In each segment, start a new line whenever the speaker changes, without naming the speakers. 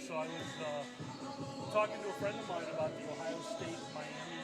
So I was talking to a friend of mine about the Ohio State Miami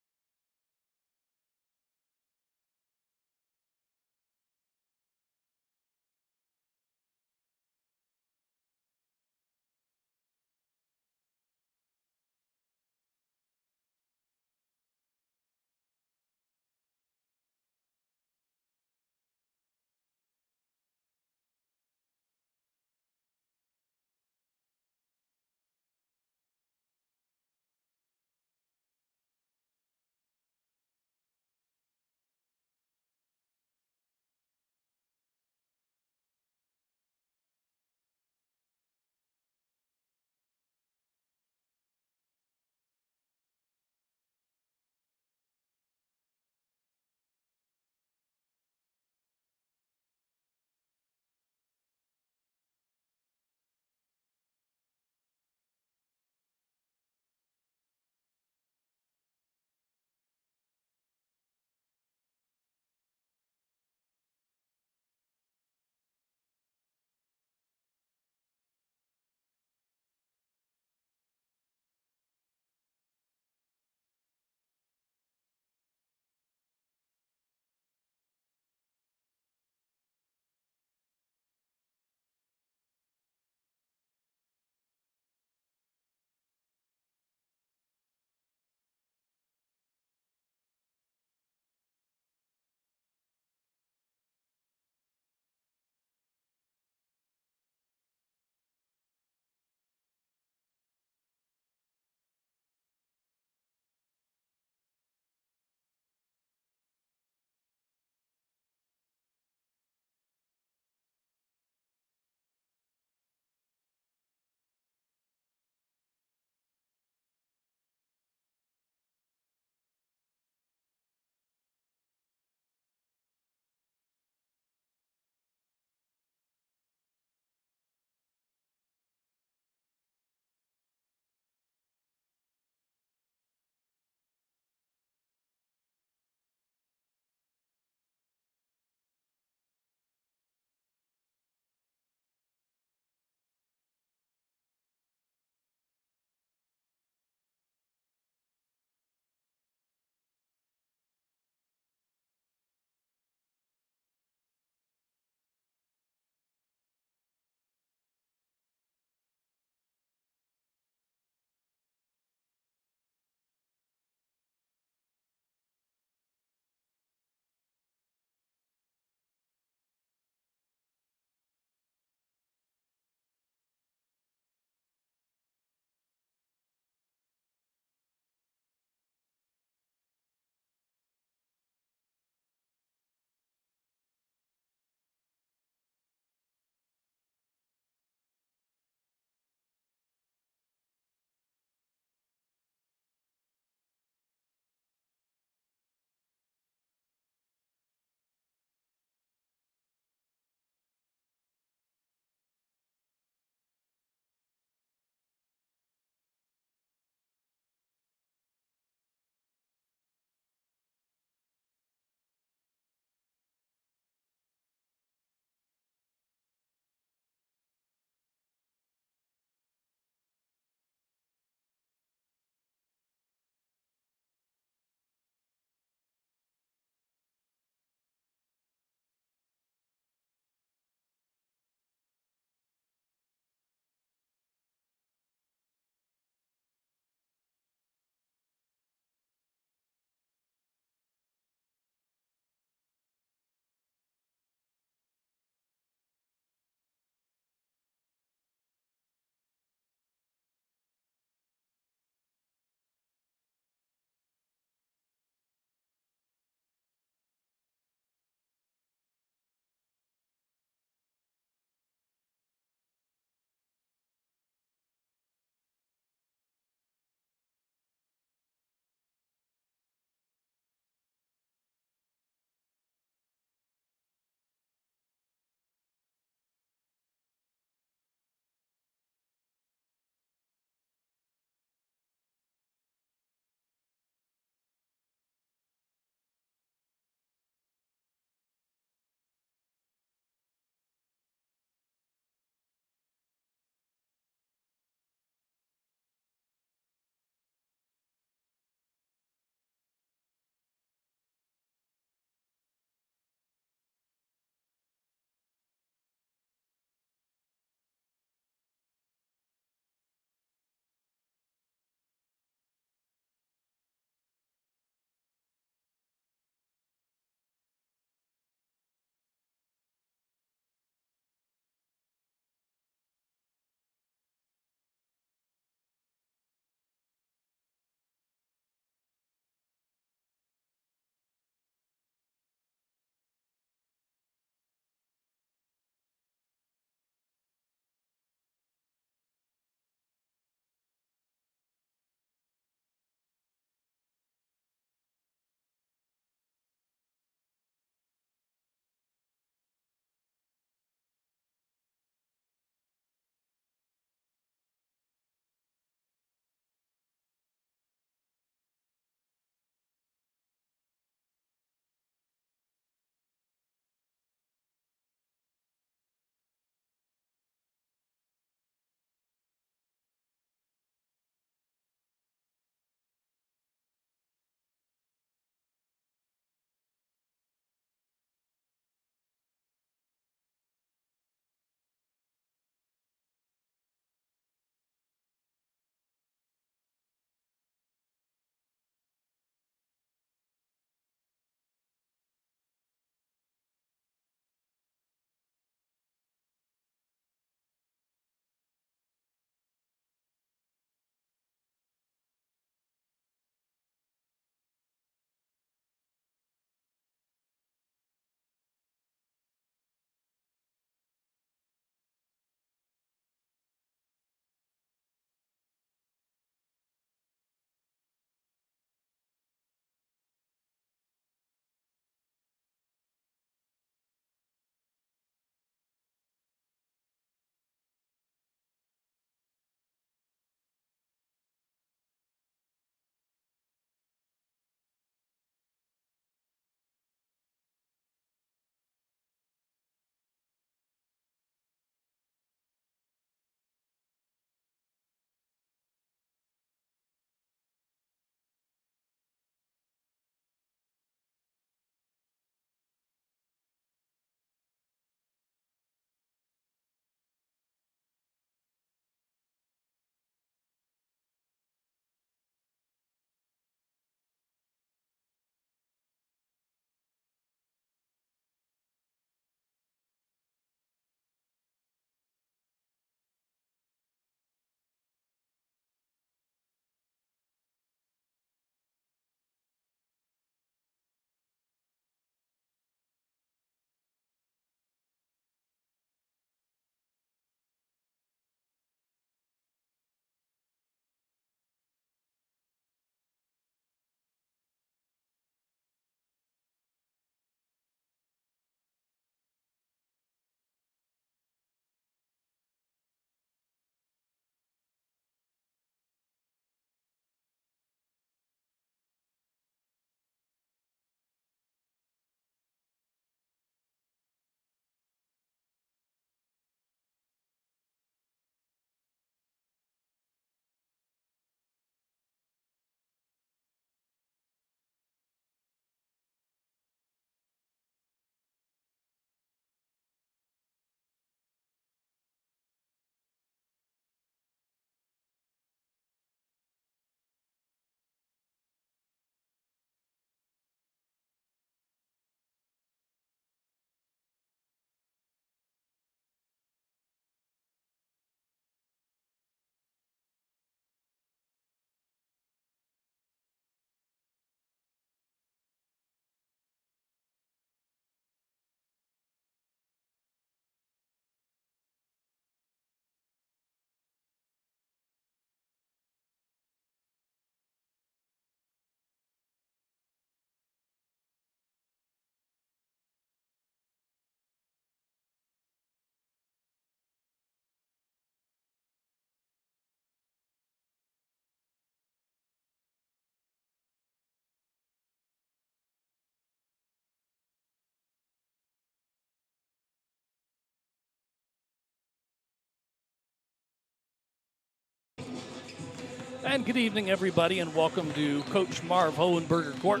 And good evening, everybody, and welcome to Coach Marv Hohenberger Court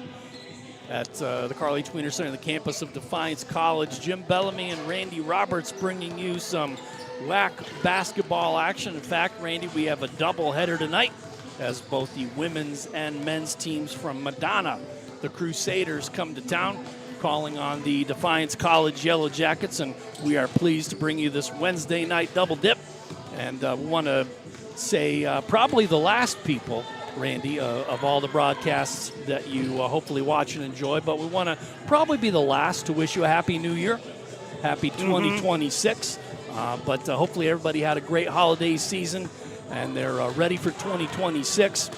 at the Carl H. Wiener Center, the campus of Defiance College. Jim Bellamy and Randy Roberts bringing you some WAC basketball action. In fact, Randy, we have a doubleheader tonight as both the women's and men's teams from Madonna, the Crusaders, come to town, calling on the Defiance College Yellow Jackets, and we are pleased to bring you this Wednesday night double dip. And we want to say probably the last people, Randy, of all the broadcasts that you hopefully watch and enjoy, but we want to probably be the last to wish you a Happy New Year, Happy 2026. But hopefully everybody had a great holiday season, and they're ready for 2026.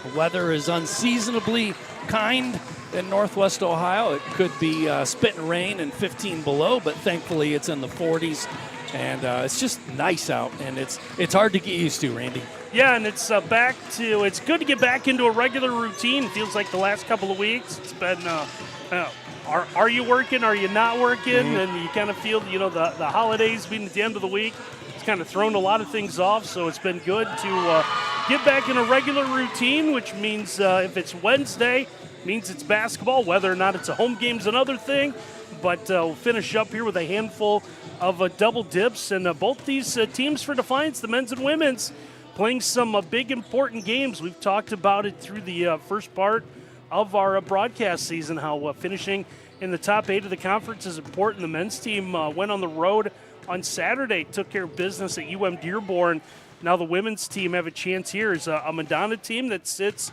The weather is unseasonably kind in Northwest Ohio. It could be spitting rain and 15 below, but thankfully it's in the 40s. And it's just nice out, and it's hard to get used to, Randy.
Yeah, and it's it's good to get back into a regular routine. It feels like the last couple of weeks. It's been, are you working, are you not working? And you kind of feel, the holidays being at the end of the week, it's kind of thrown a lot of things off. So it's been good to get back in a regular routine, which means if it's Wednesday, means it's basketball. Whether or not it's a home game's another thing. But we'll finish up here with a handful of double dips, and both these teams for Defiance, the men's and women's, playing some big important games. We've talked about it through the first part of our broadcast season, how finishing in the top 8 of the conference is important. The men's team went on the road on Saturday, took care of business at UM Dearborn. Now the women's team have a chance here. Is a Madonna team that sits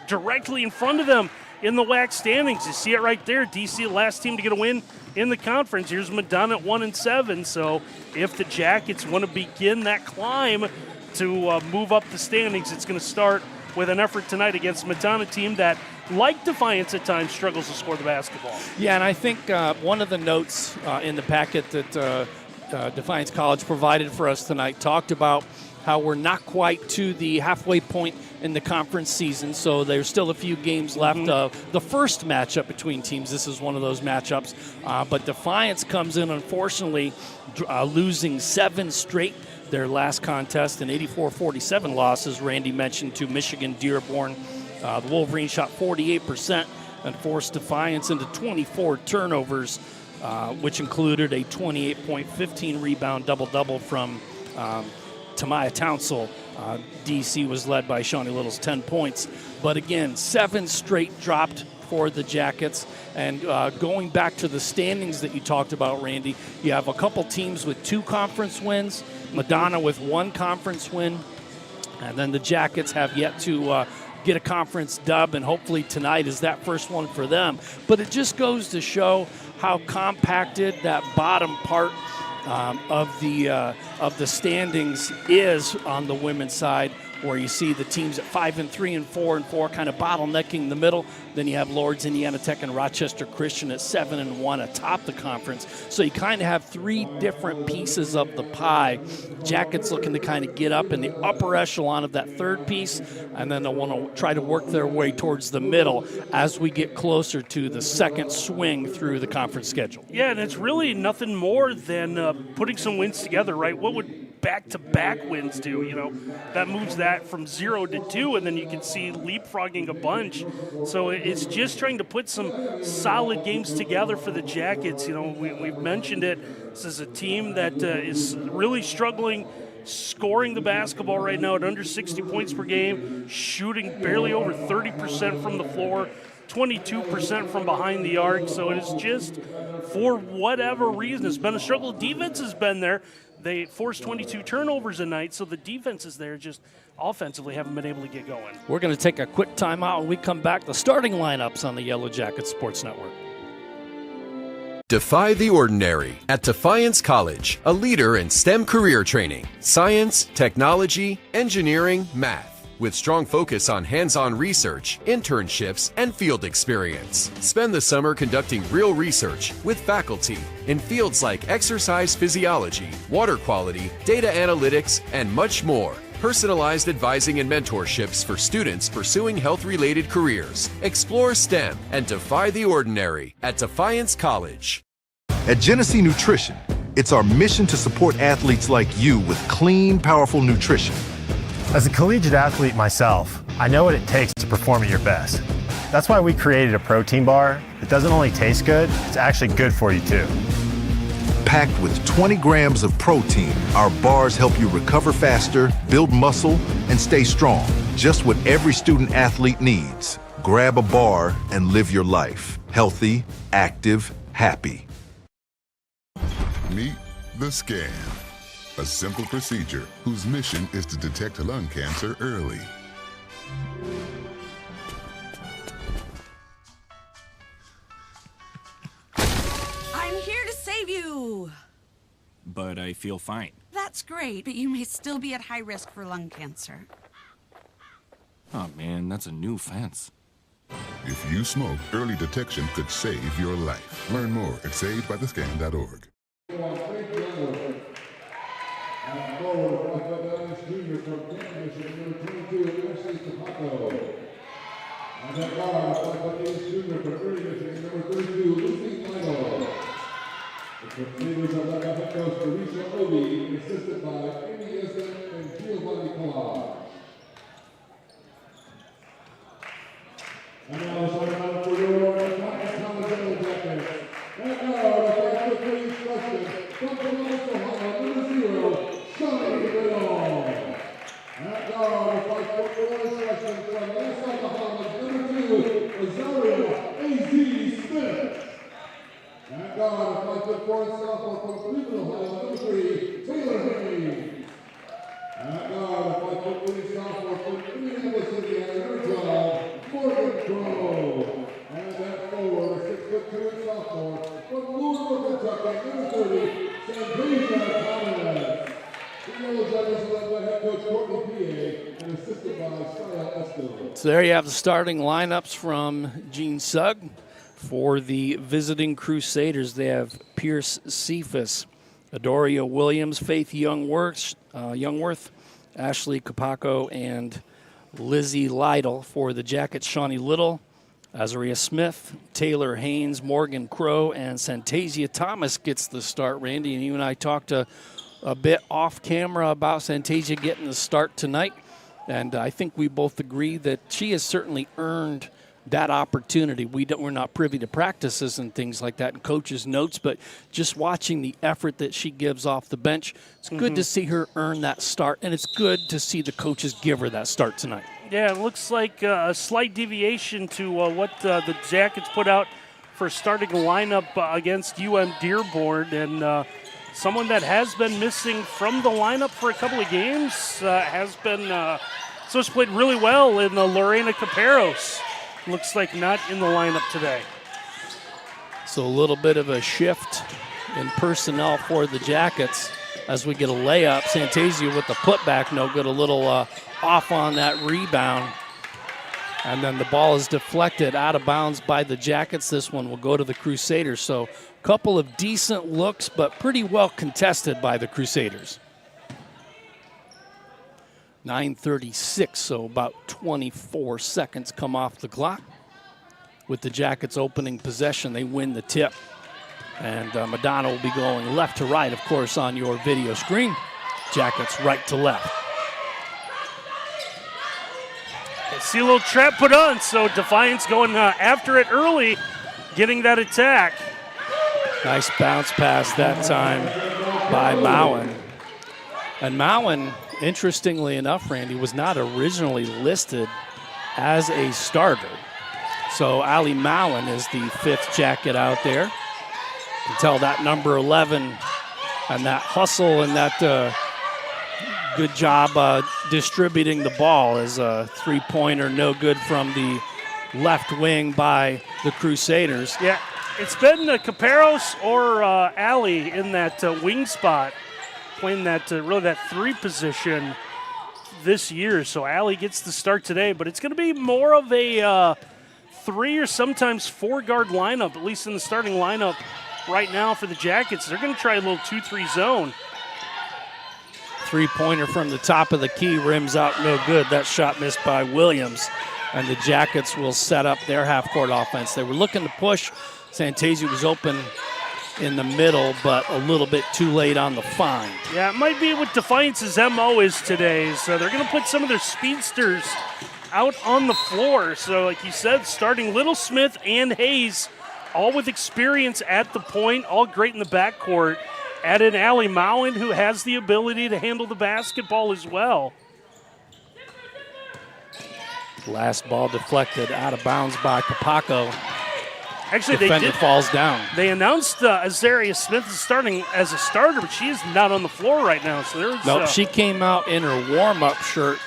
directly in front of them in the WAC standings. You see it right there. DC, the last team to get a win in the conference. Here's Madonna at 1-7. So if the Jackets want to begin that climb to move up the standings, it's going to start with an effort tonight against Madonna team that, like Defiance at times, struggles to score the basketball.
Yeah, and I think one of the notes in the packet that Defiance College provided for us tonight talked about how we're not quite to the halfway point in the conference season, so there's still a few games left of the first matchup between teams. This is one of those matchups, but Defiance comes in, unfortunately, losing 7 straight. Their last contest, an 84-47 loss, as Randy mentioned, to Michigan Dearborn. The Wolverines shot 48% and forced Defiance into 24 turnovers, which included a 28.15 rebound double-double from Tamaya Townsell. DC was led by Shawnee Little's 10 points. But again, 7 straight dropped for the Jackets. And going back to the standings that you talked about, Randy, you have a couple teams with 2 conference wins, Madonna with 1 conference win, and then the Jackets have yet to get a conference dub, and hopefully tonight is that first one for them. But it just goes to show how compacted that bottom part of the standings is on the women's side, where you see the teams at 5-3 and 4-4 kind of bottlenecking the middle. Then you have Lords, Indiana Tech, and Rochester Christian at 7-1 atop the conference. So you kind of have 3 different pieces of the pie. Jackets looking to kind of get up in the upper echelon of that third piece, and then they'll want to try to work their way towards the middle as we get closer to the second swing through the conference schedule.
Yeah, and it's really nothing more than putting some wins together, right? What would back-to-back wins do? That moves that from 0 to 2, and then you can see leapfrogging a bunch. So it's just trying to put some solid games together for the Jackets. We've mentioned it. This is a team that is really struggling scoring the basketball right now at under 60 points per game, shooting barely over 30% from the floor, 22% from behind the arc. So it is just, for whatever reason, it's been a struggle. Defense has been there. They forced 22 turnovers a night, so the defenses there just offensively haven't been able to get going.
We're going to take a quick timeout. When we come back, the starting lineups on the Yellow Jackets Sports Network.
Defy the ordinary at Defiance College, a leader in STEM career training, science, technology, engineering, math, with strong focus on hands-on research, internships, and field experience. Spend the summer conducting real research with faculty in fields like exercise physiology, water quality, data analytics, and much more. Personalized advising and mentorships for students pursuing health-related careers. Explore STEM and defy the ordinary at Defiance College.
At Genesee Nutrition, it's our mission to support athletes like you with clean, powerful nutrition.
As a collegiate athlete myself, I know what it takes to perform at your best. That's why we created a protein bar that doesn't only taste good, it's actually good for you too.
Packed with 20 grams of protein, our bars help you recover faster, build muscle, and stay strong. Just what every student athlete needs. Grab a bar and live your life. Healthy, active, happy.
Meet the scan, a simple procedure whose mission is to detect lung cancer early.
I'm here to save you.
But I feel fine.
That's great, but you may still be at high risk for lung cancer.
Oh man, that's a new fence.
If you smoke, early detection could save your life. Learn more at savedbythescan.org.
The leaders of the head coach, Teresa Obi, assisted by Amy Essen and Giovanni Collage. And now starting out for your College Yellow Jackets. And now the first quickly instruction from Columbus, Ohio, number 0, Sonny Redon. And now the first quickly instruction from Nassau, Bahamas, number 2, Rosario A.Z. Smith. And God, if I could for sophomore from Cleveland, Ohio, number 3, Taylor Henry. And God, if I could win sophomore from Minneapolis, Indiana, number 12, Morgan Crow. And that forward, 6'2" sophomore from Louisville, Kentucky, number 30, Santasia Collins. The Yellow Jackets led by head coach Courtney P.A. and assisted by Style Estel.
So there you have the starting lineups from Gene Sugg. For the visiting Crusaders, they have Pierce Cephas, Adoria Williams, Faith Youngworth, Ashley Capaco, and Lizzie Lytle. For the Jackets, Shawnee Little, Azaria Smith, Taylor Haynes, Morgan Crow, and Santasia Thomas gets the start. Randy, and you and I talked a bit off camera about Santasia getting the start tonight, and I think we both agree that she has certainly earned that opportunity. We're not privy to practices and things like that and coaches' notes, but just watching the effort that she gives off the bench, it's good to see her earn that start, and it's good to see the coaches give her that start tonight.
Yeah, it looks like a slight deviation to what the Jackets put out for starting lineup against UM Dearborn, and someone that has been missing from the lineup for a couple of games has been so it's played really well in Lorena Caperos. Looks like not in the lineup today.
So a little bit of a shift in personnel for the Jackets as we get a layup. Santasia with the putback, no good, a little off on that rebound. And then the ball is deflected out of bounds by the Jackets. This one will go to the Crusaders. So a couple of decent looks, but pretty well contested by the Crusaders. 9:36, so about 24 seconds come off the clock. With the Jackets opening possession, they win the tip. And Madonna will be going left to right, of course, on your video screen. Jackets right to left.
See a little trap put on, so Defiance going after it early, getting that attack.
Nice bounce pass that time by Mowen. And Mowen, interestingly enough, Randy, was not originally listed as a starter. So Ali Mowen is the 5th Jacket out there. You can tell that number 11 and that hustle and that good job distributing the ball is a three-pointer, no good from the left wing by the Crusaders.
Yeah, it's been Caperos or Ali in that wing spot, playing that really that 3 position this year. So Ali gets the start today, but it's going to be more of a 3 or sometimes 4 guard lineup, at least in the starting lineup right now for the Jackets. They're going to try a little 2-3 zone.
Three-pointer from the top of the key, rims out, no good. That shot missed by Williams, and the Jackets will set up their half-court offense. They were looking to push. Santasia was open in the middle, but a little bit too late on the find.
Yeah, it might be what Defiance's MO is today. So they're going to put some of their speedsters out on the floor. So like you said, starting Little Smith and Hayes, all with experience at the point, all great in the backcourt. Add in Allie Mowen, who has the ability to handle the basketball as well.
Last ball deflected out of bounds by Capaco.
Actually,
Defender falls down.
They announced Azaria Smith is starting as a starter, but she is not on the floor right now. So there's
Nope, she came out in her warm-up shirt,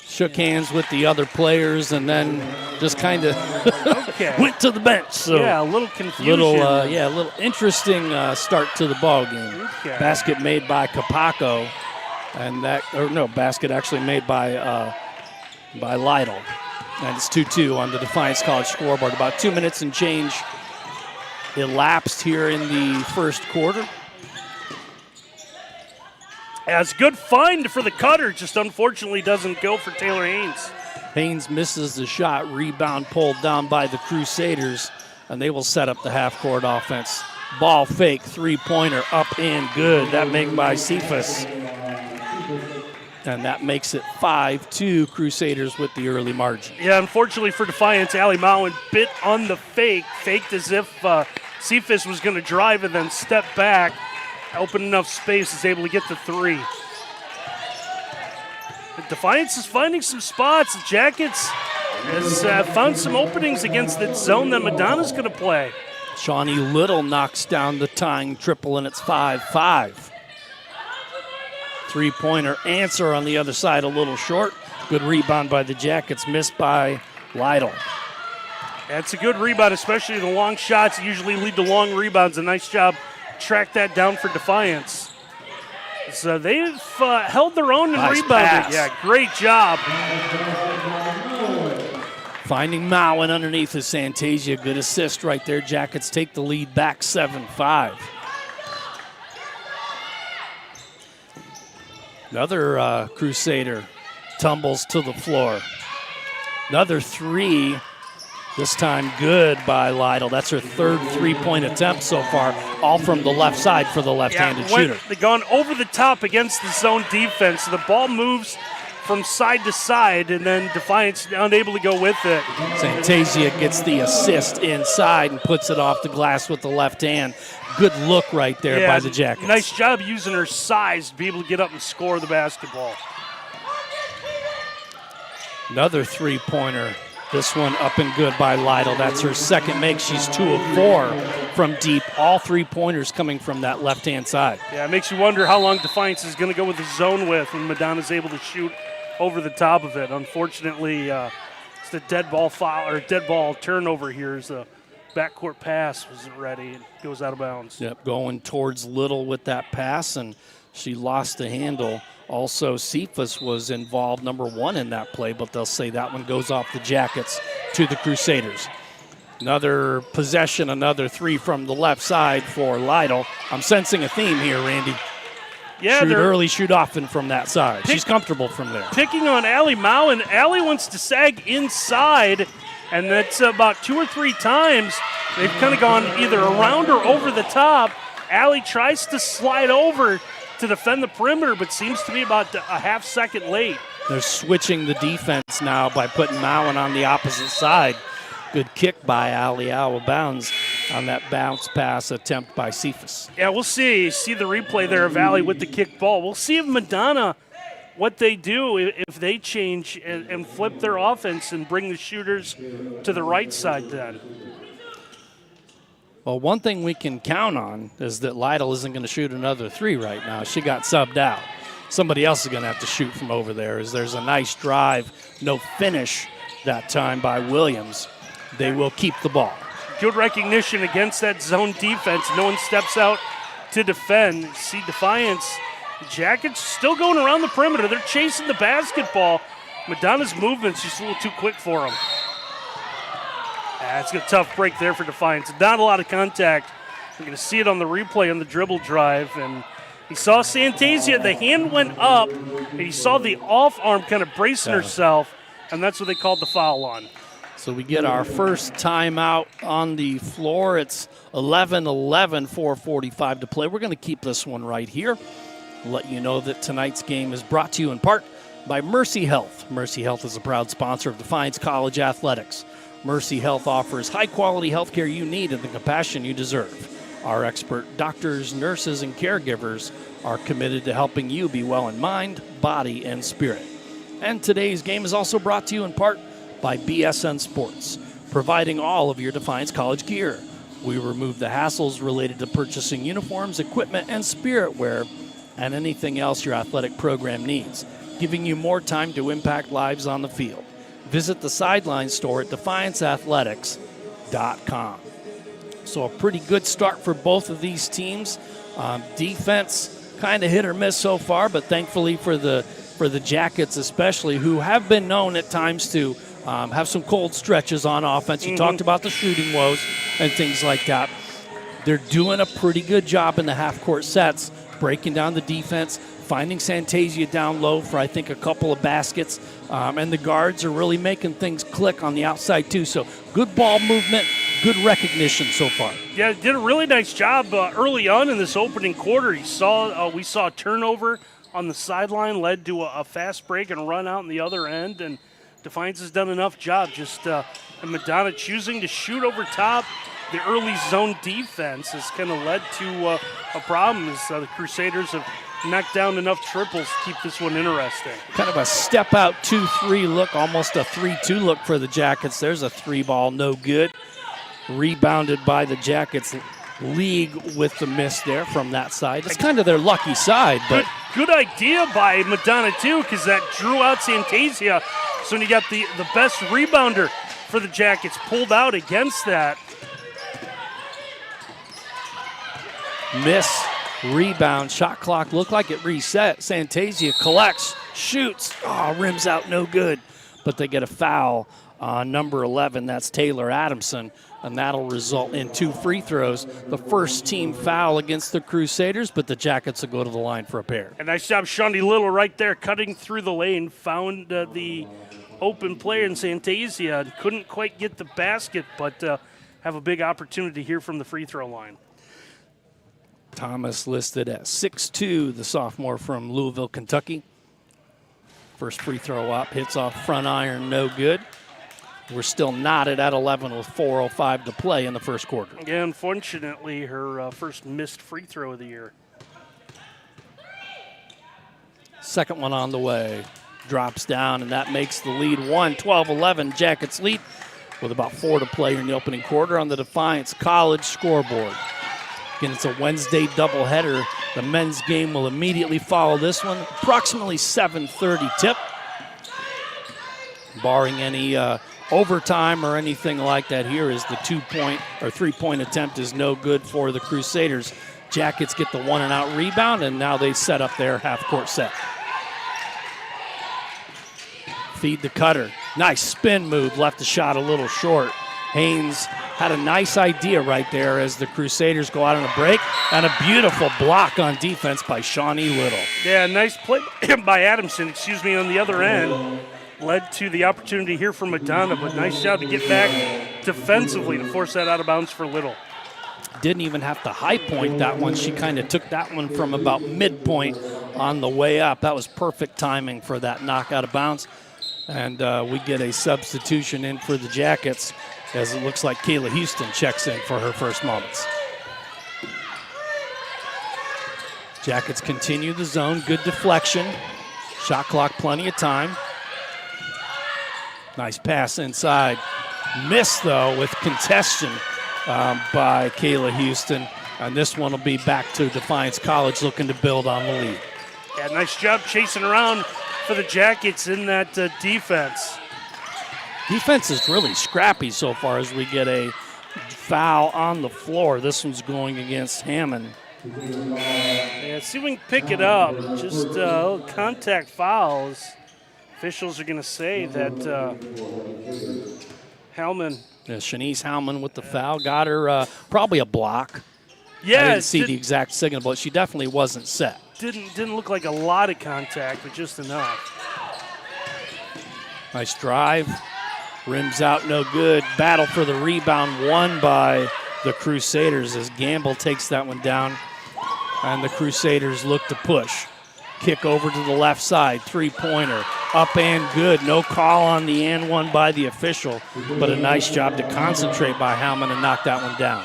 shook hands with the other players, and then just kind of went to the bench. So
yeah, a little confusion.
a little interesting start to the ball game.
Okay.
Basket made by Capaco, and basket actually made by Lytle. And it's 2-2 on the Defiance College scoreboard. About 2 minutes and change elapsed here in the first quarter.
As good find for the cutter, just unfortunately doesn't go for Taylor Haynes.
Haynes misses the shot, rebound pulled down by the Crusaders, and they will set up the half-court offense. Ball fake, three-pointer, up and good. That made by Cephas. And that makes it 5-2 Crusaders with the early margin.
Yeah, unfortunately for Defiance, Allie Mowen bit on the fake, faked as if Cephas was going to drive and then step back. Open enough space, is able to get the three. Defiance is finding some spots. The Jackets has found some openings against the zone that Madonna's going to play.
Shawnee Little knocks down the tying triple, and it's 5-5. Three-pointer answer on the other side, a little short. Good rebound by the Jackets, missed by Lytle.
That's a good rebound, especially the long shots usually lead to long rebounds. A nice job, track that down for Defiance. So they've held their own and rebounded.
Pass.
Yeah, great job.
Finding Mowen underneath is Santasia. Good assist right there. Jackets take the lead back 7-5. Another Crusader tumbles to the floor. Another three, this time good by Lytle. That's her third three-point attempt so far, all from the left side for the left-handed shooter.
They've gone over the top against the zone defense. So the ball moves from side to side, and then Defiance unable to go with it.
Santasia gets the assist inside and puts it off the glass with the left hand. Good look right there by the Jackets.
Nice job using her size to be able to get up and score the basketball.
Another three-pointer. This one up and good by Lytle. That's her second make. She's 2 of 4 from deep. All three-pointers coming from that left-hand side.
Yeah, it makes you wonder how long Defiance is going to go with the zone with when Madonna's able to shoot over the top of it. Unfortunately, it's the dead ball foul or dead ball turnover here as the backcourt pass wasn't ready and goes out of bounds.
Yep, going towards Little with that pass, and she lost the handle. Also, Cephas was involved, number 1 in that play, but they'll say that one goes off the Jackets to the Crusaders. Another possession, another three from the left side for Lytle. I'm sensing a theme here, Randy.
Yeah,
shoot early, shoot often from that side. She's comfortable from there.
Picking on Allie Mowen. Allie wants to sag inside, and that's about 2 or 3 times. They've kind of gone either around or over the top. Allie tries to slide over to defend the perimeter, but seems to be about a half second late.
They're switching the defense now by putting Mowen on the opposite side. Good kick by Allie out of bounds on that bounce pass attempt by Cephas.
Yeah, we'll see. See the replay there of Allie with the kick ball. We'll see if Madonna, what they do, if they change and flip their offense and bring the shooters to the right side then.
Well, one thing we can count on is that Lytle isn't going to shoot another three right now. She got subbed out. Somebody else is going to have to shoot from over there as there's a nice drive, no finish that time by Williams. They will keep the ball.
Good recognition against that zone defense. No one steps out to defend. See Defiance. Jackets still going around the perimeter. They're chasing the basketball. Madonna's movement's just a little too quick for them. It's a tough break there for Defiance. Not a lot of contact. You're going to see it on the replay on the dribble drive. And he saw Santasia. The hand went up, and he saw the off arm kind of bracing herself, and that's what they called the foul on.
So we get our first timeout on the floor. It's 11-11, 4:45 to play. We're going to keep this one right here. Let you know that tonight's game is brought to you in part by Mercy Health. Mercy Health is a proud sponsor of Defiance College Athletics. Mercy Health offers high-quality health care you need and the compassion you deserve. Our expert doctors, nurses, and caregivers are committed to helping you be well in mind, body, and spirit. And today's game is also brought to you in part by BSN Sports, providing all of your Defiance College gear. We remove the hassles related to purchasing uniforms, equipment, and spirit wear, and anything else your athletic program needs, giving you more time to impact lives on the field. Visit the Sideline store at defianceathletics.com. So a pretty good start for both of these teams. Defense kind of hit or miss so far, but thankfully for the Jackets especially, who have been known at times to have some cold stretches on offense. You talked about the shooting woes and things like that. They're doing a pretty good job in the half-court sets, breaking down the defense, finding Santasia down low for, I think, a couple of baskets. And the guards are really making things click on the outside, too. So good ball movement, good recognition so far.
Yeah, did a really nice job early on in this opening quarter. We saw a turnover on the sideline, led to a fast break and run out on the other end. And Defiance has done enough job. And Madonna choosing to shoot over top. The early zone defense has kind of led to a problem as the Crusaders have knocked down enough triples to keep this one interesting.
Kind of a step-out 2-3 look, almost a 3-2 look for the Jackets. There's a three ball, no good. Rebounded by the Jackets. League with the miss there from that side. It's kind of their lucky side. But
Good idea by Madonna, too, because that drew out Santasia. So when you got the best rebounder for the Jackets pulled out against that.
Miss, rebound, shot clock looked like it reset. Santasia collects, shoots, rims out, no good. But they get a foul on number 11, that's Taylor Adamson, and that'll result in 2 free throws. The first team foul against the Crusaders, but the Jackets will go to the line for a pair.
And nice job, Shawnee Little right there, cutting through the lane, found the open player in Santasia, couldn't quite get the basket, but have a big opportunity here from the free throw line.
Thomas listed at 6'2", the sophomore from Louisville, Kentucky. First free throw up, hits off front iron, no good. We're still knotted at 11 with 4:05 to play in the first quarter.
Yeah, unfortunately, her first missed free throw of the year.
Second one on the way. Drops down, and that makes the lead 12-11. Jackets lead with about 4 to play in the opening quarter on the Defiance College scoreboard. Again, it's a Wednesday doubleheader. The men's game will immediately follow this one. Approximately 7:30 tip. Barring any overtime or anything like that here, is the 2-point or 3-point attempt is no good for the Crusaders. Jackets get the 1-and-out rebound, and now they set up their half-court set. Feed the cutter. Nice spin move, left the shot a little short. Haynes had a nice idea right there as the Crusaders go out on a break, and a beautiful block on defense by Shawnee Little.
Yeah, nice play by Adamson, on the other end. Led to the opportunity here for Madonna, but nice job to get back defensively to force that out of bounds for Little.
Didn't even have to high point that one. She kind of took that one from about midpoint on the way up. That was perfect timing for that knock out of bounds. And we get a substitution in for the Jackets, as it looks like Kayla Houston checks in for her first moments. Jackets continue the zone. Good deflection. Shot clock, plenty of time. Nice pass inside. Missed, though, with contention by Kayla Houston. And this one will be back to Defiance College, looking to build on the lead.
Yeah, nice job chasing around for the Jackets in that defense.
Defense is really scrappy so far as we get a foul on the floor. This one's going against Hammond.
Yeah, see if we can pick it up. Just contact fouls. Officials are going to say that Hellman.
Yeah, Shanice Hellman with the foul. Got her probably a block.
Yeah,
I didn't see the exact signal, but she definitely wasn't set.
Didn't look like a lot of contact, but just enough.
Nice drive. Rims out, no good. Battle for the rebound, won by the Crusaders as Gamble takes that one down. And the Crusaders look to push. Kick over to the left side, three-pointer. Up and good. No call on the and one by the official, but a nice job to concentrate by Howman and knock that one down.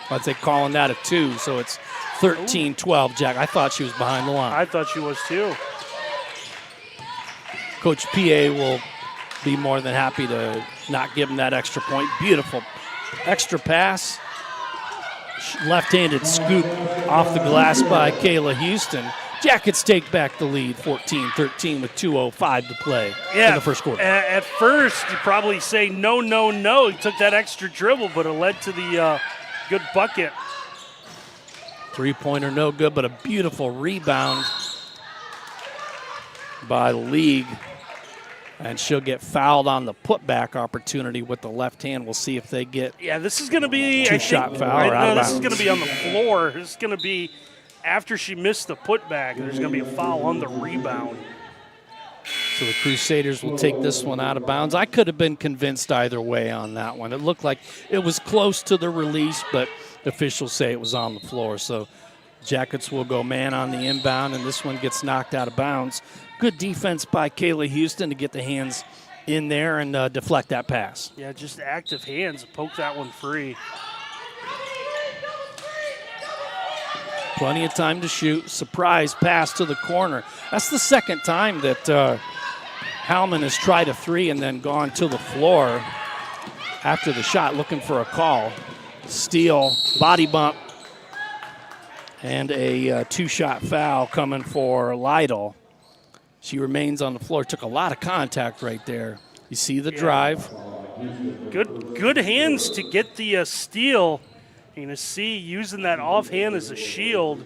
I'd say calling that a 2, so it's 13-12, Jack. I thought she was behind the line.
I thought she was too.
Coach PA will be more than happy to not give him that extra point. Beautiful extra pass. Left-handed scoop off the glass by Kayla Houston. Jackets take back the lead, 14-13 with 2:05 to play in the first quarter.
At first, you probably say no, no, no. He took that extra dribble, but it led to the good bucket.
Three-pointer no good, but a beautiful rebound by the league. And she'll get fouled on the putback opportunity with the left hand. We'll see if they get
this is going to be
two-shot foul or out of bounds.
This is going to be on the floor. This is going to be after she missed the putback. There's going to be a foul on the rebound.
So the Crusaders will take this one out of bounds. I could have been convinced either way on that one. It looked like it was close to the release, but officials say it was on the floor. So Jackets will go man on the inbound, and this one gets knocked out of bounds. Good defense by Kayla Houston to get the hands in there and deflect that pass.
Yeah, just active hands. Poke that one free.
Plenty of time to shoot. Surprise pass to the corner. That's the second time that Howman has tried a three and then gone to the floor after the shot looking for a call. Steal, body bump, and a two-shot foul coming for Lytle. She remains on the floor. Took a lot of contact right there. You see the drive.
Good hands to get the steal. You're going to see using that offhand as a shield,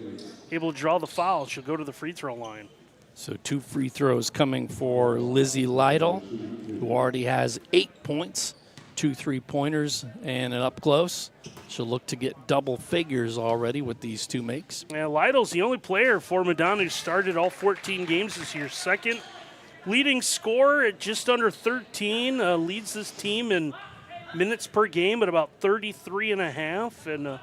able to draw the foul. She'll go to the free throw line.
So 2 free throws coming for Lizzie Lytle, who already has 8 points, 2 3-pointers, and an up close. She'll look to get double figures already with these 2 makes.
Yeah, Lytle's the only player for Madonna who started all 14 games this year. Second leading scorer at just under 13, leads this team in minutes per game at about 33 and a half. And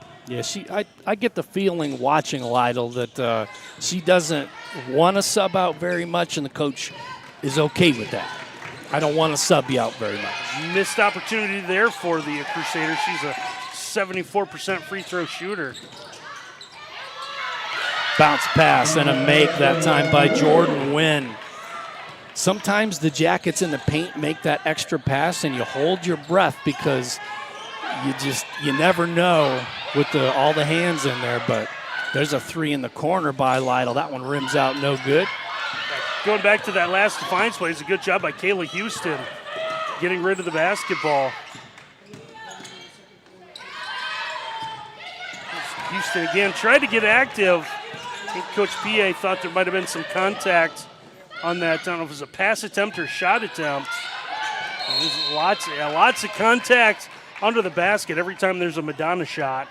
I get the feeling watching Lytle that she doesn't want to sub out very much, and the coach is okay with that. I don't want to sub you out very much.
Missed opportunity there for the Crusaders. She's a 74% free throw shooter.
Bounce pass and a make that time by Jordan Wynn. Sometimes the Jackets in the paint make that extra pass and you hold your breath because you never know with all the hands in there, but there's a 3 in the corner by Lytle. That one rims out, no good.
Going back to that last Defiance play, it's a good job by Kayla Houston getting rid of the basketball. Houston again tried to get active. I think Coach PA thought there might have been some contact on that. I don't know if it was a pass attempt or shot attempt. There's lots of contact under the basket every time there's a Madonna shot.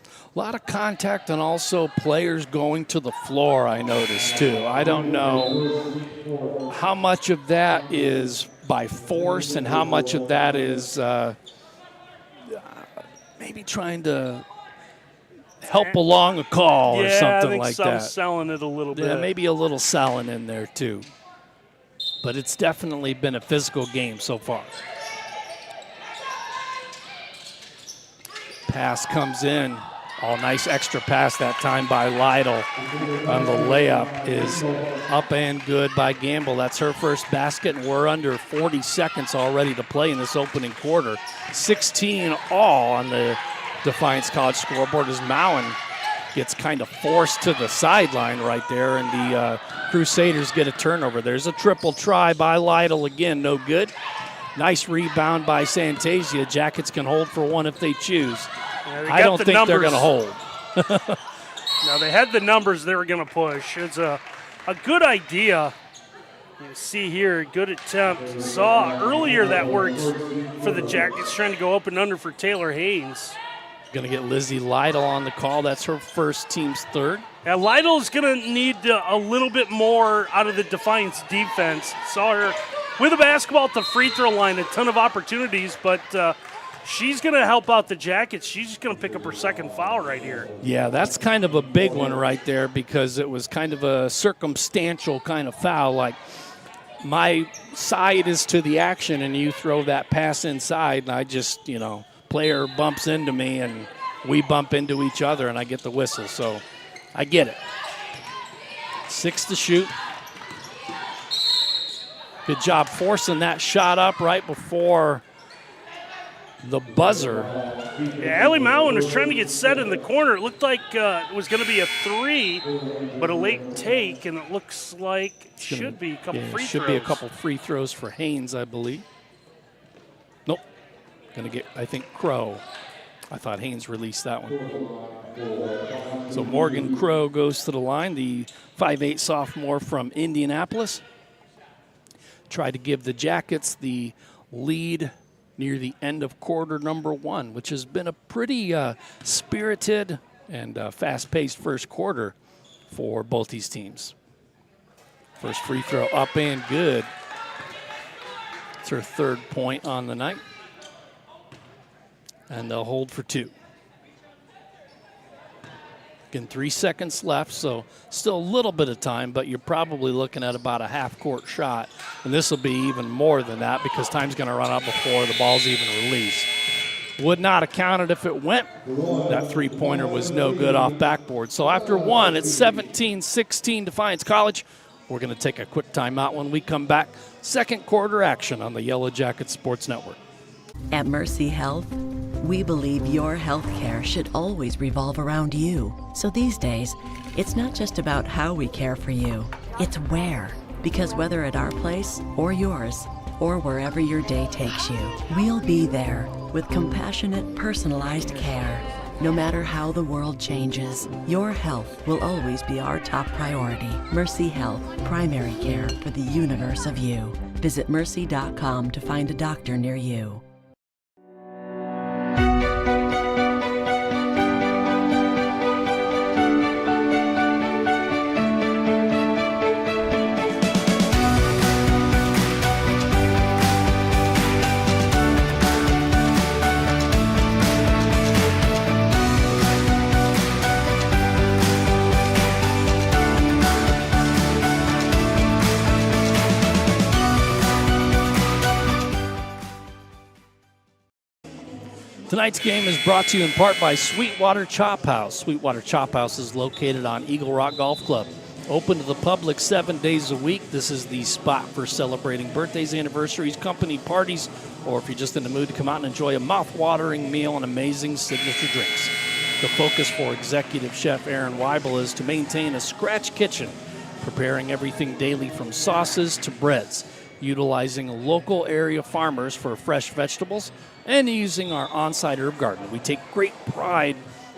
A lot of contact and also players going to the floor, I noticed, too. I don't know how much of that is by force and how much of that is maybe trying to help along a call or something like that.
Yeah, I think some selling it a little bit.
Yeah, maybe a little selling in there, too. But it's definitely been a physical game so far. Pass comes in. Oh, nice extra pass that time by Lytle. On the layup is up and good by Gamble. That's her first basket, and we're under 40 seconds already to play in this opening quarter. 16 all on the Defiance College scoreboard as Mowen gets kind of forced to the sideline right there, and the Crusaders get a turnover. There's a triple try by Lytle again, no good. Nice rebound by Santasia. Jackets can hold for one if they choose.
Yeah,
I don't think they're going to hold.
No, they had the numbers they were going to push. It's a good idea. You see here, good attempt. Saw earlier that works for the Jackets, trying to go up and under for Taylor Haynes.
Going to get Lizzie Lytle on the call. That's her first, team's third.
Yeah, Lytle's going to need a little bit more out of the Defiance defense. Saw her with a basketball at the free throw line, a ton of opportunities, but she's going to help out the Jackets. She's just going to pick up her second foul right here.
Yeah, that's kind of a big one right there because it was kind of a circumstantial kind of foul. Like, my side is to the action, and you throw that pass inside, and I just, player bumps into me, and we bump into each other, and I get the whistle. So I get it. 6 to shoot. Good job forcing that shot up right before the buzzer.
Yeah, Allie Mowen was trying to get set in the corner. It looked like it was going to be a 3, but a late take, and it looks like it should be a couple free throws.
Should be a couple free throws for Haynes, I believe. Nope. Going to get, I think, Crow. I thought Haynes released that one. So Morgan Crow goes to the line, the 5'8 sophomore from Indianapolis. Tried to give the Jackets the lead near the end of quarter number 1, which has been a pretty spirited and fast-paced first quarter for both these teams. First free throw up and good. It's her 3rd point on the night. And they'll hold for 2. Again, 3 seconds left, so still a little bit of time, but you're probably looking at about a half-court shot. And this will be even more than that because time's going to run out before the ball's even released. Would not have counted if it went. That three-pointer was no good off backboard. So after 1, it's 17-16 Defiance College. We're going to take a quick timeout. When we come back, second quarter action on the Yellow Jacket Sports Network.
At Mercy Health, we believe your health care should always revolve around you. So these days, it's not just about how we care for you, it's where. Because whether at our place or yours, or wherever your day takes you, we'll be there with compassionate, personalized care. No matter how the world changes, your health will always be our top priority. Mercy Health, primary care for the universe of you. Visit mercy.com to find a doctor near you.
Tonight's game is brought to you in part by Sweetwater Chop House. Sweetwater Chop House is located on Eagle Rock Golf Club. Open to the public 7 days a week. This is the spot for celebrating birthdays, anniversaries, company parties, or if you're just in the mood to come out and enjoy a mouth-watering meal and amazing signature drinks. The focus for Executive Chef Aaron Weibel is to maintain a scratch kitchen, preparing everything daily from sauces to breads, utilizing local area farmers for fresh vegetables, and using our on-site herb garden. We take great pride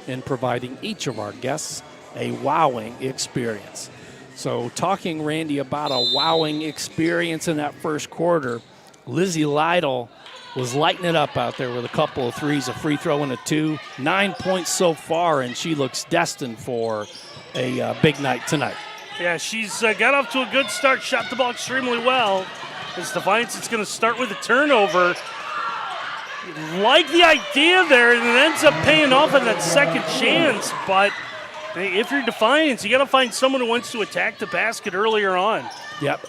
in providing each of our guests a wowing experience. So talking, Randy, about a wowing experience in that first quarter, Lizzie Lytle was lighting it up out there with a couple of threes, a free throw and a 2. 9 points so far, and she looks destined for a big night tonight.
Yeah, she's got off to a good start, shot the ball extremely well. As Defiance, it's going to start with a turnover. Like the idea there, and it ends up paying off on that second chance. But hey, if you're Defiance, you got to find someone who wants to attack the basket earlier on.
Yep.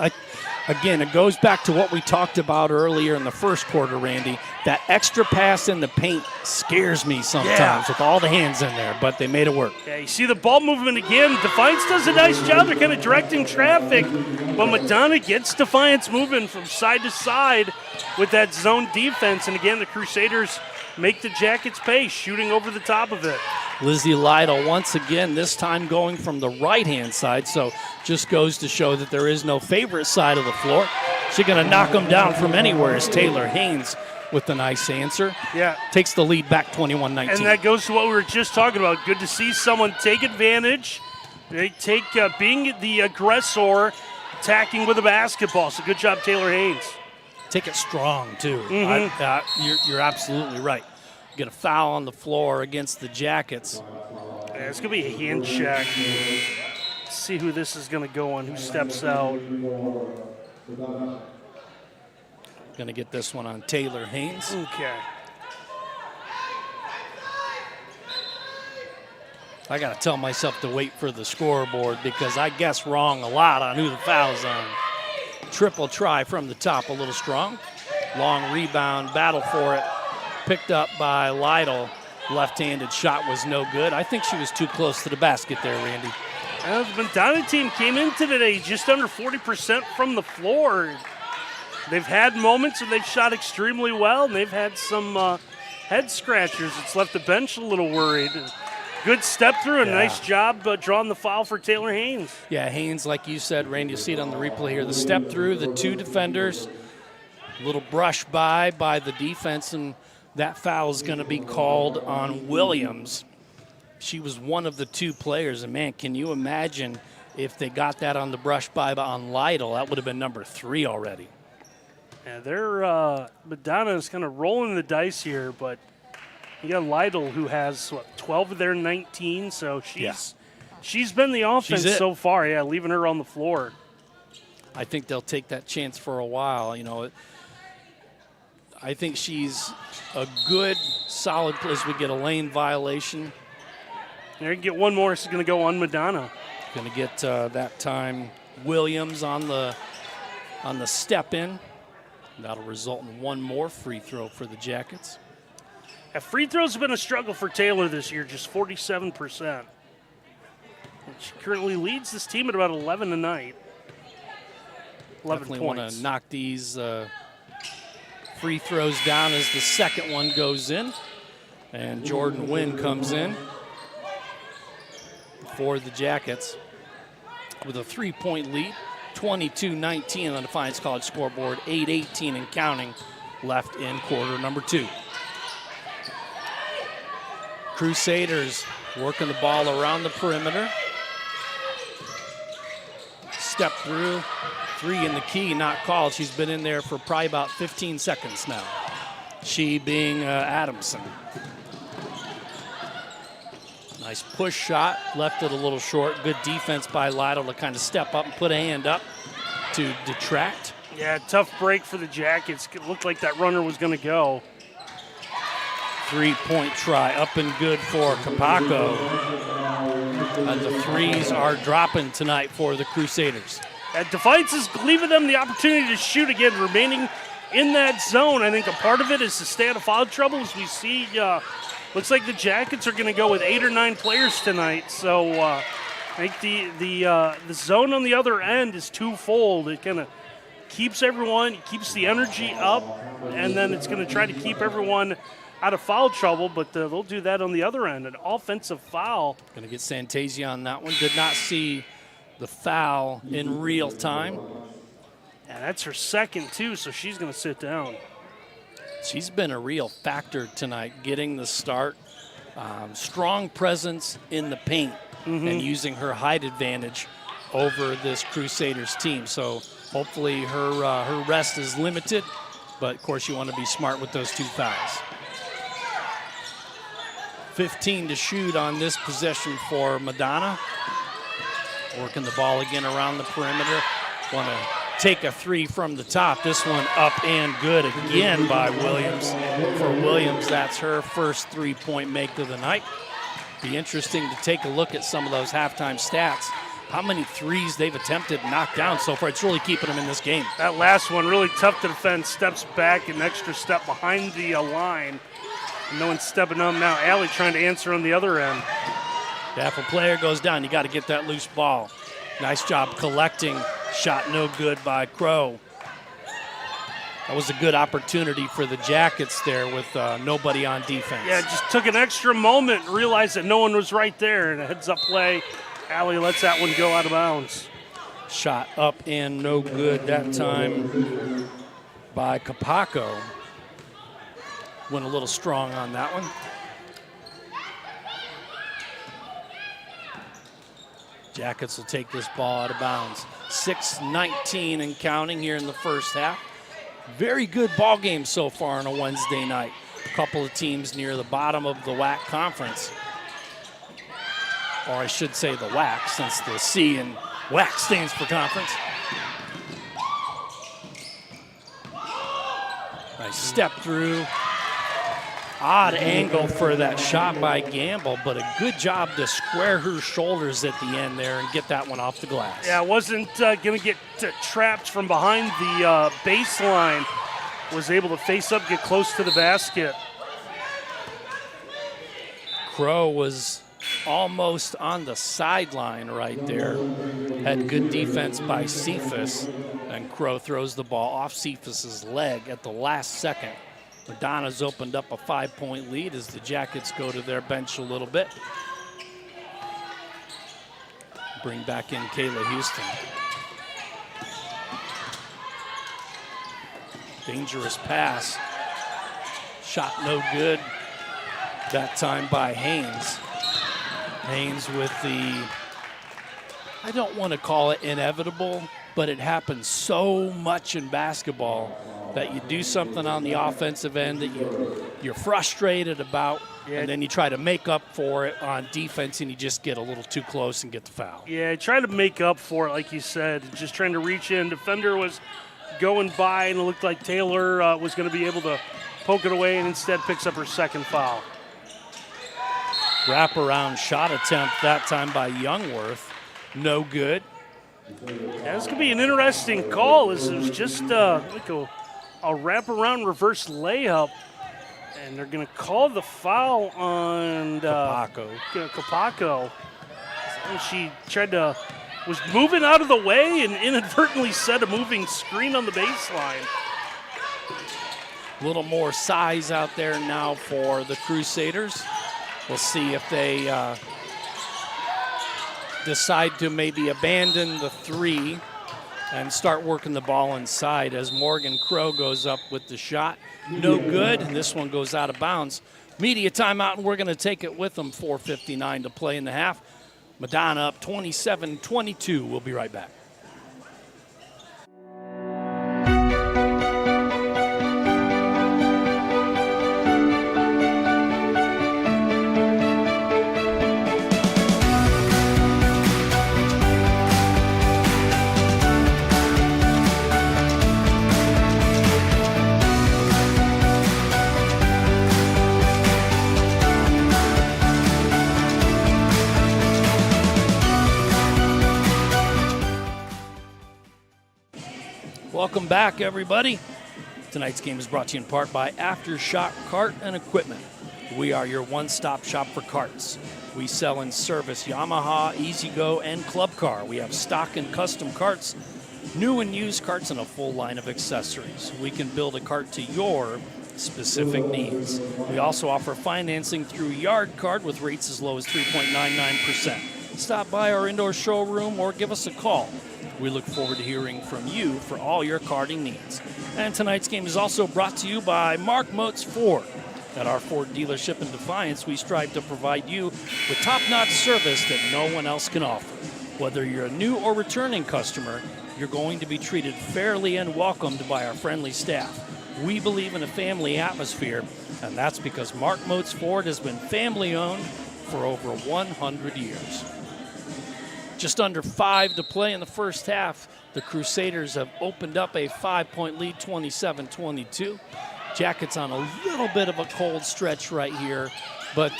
Again, it goes back to what we talked about earlier in the first quarter, Randy. That extra pass in the paint scares me sometimes with all the hands in there, but they made it work.
Yeah, you see the ball movement again. Defiance does a nice job. They're kind of directing traffic, but Madonna gets Defiance moving from side to side with that zone defense. And again, the Crusaders make the Jackets pay, shooting over the top of it.
Lizzie Lytle once again, this time going from the right-hand side, so just goes to show that there is no favorite side of the floor. She's going to knock them down from anywhere as Taylor Haynes with the nice answer.
Yeah.
Takes the lead back 21-19.
And that goes to what we were just talking about. Good to see someone take advantage. They take being the aggressor, attacking with a basketball. So good job, Taylor Haynes.
Take it strong, too.
Mm-hmm.
You're absolutely right. Get a foul on the floor against the Jackets.
Yeah, it's going to be a hand check. Let's see who this is going to go on, who steps out.
Going to get this one on Taylor Haynes.
Okay.
I got to tell myself to wait for the scoreboard because I guess wrong a lot on who the foul's on. Triple try from the top, a little strong. Long rebound, battle for it. Picked up by Lytle. Left-handed shot was no good. I think she was too close to the basket there, Randy.
The Madonna team came into today just under 40% from the floor. They've had moments and they've shot extremely well, and they've had some head scratchers. It's left the bench a little worried. Good step through, and nice job drawing the foul for Taylor Haynes.
Yeah, Haynes, like you said, Randy, you see it on the replay here. The step through, the two defenders, little brush by the defense, and that foul is going to be called on Williams. She was one of the two players, and man, can you imagine if they got that on the brush by on Lytle? That would have been number 3 already.
Yeah, they're Madonna is kind of rolling the dice here, but you got Lytle who has 12 of their 19, so she's been the offense so far. Yeah, leaving her on the floor.
I think they'll take that chance for a while. You know, I think she's a good, solid place. We get a lane violation.
They're gonna get one more. It's going to go on Madonna.
Going to get that time Williams on the step in. That'll result in one more free throw for the Jackets.
Free throws have been a struggle for Taylor this year, just 47%. And she currently leads this team at about 11 a night. 11
Definitely
points.
want to knock these free throws down as the second one goes in. And Jordan Wynn comes in for the Jackets with a 3-point lead. 22-19 on the Defiance College scoreboard, 8:18 and counting left in quarter number 2. Crusaders working the ball around the perimeter. Step through, 3 in the key, not called. She's been in there for probably about 15 seconds now. She being Adamson. Nice push shot, left it a little short. Good defense by Lytle to kind of step up and put a hand up to detract.
Yeah, tough break for the Jackets. It looked like that runner was going to go.
3-point try, up and good for Capaco. And the threes are dropping tonight for the Crusaders.
Defiance is leaving them the opportunity to shoot again, remaining in that zone. I think a part of it is to stay out of foul trouble, as we see. Looks like the Jackets are going to go with 8 or 9 players tonight. So I think the zone on the other end is twofold. It kind of keeps everyone, keeps the energy up, and then it's going to try to keep everyone out of foul trouble, but they'll do that on the other end. An offensive foul.
Going to get Santasia on that one. Did not see the foul in real time.
And that's her second, too, so she's going to sit down.
She's been a real factor tonight, getting the start. Strong presence in the paint and using her height advantage over this Crusaders team. So hopefully her rest is limited, but of course you want to be smart with those 2 fouls. 15 to shoot on this possession for Madonna. Working the ball again around the perimeter. Want to take a 3 from the top. This one up and good again by Williams. For Williams, that's her first 3-point make of the night. Be interesting to take a look at some of those halftime stats. How many threes they've attempted and knocked down so far. It's really keeping them in this game.
That last one, really tough to defend. Steps back, an extra step behind the line. No one's stepping on now. Allie trying to answer on the other end.
Yeah, if a player goes down, you got to get that loose ball. Nice job collecting. Shot no good by Crow. That was a good opportunity for the Jackets there with nobody on defense.
Yeah, just took an extra moment, realized that no one was right there, and a heads-up play. Allie lets that one go out of bounds.
Shot up and no good that time by Capaco. Went a little strong on that one. Jackets will take this ball out of bounds. 6:19 and counting here in the first half. Very good ball game so far on a Wednesday night. A couple of teams near the bottom of the WAC conference. Or I should say the WAC, since the C in WAC stands for conference. step through. Odd angle for that shot by Gamble, but a good job to square her shoulders at the end there and get that one off the glass.
Yeah, wasn't going to get trapped from behind the baseline. Was able to face up, get close to the basket.
Crow was almost on the sideline right there. Had good defense by Cephas, and Crow throws the ball off Cephas's leg at the last second. Madonna's opened up a 5-point lead as the Jackets go to their bench a little bit. Bring back in Kayla Houston. Dangerous pass. Shot no good. That time by Haynes. Haynes with the, I don't want to call it inevitable, but it happens so much in basketball that you do something on the offensive end that you're frustrated about, and then you try to make up for it on defense, and you just get a little too close and get the foul.
Yeah, try to make up for it, like you said, just trying to reach in. Defender was going by, and it looked like Taylor was going to be able to poke it away, and instead picks up her second foul.
Wraparound shot attempt that time by Youngworth. No good.
Yeah, this could be an interesting call. This is just like a wraparound reverse layup. And they're going to call the foul on Capaco. And she was moving out of the way and inadvertently set a moving screen on the baseline.
A little more size out there now for the Crusaders. We'll see if they decide to maybe abandon the three and start working the ball inside as Morgan Crow goes up with the shot. No good, and this one goes out of bounds. Media timeout, and we're going to take it with them. 4:59 to play in the half. Madonna up 27-22. We'll be right back. Welcome back, everybody. Tonight's game is brought to you in part by Aftershock Cart and Equipment. We are your one-stop shop for carts. We sell and service Yamaha, E-Z-GO, and Club Car. We have stock and custom carts, new and used carts, and a full line of accessories. We can build a cart to your specific needs. We also offer financing through Yard Card with rates as low as 3.99%. Stop by our indoor showroom or give us a call. We look forward to hearing from you for all your karting needs. And tonight's game is also brought to you by Mark Moats Ford. At our Ford dealership in Defiance, we strive to provide you with top-notch service that no one else can offer. Whether you're a new or returning customer, you're going to be treated fairly and welcomed by our friendly staff. We believe in a family atmosphere, and that's because Mark Moats Ford has been family-owned for over 100 years. Just under 5 to play in the first half. The Crusaders have opened up a 5-point lead, 27-22. Jackets on a little bit of a cold stretch right here, but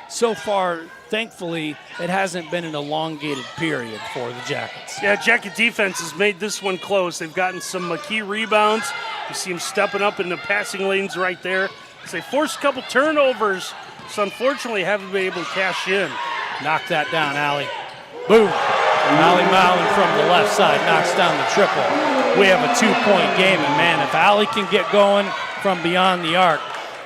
so far, thankfully, it hasn't been an elongated period for the Jackets.
Yeah, Jacket defense has made this one close. They've gotten some key rebounds. You see them stepping up in the passing lanes right there. So they forced a couple turnovers, so unfortunately haven't been able to cash in.
Knock that down, Allie. Boom. Allie Mallon from the left side knocks down the triple. We have a 2-point game, and man, if Allie can get going from beyond the arc,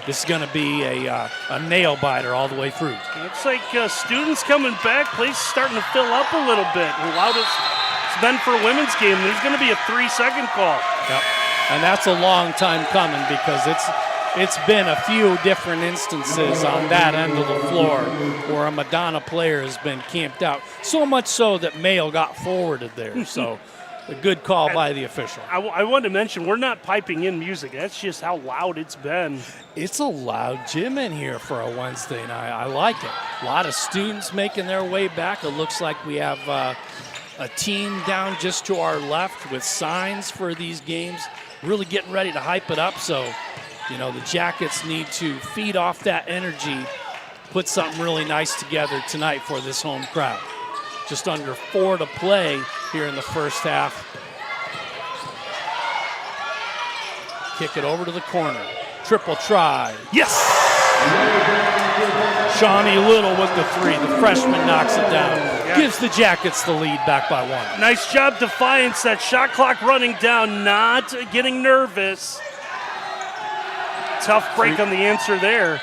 this is going to be a nail-biter all the way through.
Looks like students coming back. Place is starting to fill up a little bit. The loudest it's been for a women's game. There's going to be a 3-second call.
Yep. And that's a long time coming because it's been a few different instances on that end of the floor where a Madonna player has been camped out. So much so that Mayo got forwarded there. So a good call by the official.
I wanted to mention, we're not piping in music. That's just how loud it's been.
It's a loud gym in here for a Wednesday night. I like it. A lot of students making their way back. It looks like we have a team down just to our left with signs for these games, really getting ready to hype it up. So You know, the Jackets need to feed off that energy, put something really nice together tonight for this home crowd. Just under 4 to play here in the first half. Kick it over to the corner. Triple try. Yes! Shawnee Little with the 3. The freshman knocks it down.
Yeah.
Gives the Jackets the lead back by 1.
Nice job, Defiance. That shot clock running down, not getting nervous. Tough break on the answer there.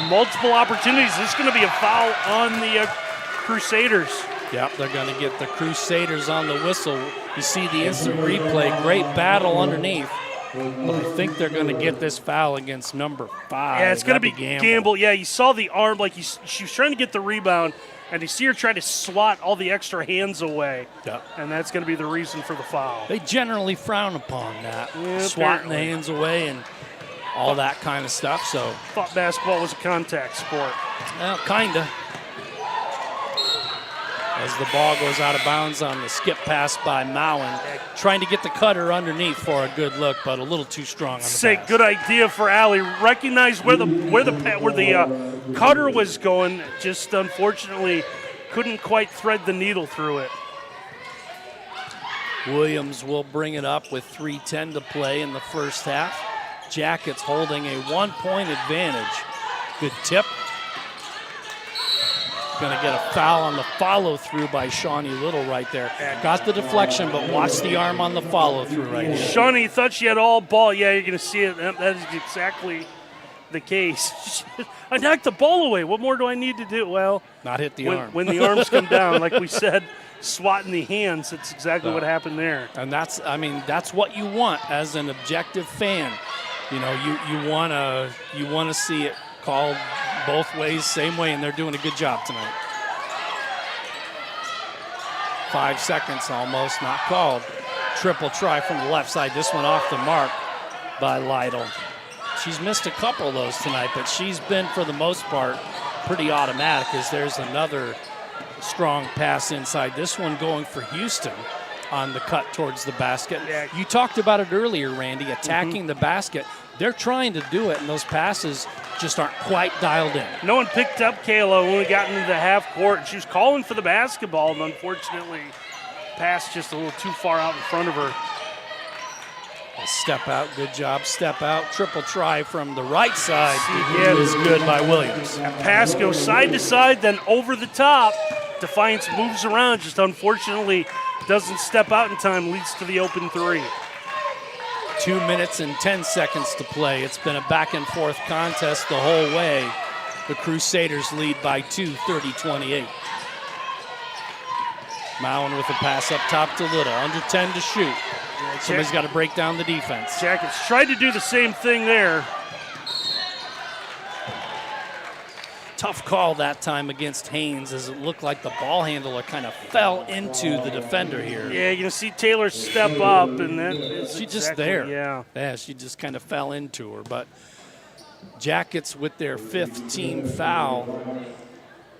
Multiple opportunities. This is going to be a foul on the Crusaders.
Yep, they're going to get the Crusaders on the whistle. You see the instant replay. Great battle underneath. But I think they're going to get this foul against number 5.
Yeah, it's going to be
Gamble.
Gamble. Yeah, you saw the arm, like she was trying to get the rebound, and you see her trying to swat all the extra hands away.
Yep.
And that's going to be the reason for the foul.
They generally frown upon that,
Yeah,
swatting the
apparently.
hands away and all that kind of stuff. So,
Thought basketball was a contact sport.
well, kind of. As the ball goes out of bounds on the skip pass by Mowen, trying to get the cutter underneath for a good look, but a little too strong on the
Say,
pass.
good idea for Allie. Recognize where the cutter was going. Just unfortunately couldn't quite thread the needle through it.
Williams will bring it up with 3:10 to play in the first half. Jackets holding a 1-point advantage. Good tip. Going to get a foul on the follow-through by Shawnee Little right there. Got the deflection, but watch the arm on the follow-through right here.
Shawnee thought she had all ball. Yeah, you're going to see it. That is exactly the case. I knocked the ball away. What more do I need to do? Well,
Not hit the arm.
When the arms come down, like we said, swatting the hands, that's exactly what happened there.
And that's what you want as an objective fan. You know, you want to see it called both ways, same way, and they're doing a good job tonight. 5 seconds almost, not called. Triple try from the left side. This one off the mark by Lytle. She's missed a couple of those tonight, but she's been, for the most part, pretty automatic as there's another strong pass inside. This one going for Houston on the cut towards the basket.
Yeah.
You talked about it earlier, Randy, attacking the basket. They're trying to do it, and those passes just aren't quite dialed in.
No one picked up Kayla when we got into the half court. She was calling for the basketball, and unfortunately, passed just a little too far out in front of her.
A step out, good job, step out. Triple try from the right side
Yeah.
is good by Williams.
That pass goes side to side, then over the top. Defiance moves around, just unfortunately doesn't step out in time, leads to the open 3.
2 minutes and 10 seconds to play. It's been a back and forth contest the whole way. The Crusaders lead by 2, 30-28. Mowen with a pass up top to Little. Under 10 to shoot. Somebody's got to break down the defense.
Jackets tried to do the same thing there.
Tough call that time against Haynes, as it looked like the ball handler kind of fell into the defender here.
Yeah, you can see Taylor step up, and then
She just there.
Yeah.
She just kind of fell into her. But Jackets with their 5th team foul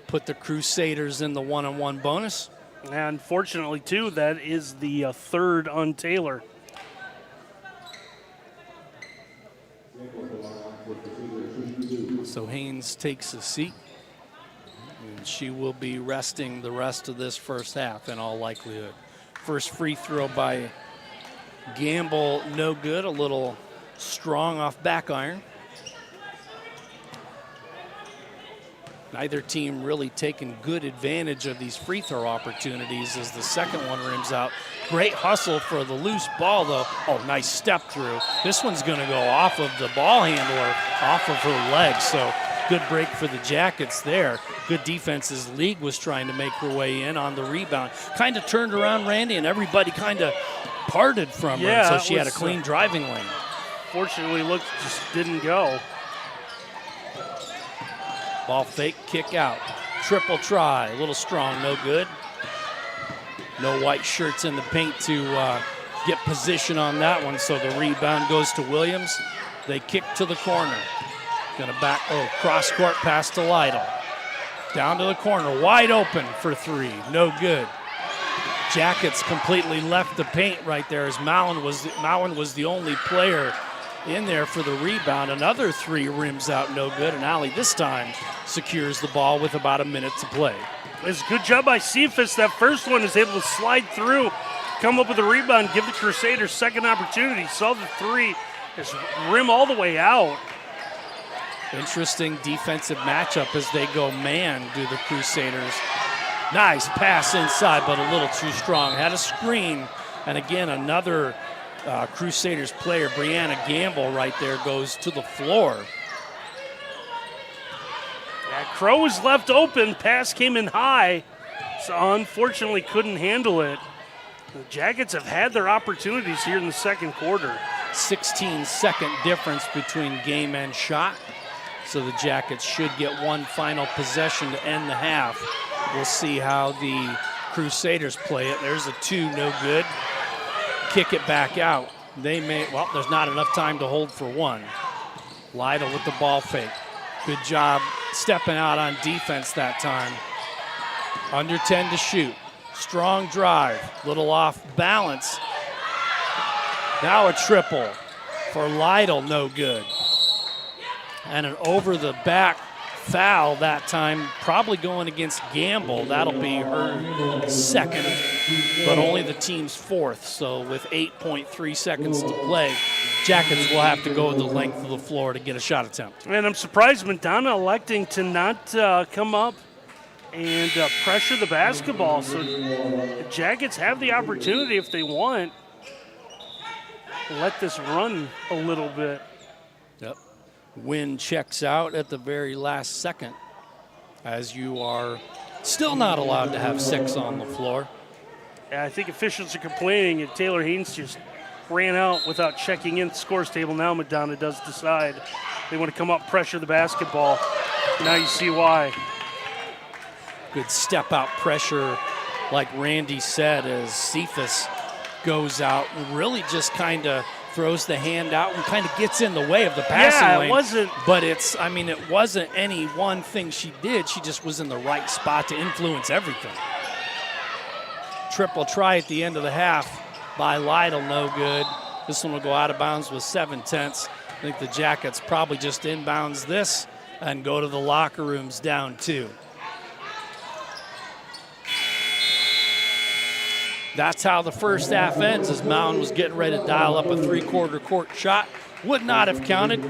put the Crusaders in the 1-on-1 bonus.
And unfortunately, too, that is the third on Taylor.
So Haynes takes a seat, and she will be resting the rest of this first half in all likelihood. First free throw by Gamble, no good. A little strong off back iron. Neither team really taking good advantage of these free throw opportunities as the second one rims out. Great hustle for the loose ball, though. Oh, nice step through. This one's going to go off of the ball handler, off of her legs. So good break for the Jackets there. Good defense as League was trying to make her way in on the rebound. Kind of turned around, Randy, and everybody kind of parted from her. So she had a clean driving lane.
Fortunately, just didn't go.
Ball fake, kick out. Triple try, a little strong, no good. No white shirts in the paint to get position on that one, so the rebound goes to Williams. They kick to the corner. Gonna cross-court pass to Lytle. Down to the corner, wide open for 3, no good. Jackets completely left the paint right there as Mowen was the only player in there for the rebound. Another three rims out, no good, and Allie this time secures the ball with about a minute to play.
It's a good job by Cephas. That first one is able to slide through, come up with a rebound, give the Crusaders second opportunity. Saw the three, just rim all the way out.
Interesting defensive matchup as they go man, do the Crusaders. Nice pass inside, but a little too strong. Had a screen, and again, another Crusaders player, Brianna Gamble, right there, goes to the floor.
Yeah, Crow was left open. Pass came in high, so unfortunately couldn't handle it. The Jackets have had their opportunities here in the second quarter.
16-second difference between game and shot, so the Jackets should get one final possession to end the half. We'll see how the Crusaders play it. There's a two, no good. Kick it back out. There's not enough time to hold for one. Lytle with the ball fake. Good job stepping out on defense that time. Under 10 to shoot. Strong drive. Little off balance. Now a triple for Lytle, no good. And an over the back foul that time, probably going against Gamble. That'll be her second, but only the team's fourth. So with 8.3 seconds to play, Jackets will have to go the length of the floor to get a shot attempt.
And I'm surprised Madonna electing to not come up and pressure the basketball. So the Jackets have the opportunity, if they want, to let this run a little bit.
Yep. Win checks out at the very last second, as you are still not allowed to have 6 on the floor.
Yeah, I think officials are complaining, and Taylor Haynes just ran out without checking in the scores table. Now Madonna does decide they want to come up, pressure the basketball. Now you see why.
Good step out pressure, like Randy said, as Cephas goes out and really just kind of throws the hand out and kind of gets in the way of the passing lane.
It wasn't.
But it wasn't any one thing she did. She just was in the right spot to influence everything. Triple try at the end of the half by Lytle, no good. This one will go out of bounds with 7/10. I think the Jackets probably just inbounds this and go to the locker rooms down 2. That's how the first half ends, as Mound was getting ready to dial up a 3/4 court shot. Would not have counted.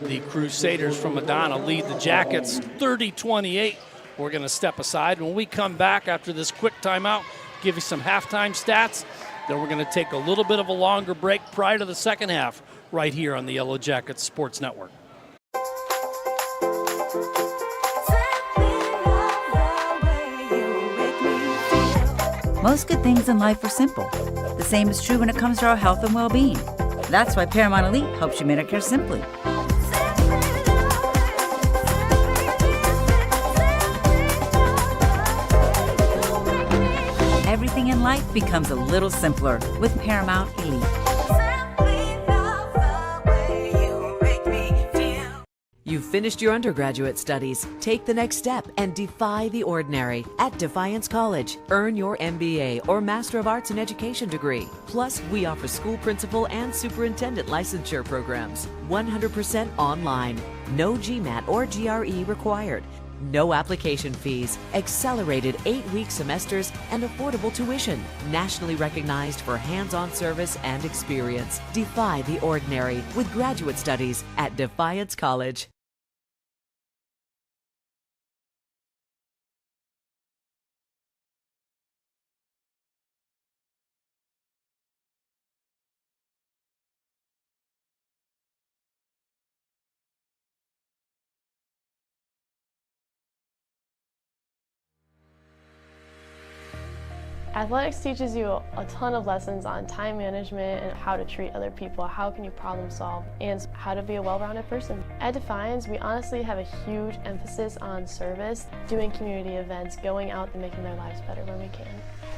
The Crusaders from Madonna lead the Jackets 30-28. We're going to step aside. When we come back after this quick timeout, give you some halftime stats. Then we're going to take a little bit of a longer break prior to the second half right here on the Yellow Jackets Sports Network.
Most good things in life are simple. The same is true when it comes to our health and well-being. That's why Paramount Elite helps you Medicare simply. Everything in life becomes a little simpler with Paramount Elite.
You've finished your undergraduate studies. Take the next step and defy the ordinary at Defiance College. Earn your MBA or Master of Arts in Education degree. Plus, we offer school principal and superintendent licensure programs. 100% online. No GMAT or GRE required. No application fees, accelerated 8-week semesters, and affordable tuition. Nationally recognized for hands-on service and experience. Defy the ordinary with graduate studies at Defiance College.
Athletics teaches you a ton of lessons on time management and how to treat other people, how can you problem solve, and how to be a well-rounded person. At Defiance, we honestly have a huge emphasis on service, doing community events, going out and making their lives better when we can.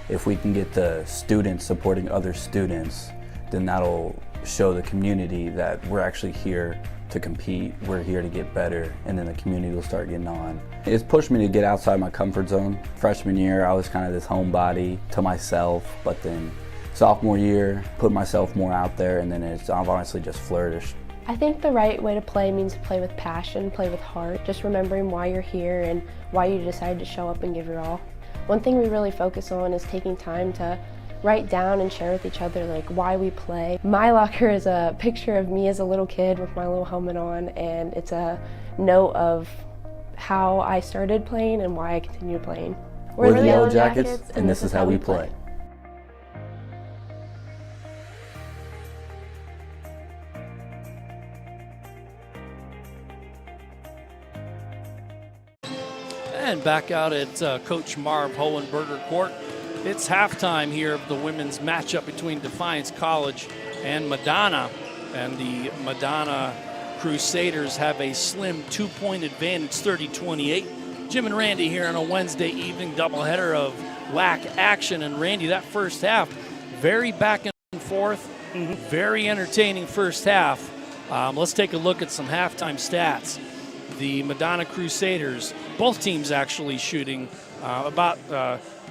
If we can get the students supporting other students, then that'll show the community that we're actually here to compete, we're here to get better, and then the community will start getting on. It's pushed me to get outside my comfort zone. Freshman year, I was kind of this homebody to myself, but then sophomore year, put myself more out there, and then I've honestly just flourished.
I think the right way to play means to play with passion, play with heart, just remembering why you're here and why you decided to show up and give your all. One thing we really focus on is taking time to write down and share with each other like why we play. My locker is a picture of me as a little kid with my little helmet on, and it's a note of how I started playing and why I continue playing.
We're the Yellow Jackets, and this is how we play.
And back out at Coach Marv Hohenberger Court. It's halftime here of the women's matchup between Defiance College and Madonna. And the Madonna Crusaders have a slim 2-point advantage, 30-28. Jim and Randy here on a Wednesday evening doubleheader of WAC action. And Randy, that first half, very back and forth, very entertaining first half. Let's take a look at some halftime stats. The Madonna Crusaders, both teams actually shooting about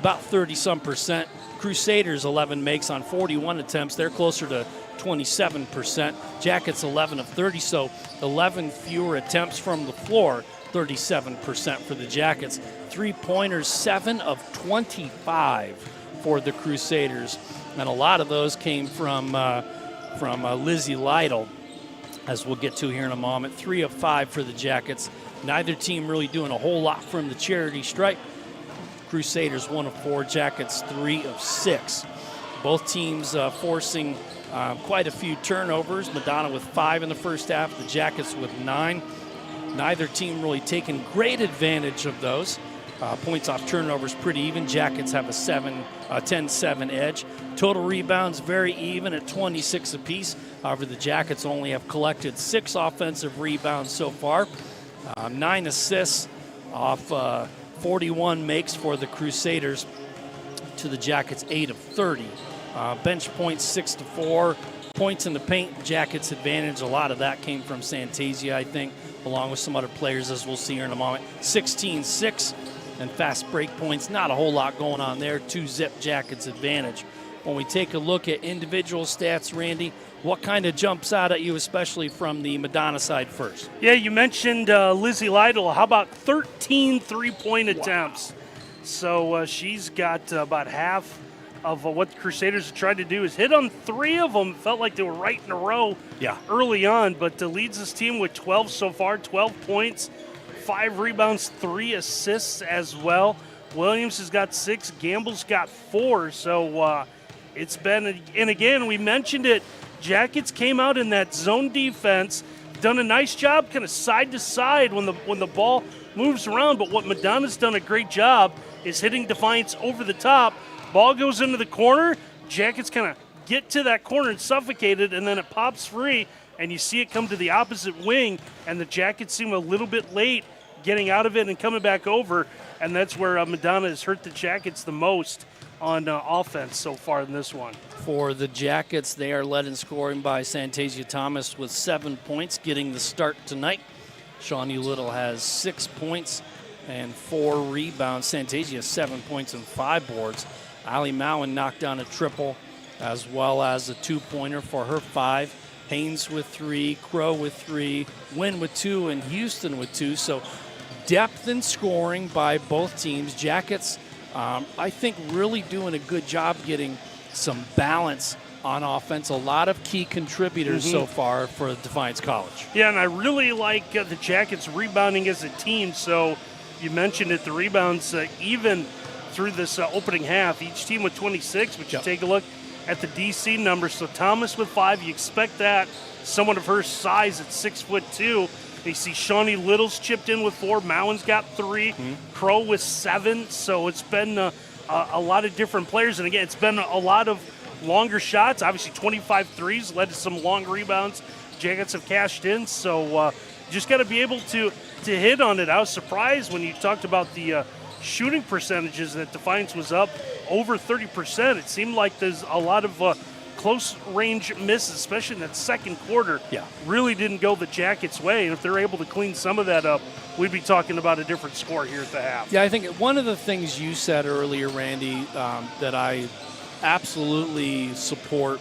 30-some%. Crusaders 11 makes on 41 attempts. They're closer to 27%. Jackets 11 of 30, so 11 fewer attempts from the floor, 37% for the Jackets. Three-pointers, 7 of 25 for the Crusaders. And a lot of those came from Lizzie Lytle, as we'll get to here in a moment. 3 of 5 for the Jackets. Neither team really doing a whole lot from the charity stripe. Crusaders 1 of 4, Jackets 3 of 6. Both teams forcing quite a few turnovers. Madonna with 5 in the first half, the Jackets with 9. Neither team really taking great advantage of those. Points off turnovers pretty even. Jackets have a 10-7 edge. Total rebounds very even at 26 apiece. However, the Jackets only have collected 6 offensive rebounds so far. 9 assists off 41 makes for the Crusaders to the Jackets 8 of 30. Bench points 6 to 4. Points in the paint, Jackets advantage. A lot of that came from Santasia, I think, along with some other players, as we'll see here in a moment. 16-6 and fast break points. Not a whole lot going on there. 2-zip Jackets advantage. When we take a look at individual stats, Randy, what kind of jumps out at you, especially from the Madonna side first?
Yeah, you mentioned Lizzie Lytle. How about 13 three-point attempts? So she's got about half of what the Crusaders have tried to do is hit on 3 of them. Felt like they were right in a row early on, but leads this team with 12 so far, 12 points, 5 rebounds, 3 assists as well. Williams has got 6, Gamble's got 4, so it's been, and again, we mentioned it, Jackets came out in that zone defense, done a nice job kind of side to side when the ball moves around, but what Madonna's done a great job is hitting Defiance over the top. Ball goes into the corner, Jackets kind of get to that corner and suffocate it, and then it pops free, and you see it come to the opposite wing, and the Jackets seem a little bit late getting out of it and coming back over, and that's where Madonna has hurt the Jackets the most on offense so far in this one.
For the Jackets, they are led in scoring by Santasia Thomas with 7 points, getting the start tonight. Shawnee Little has 6 points and 4 rebounds. Santasia 7 points and 5 boards. Ali Mowen knocked down a triple as well as a 2-pointer for her 5. Haynes with 3, Crow with 3, Wynn with 2, and Houston with 2. So depth in scoring by both teams. Jackets, I think, really doing a good job getting some balance on offense. A lot of key contributors so far for Defiance College.
Yeah, and I really like the Jackets rebounding as a team. So you mentioned it, the rebounds even through this opening half. Each team with 26, but you take a look at the DC numbers. So Thomas with 5, you expect that. Someone of her size at 6'2". You see Shawnee Little's chipped in with 4. Mowen's got 3. Crow with 7. So it's been a lot of different players. And again, it's been a lot of longer shots. Obviously 25 threes led to some long rebounds. Jackets have cashed in. So just got to be able to hit on it. I was surprised when you talked about the shooting percentages that Defiance was up over 30%. It seemed like there's a lot of close range misses, especially in that second quarter, really didn't go the Jackets' way. And if they're able to clean some of that up, we'd be talking about a different score here at the half.
Yeah, I think one of the things you said earlier, Randy, that I absolutely support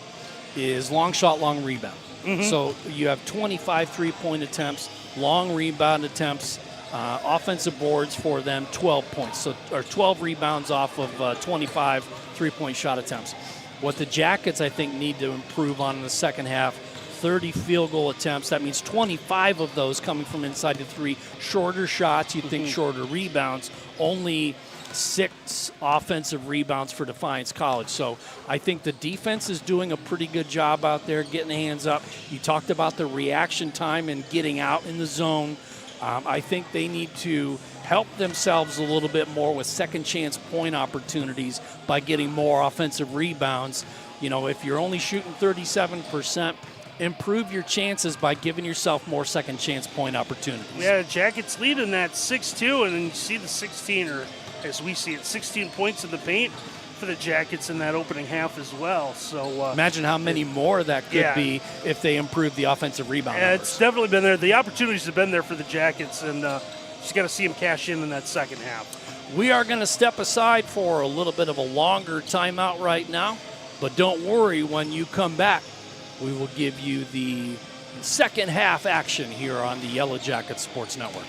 is long shot, long rebound. So you have 25 3-point attempts, long rebound attempts, offensive boards for them, 12 points. So, or 12 rebounds off of 25 3-point shot attempts. What the Jackets, I think, need to improve on in the second half, 30 field goal attempts. That means 25 of those coming from inside the three. Shorter shots, you'd think shorter rebounds. Only 6 offensive rebounds for Defiance College. So I think the defense is doing a pretty good job out there, getting the hands up. You talked about the reaction time and getting out in the zone. I think they need to help themselves a little bit more with second chance point opportunities by getting more offensive rebounds. You know, if you're only shooting 37%, improve your chances by giving yourself more second chance point opportunities.
Yeah, Jackets lead in that 6-2, and then you see the 16, or as we see it, 16 points in the paint for the Jackets in that opening half as well. So
imagine how many more that could be if they improve the offensive rebound.
Yeah, it's definitely been there. The opportunities have been there for the Jackets, and just got to see them cash in that second half.
We are going to step aside for a little bit of a longer timeout right now, but don't worry, when you come back, we will give you the second half action here on the Yellow Jackets Sports Network.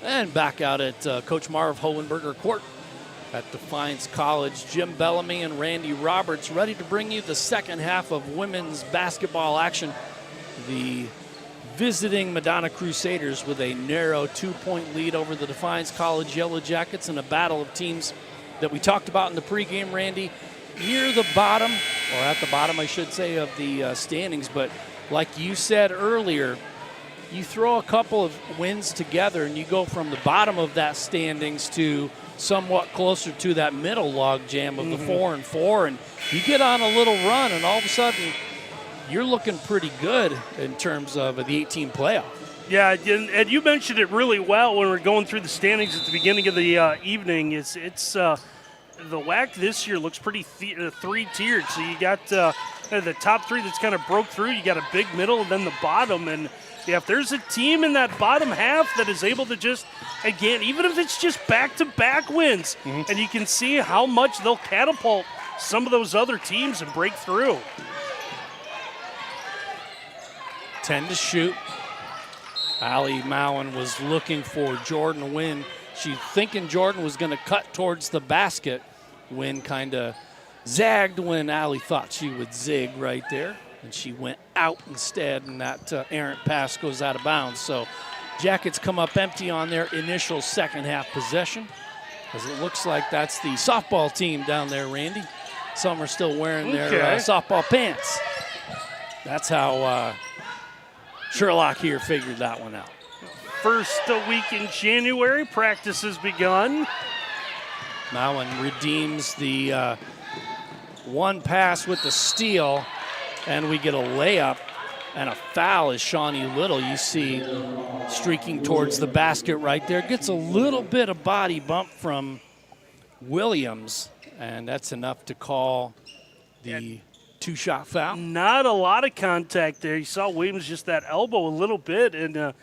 And back out at Coach Marv Hohenberger Court at Defiance College. Jim Bellamy and Randy Roberts ready to bring you the second half of women's basketball action. The visiting Madonna Crusaders with a narrow 2-point lead over the Defiance College Yellow Jackets in a battle of teams that we talked about in the pregame, Randy, near the bottom, or at the bottom, I should say, of the standings. But like you said earlier, you throw a couple of wins together and you go from the bottom of that standings to somewhat closer to that middle log jam of the 4-4, and you get on a little run, and all of a sudden you're looking pretty good in terms of the 18 playoff.
Yeah, and you mentioned it really well when we were going through the standings at the beginning of the evening. It's the WAC this year looks pretty three-tiered. So you got the top three that's kind of broke through. You got a big middle and then the bottom. And yeah, if there's a team in that bottom half that is able to just, again, even if it's just back-to-back wins, and you can see how much they'll catapult some of those other teams and break through.
10 to shoot. Allie Mowen was looking for Jordan Wynn. She's thinking Jordan was going to cut towards the basket. Wynn kind of zagged when Allie thought she would zig right there. And she went out instead, and that errant pass goes out of bounds. So Jackets come up empty on their initial second half possession, as it looks like that's the softball team down there, Randy. Some are still wearing their softball pants. That's how Sherlock here figured that one out.
First week in January, practice has begun.
Mowen redeems the one pass with the steal, and we get a layup and a foul as Shawnee Little, you see, streaking towards the basket right there. Gets a little bit of body bump from Williams, and that's enough to call the two-shot foul.
Not a lot of contact there. You saw Williams just that elbow a little bit, and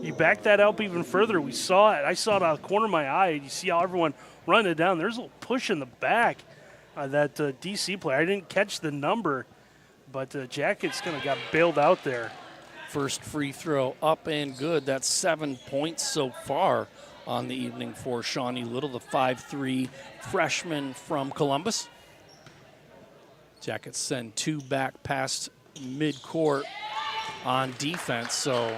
you back that up even further. We saw it. I saw it out of the corner of my eye. You see how everyone running it down. There's a little push in the back. That DC player. I didn't catch the number, but Jackets kind of got bailed out there.
First free throw up and good. That's 7 points so far on the evening for Shawnee Little, the 5'3" freshman from Columbus. Jackets send two back past midcourt on defense, so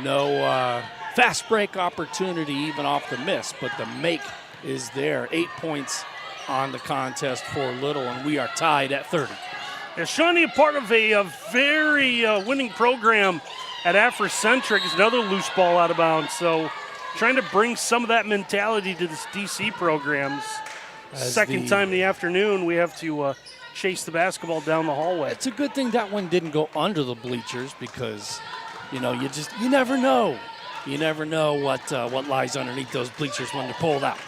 no fast break opportunity even off the miss, but the make is there. 8 points on the contest for Little, and we are tied at 30.
Yeah, Shawnee, a part of a very winning program at Afrocentric, is another loose ball out of bounds. So trying to bring some of that mentality to this DC programs. Second time in the afternoon, we have to chase the basketball down the hallway.
It's a good thing that one didn't go under the bleachers because, you never know. You never know what lies underneath those bleachers when they're pulled out.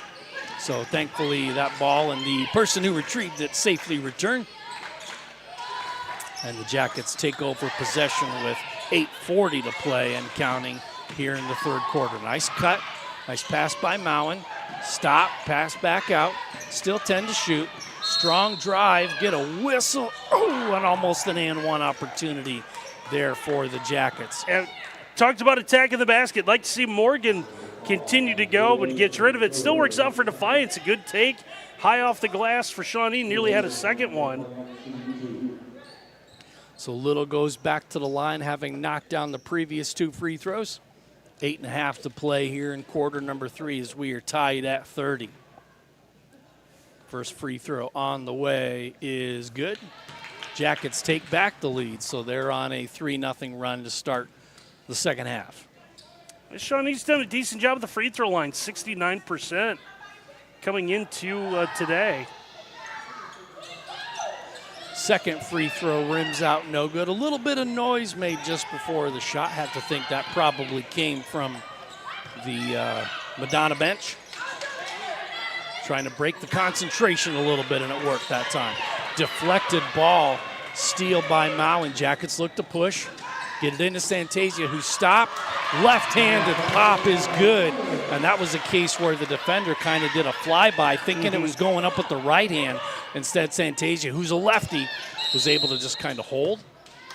So thankfully that ball and the person who retrieved it safely returned. And the Jackets take over possession with 8:40 to play and counting here in the third quarter. Nice cut, nice pass by Mowen. Stop, pass back out, still 10 to shoot. Strong drive, get a whistle. Oh, and almost an and one opportunity there for the Jackets.
And talked about attacking the basket. Like to see Morgan continue to go, but gets rid of it. Still works out for Defiance. A good take. High off the glass for Shawnee. Nearly had a second one.
So Little goes back to the line, having knocked down the previous two free throws. 8.5 to play here in quarter number 3 as we are tied at 30. First free throw on the way is good. Jackets take back the lead, so they're on a 3-0 run to start the second half.
Shawnee's done a decent job at the free throw line, 69% coming into today.
Second free throw rims out, no good. A little bit of noise made just before the shot. Have to think that probably came from the Madonna bench. Trying to break the concentration a little bit, and it worked that time. Deflected ball, steal by Mowen. Jackets look to push. Get it into Santasia, who stopped. Left-handed pop is good. And that was a case where the defender kind of did a flyby, thinking it was going up with the right hand. Instead, Santasia, who's a lefty, was able to just kind of hold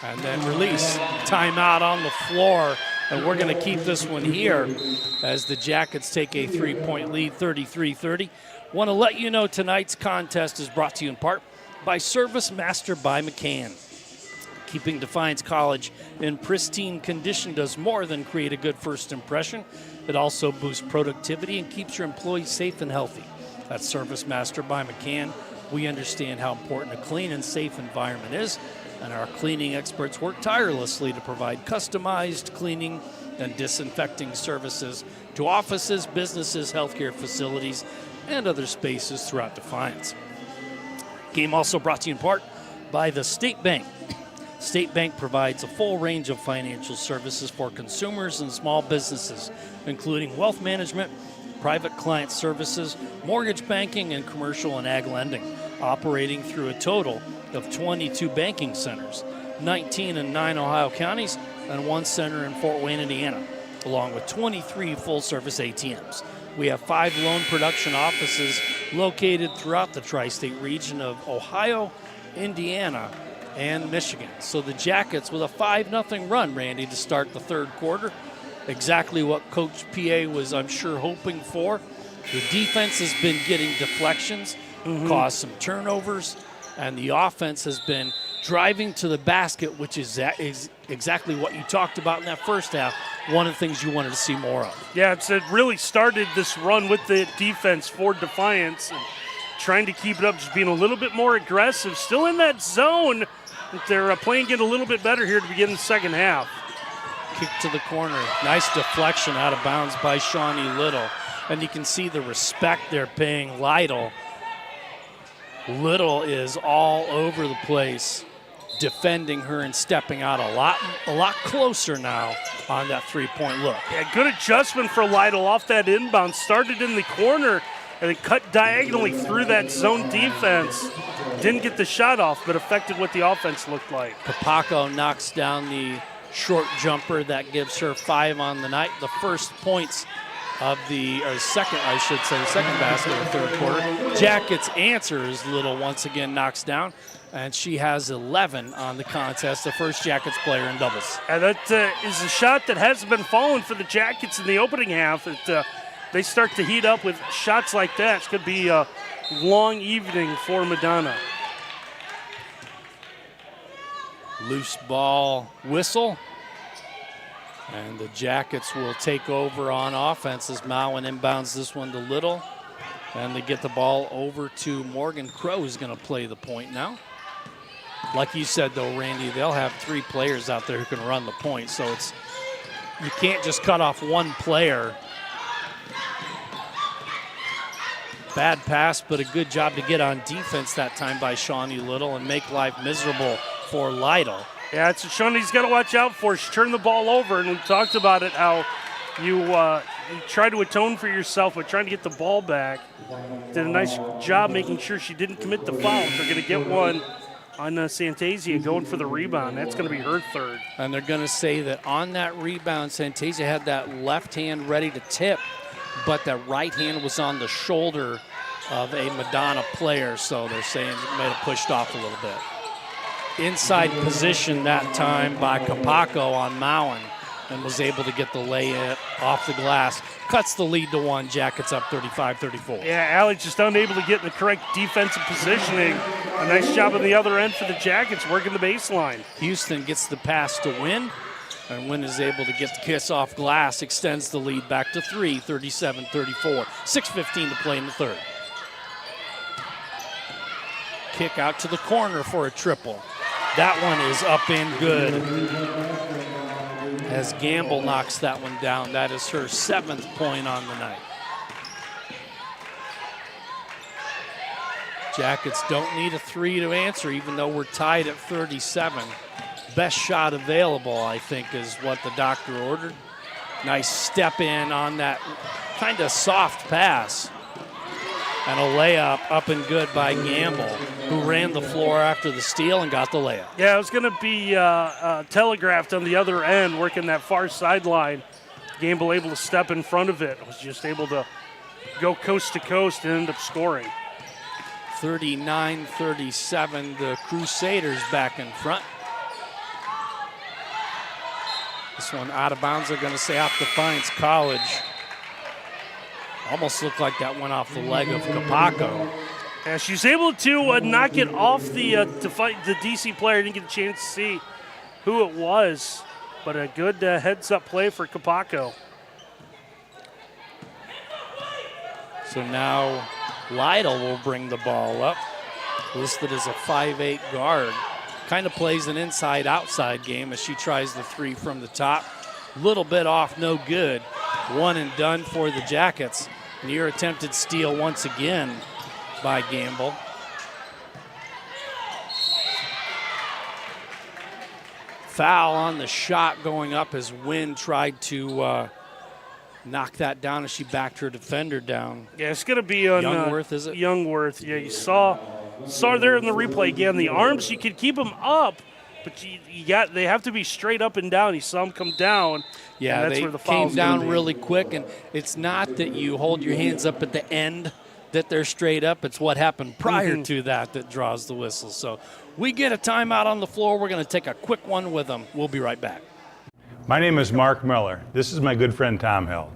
and then release. Timeout on the floor And we're going to keep this one here as the Jackets take a 3-point lead, 33-30. Want to let you know tonight's contest is brought to you in part by Service Master by McCann. Keeping Defiance College in pristine condition does more than create a good first impression. It also boosts productivity and keeps your employees safe and healthy. That's Service Master by McCann. We understand how important a clean and safe environment is, and our cleaning experts work tirelessly to provide customized cleaning and disinfecting services to offices, businesses, healthcare facilities, and other spaces throughout Defiance. Game also brought to you in part by the State Bank. State Bank provides a full range of financial services for consumers and small businesses, including wealth management, private client services, mortgage banking, and commercial and ag lending, operating through a total of 22 banking centers, 19 in 9 Ohio counties, and 1 center in Fort Wayne, Indiana, along with 23 full-service ATMs. We have 5 loan production offices located throughout the tri-state region of Ohio, Indiana, and Michigan. So the Jackets with a 5-0 run, Randy, to start the third quarter. Exactly what Coach PA was, I'm sure, hoping for. The defense has been getting deflections, caused some turnovers, and the offense has been driving to the basket, which is exactly what you talked about in that first half. One of the things you wanted to see more of.
Yeah, it really started this run with the defense for Defiance, and trying to keep it up, just being a little bit more aggressive, still in that zone. They're playing it a little bit better here to begin the second half.
Kick to the corner. Nice deflection out of bounds by Shawnee Little. And you can see the respect they're paying Lytle. Little is all over the place, defending her and stepping out a lot closer now on that three-point look.
Yeah, good adjustment for Lytle off that inbound. Started in the corner and then cut diagonally through that zone defense. Didn't get the shot off, but affected what the offense looked like.
Capacco knocks down the short jumper. That gives her 5 on the night. The first points of the second basket of the third quarter. Jackets answers. Little once again knocks down, and she has 11 on the contest, the first Jackets player in doubles.
And that is a shot that hasn't been falling for the Jackets in the opening half. They start to heat up with shots like that. It's going to be a long evening for Madonna.
Loose ball whistle. And the Jackets will take over on offense as Mowen inbounds this one to Little. And they get the ball over to Morgan Crow, who's going to play the point now. Like you said, though, Randy, they'll have 3 players out there who can run the point. So you can't just cut off one player. Bad pass, but a good job to get on defense that time by Shawnee Little and make life miserable for Lytle.
Yeah, it's Shawnee's got to watch out for. She turned the ball over, and we talked about it, how you try to atone for yourself by trying to get the ball back. Did a nice job making sure she didn't commit the foul. They're going to get one on Santasia going for the rebound. That's going to be her third.
And they're going to say that on that rebound, Santasia had that left hand ready to tip, but that right hand was on the shoulder of a Madonna player, so they're saying it may have pushed off a little bit. Inside position that time by Capacco on Mowen, and was able to get the lay-in off the glass. Cuts the lead to 1, Jackets up 35-34.
Yeah, Allie just unable to get in the correct defensive positioning. A nice job on the other end for the Jackets, working the baseline.
Houston gets the pass to Wynn, and Wynn is able to get the kiss off glass, extends the lead back to 3, 37-34. 6:15 to play in the third. Kick out to the corner for a triple. That one is up and good. As Gamble knocks that one down, that is her 7th point on the night. Jackets don't need a 3 to answer, even though we're tied at 37. Best shot available, I think, is what the doctor ordered. Nice step in on that kind of soft pass. And a layup up and good by Gamble, who ran the floor after the steal and got the layup.
Yeah, it was going to be telegraphed on the other end, working that far sideline. Gamble able to step in front of it. Was just able to go coast to coast and end up scoring.
39-37, the Crusaders back in front. This one out of bounds. They're going to say off Defiance College. Almost looked like that went off the leg of Capaco.
Yeah, she's able to knock it off the DC player. Didn't get a chance to see who it was, but a good heads-up play for Capaco.
So now Lytle will bring the ball up, listed as a 5'8" guard. Kind of plays an inside-outside game as she tries the three from the top. Little bit off, no good. One and done for the Jackets. Near attempted steal once again by Gamble. Foul on the shot going up as Wynn tried to knock that down as she backed her defender down.
Yeah, it's going to be on
Youngworth, is it?
Youngworth. Yeah, you saw there in the replay again. The arms, you could keep them up, but they have to be straight up and down. You saw them come down.
Yeah,
that's
they
where the
came
foul's
down
gonna be.
really quick, and it's not that you hold your hands up at the end that they're straight up. It's what happened prior to that draws the whistle. So we get a timeout on the floor. We're going to take a quick one with them. We'll be right back.
My name is Mark Miller. This is my good friend Tom Hill.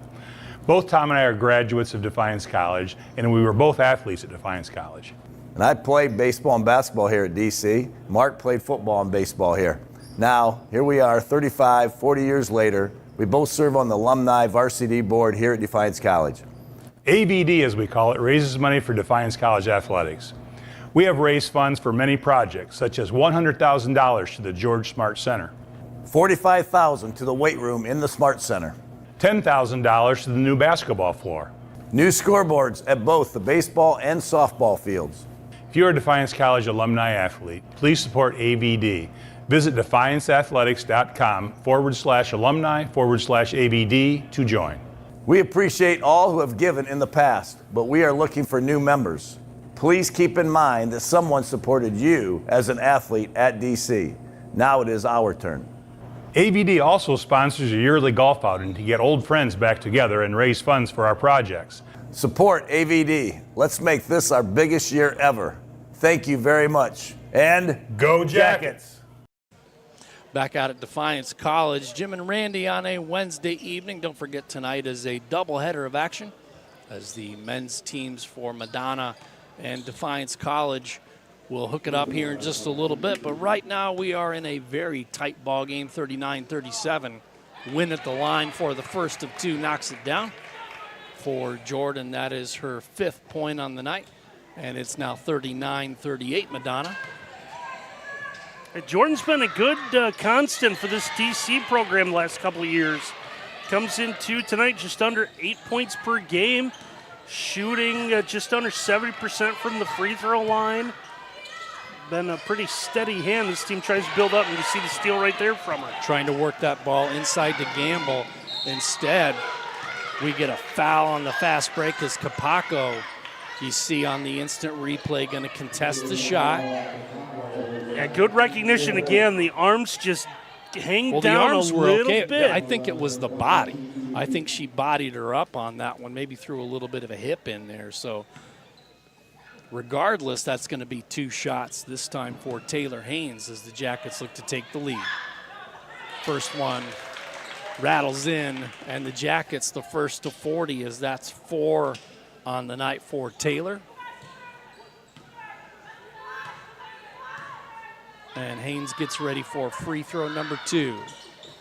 Both Tom and I are graduates of Defiance College, and we were both athletes at Defiance College.
And I played baseball and basketball here at DC. Mark played football and baseball here. Now, here we are 35, 40 years later. We both serve on the alumni varsity board here at Defiance College.
AVD, as we call it, raises money for Defiance College athletics. We have raised funds for many projects, such as $100,000 to the George Smart Center,
$45,000 to the weight room in the Smart Center,
$10,000 to the new basketball floor,
new scoreboards at both the baseball and softball fields.
If you're a Defiance College alumni athlete, please support AVD. Visit defianceathletics.com/alumni/AVD to join.
We appreciate all who have given in the past, but we are looking for new members. Please keep in mind that someone supported you as an athlete at DC. Now it is our turn.
AVD also sponsors a yearly golf outing to get old friends back together and raise funds for our projects.
Support AVD. Let's make this our biggest year ever. Thank you very much. And
go Jackets!
Back out at Defiance College, Jim and Randy on a Wednesday evening. Don't forget tonight is a doubleheader of action as the men's teams for Madonna and Defiance College will hook it up here in just a little bit. But right now we are in a very tight ball game, 39-37. Win at the line for the first of two, knocks it down. For Jordan, that is her 5th point on the night. And it's now 39-38 Madonna.
Jordan's been a good constant for this DC program the last couple of years. Comes into tonight just under 8 points per game, shooting just under 70% from the free throw line. Been a pretty steady hand. This team tries to build up, and you see the steal right there from her.
Trying to work that ball inside to Gamble. Instead, we get a foul on the fast break as Capaco, you see on the instant replay, going to contest the shot.
Yeah, good recognition again. The arms just hang down
the arms
a
were
little
okay.
bit.
I think it was the body. I think she bodied her up on that one, maybe threw a little bit of a hip in there. So regardless, that's going to be 2 shots this time for Taylor Haynes as the Jackets look to take the lead. First one rattles in, and the Jackets the first to 40 as that's 4 on the night for Taylor. And Haynes gets ready for free throw number 2.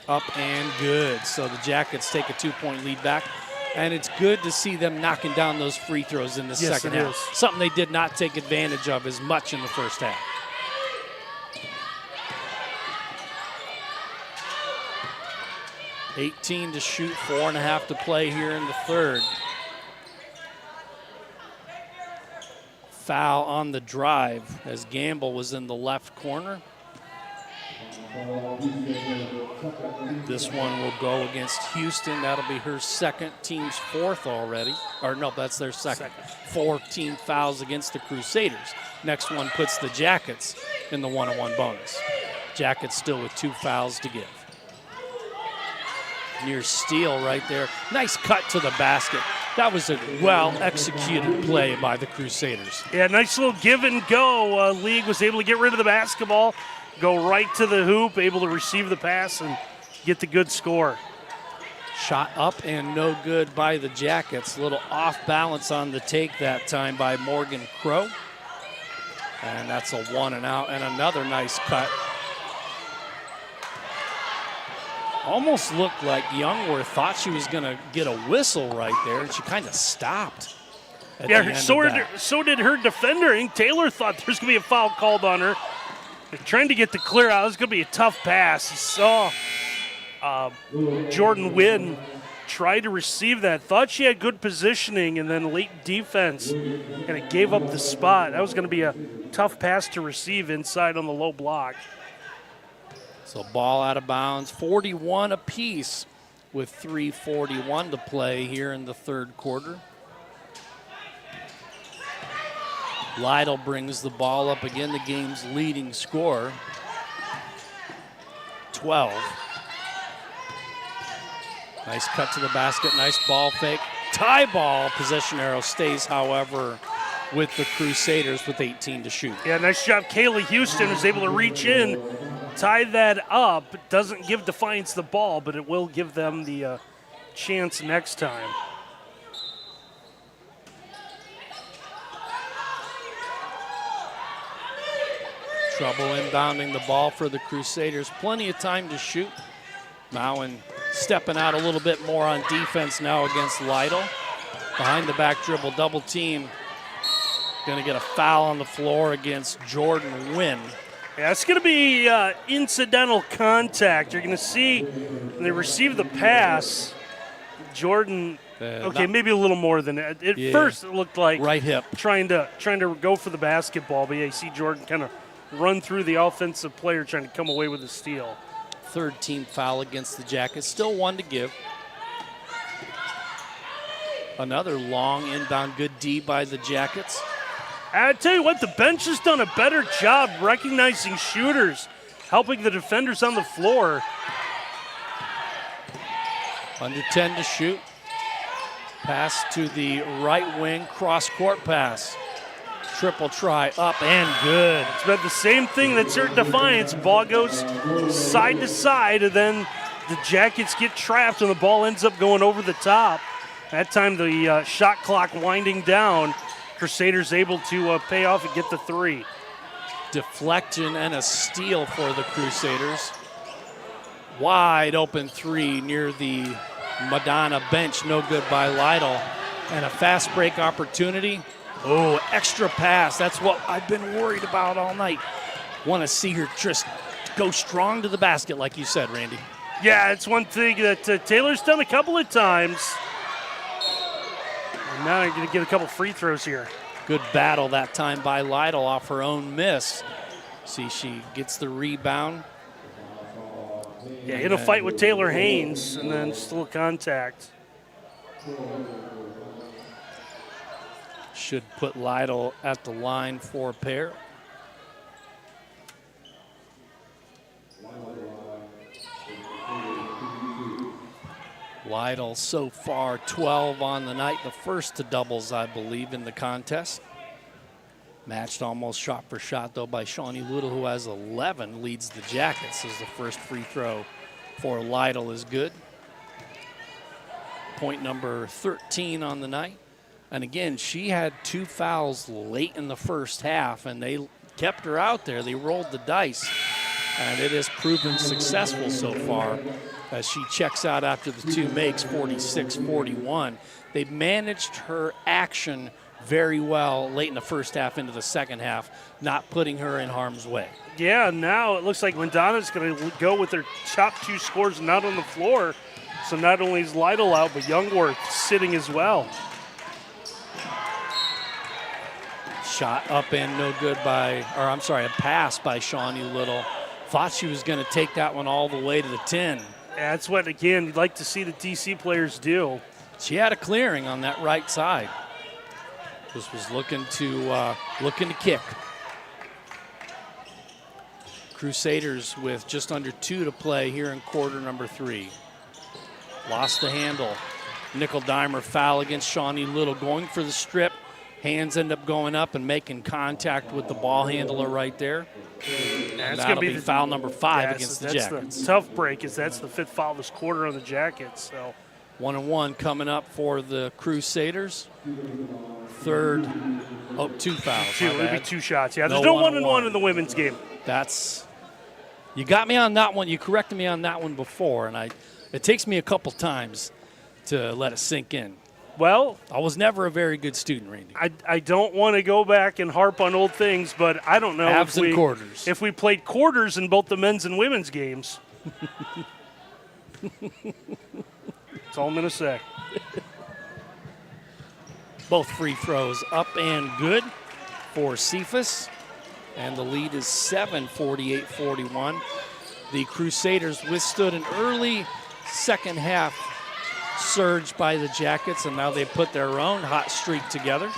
Up and good. So the Jackets take a 2-point lead back. And it's good to see them knocking down those free throws in the second half. Something they did not take advantage of as much in the first half. $18 to shoot, 4.5 to play here in the third. Foul on the drive as Gamble was in the left corner. This one will go against Houston. That'll be her second, team's 4th already. Or no, that's their second. 4 team fouls against the Crusaders. Next one puts the Jackets in the 1-on-1 bonus. Jackets still with 2 fouls to give. Near steal right there. Nice cut to the basket. That was a well-executed play by the Crusaders.
Yeah, nice little give and go. League was able to get rid of the basketball, go right to the hoop, able to receive the pass, and get the good score.
Shot up and no good by the Jackets. A little off balance on the take that time by Morgan Crow. And that's a 1 and out, and another nice cut. Almost looked like Youngworth thought she was going to get a whistle right there, and she kind of stopped.
Yeah, so did her defender. I think Taylor thought there was going to be a foul called on her. They're trying to get the clear out. It was going to be a tough pass. You saw Jordan Wynn tried to receive that. Thought she had good positioning, and then late defense kind of gave up the spot. That was going to be a tough pass to receive inside on the low block.
So ball out of bounds, 41 apiece with 3:41 to play here in the third quarter. Lytle brings the ball up again, the game's leading scorer. 12. Nice cut to the basket, nice ball fake. Tie ball, possession arrow stays, however, with the Crusaders with 18 to shoot.
Yeah, nice job. Kaylee Houston was able to reach in, tie that up. It doesn't give Defiance the ball, but it will give them the chance next time.
Trouble inbounding the ball for the Crusaders. Plenty of time to shoot. Mowen stepping out a little bit more on defense now against Lytle. Behind the back dribble, double team. Going to get a foul on the floor against Jordan Wynn.
Yeah, it's going to be incidental contact. You're going to see when they receive the pass, Jordan, maybe a little more than that. At first it looked like
right hip
trying to go for the basketball, but yeah, you see Jordan kind of run through the offensive player trying to come away with a steal.
Third team foul against the Jackets. Still one to give. Another long inbound, good D by the Jackets.
I tell you what, the bench has done a better job recognizing shooters, helping the defenders on the floor.
Under 10 to shoot. Pass to the right wing, cross-court pass. Triple try, up and good.
It's been the same thing that's hurt Defiance. Ball goes side to side, and then the Jackets get trapped, and the ball ends up going over the top. That time the shot clock winding down. Crusaders able to pay off and get the three.
Deflection and a steal for the Crusaders. Wide open three near the Madonna bench. No good by Lytle. And a fast break opportunity. Oh, extra pass. That's what I've been worried about all night. Want to see her just go strong to the basket, like you said, Randy.
Yeah, it's one thing that Taylor's done a couple of times. And now you're going to get a couple free throws here.
Good battle that time by Lytle off her own miss. See, she gets the rebound.
Yeah, in a fight with Taylor Haynes, and then still contact.
Should put Lytle at the line for a pair. Lytle so far 12 on the night, the first to doubles, I believe, in the contest. Matched almost shot for shot, though, by Shawnee Little, who has 11, leads the Jackets as the first free throw for Lytle is good. Point number 13 on the night. And again, she had 2 fouls late in the first half, and they kept her out there. They rolled the dice, and it has proven successful so far as she checks out after the 2 makes, 46-41. They managed her action very well late in the first half into the second half, not putting her in harm's way.
Yeah, now it looks like Madonna's going to go with their top 2 scores not on the floor. So not only is Lytle out, but Youngworth sitting as well.
Shot up and no good a pass by Shawnee Little. Thought she was going to take that one all the way to the 10.
That's what, again, you'd like to see the DC players do.
She had a clearing on that right side. This was looking to kick. Crusaders with just under 2 to play here in quarter number 3. Lost the handle. Nickel dimer foul against Shawnee Little, going for the strip. Hands end up going up and making contact with the ball handler right there.
That's
That'll
gonna
be foul number 5 against the
that's
Jackets.
The tough break is that's the 5th foul this quarter on the Jackets. So
1-1 coming up for the Crusaders. Third, 2 fouls.
It'll be 2 shots. Yeah, there's no 1-1 in the women's game.
You got me on that one. You corrected me on that one before, and it takes me a couple times to let it sink in.
Well,
I was never a very good student, Randy.
I don't want to go back and harp on old things, but I don't know
Halves and quarters.
If we played quarters in both the men's and women's games. That's all I'm going to say.
Both free throws up and good for Cephas. And the lead is 7, 48-41. The Crusaders withstood an early second half surge by the Jackets, and now they put their own hot streak together.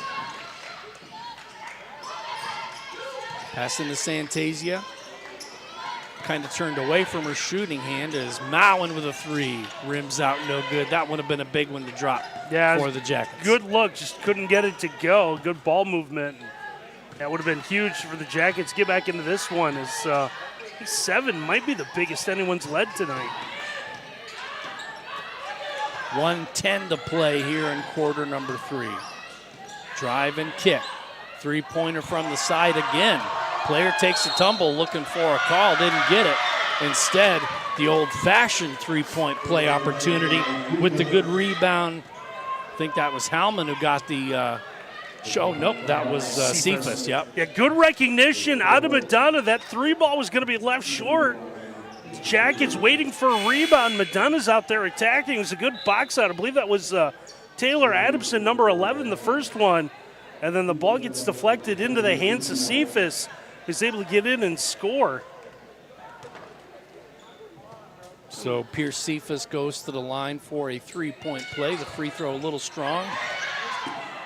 Passing to Santasia. Kind of turned away from her shooting hand as Mowen with a 3. Rims out, no good. That would have been a big one to drop for the Jackets.
Good look, just couldn't get it to go. Good ball movement. That would have been huge for the Jackets. Get back into this one. 7 might be the biggest anyone's led tonight.
1:10 to play here in quarter number 3. Drive and kick. 3-pointer from the side again. Player takes a tumble looking for a call, didn't get it. Instead, the old-fashioned 3-point play opportunity with the good rebound. I think that was Hallman who got the show. Nope, that was Cephas. Yep.
Yeah, good recognition out of Madonna. That 3 ball was going to be left short. The Jackets waiting for a rebound. Madonna's out there attacking. It was a good box out. I believe that was Taylor Adamson, number 11, the first one. And then the ball gets deflected into the hands of Cephas, who's able to get in and score.
So Pierce Cephas goes to the line for a 3-point play. The free throw a little strong.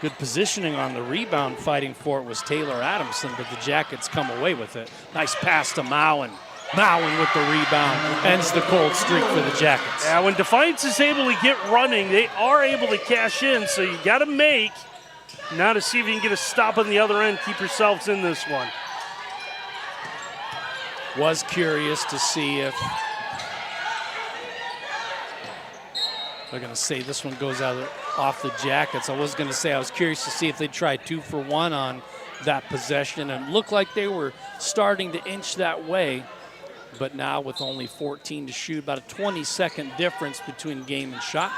Good positioning on the rebound. Fighting for it was Taylor Adamson, but the Jackets come away with it. Nice pass to Mowen. Mowen with the rebound. Ends the cold streak for the Jackets.
Yeah, when Defiance is able to get running, they are able to cash in, so you got to make. Now to see if you can get a stop on the other end, keep yourselves in this one.
Was curious to see if they're going to say this one goes off the Jackets. I was going to say I was curious to see if they tried 2 for 1 on that possession, and it looked like they were starting to inch that way. But now with only 14 to shoot, about a 20-second difference between game and shot.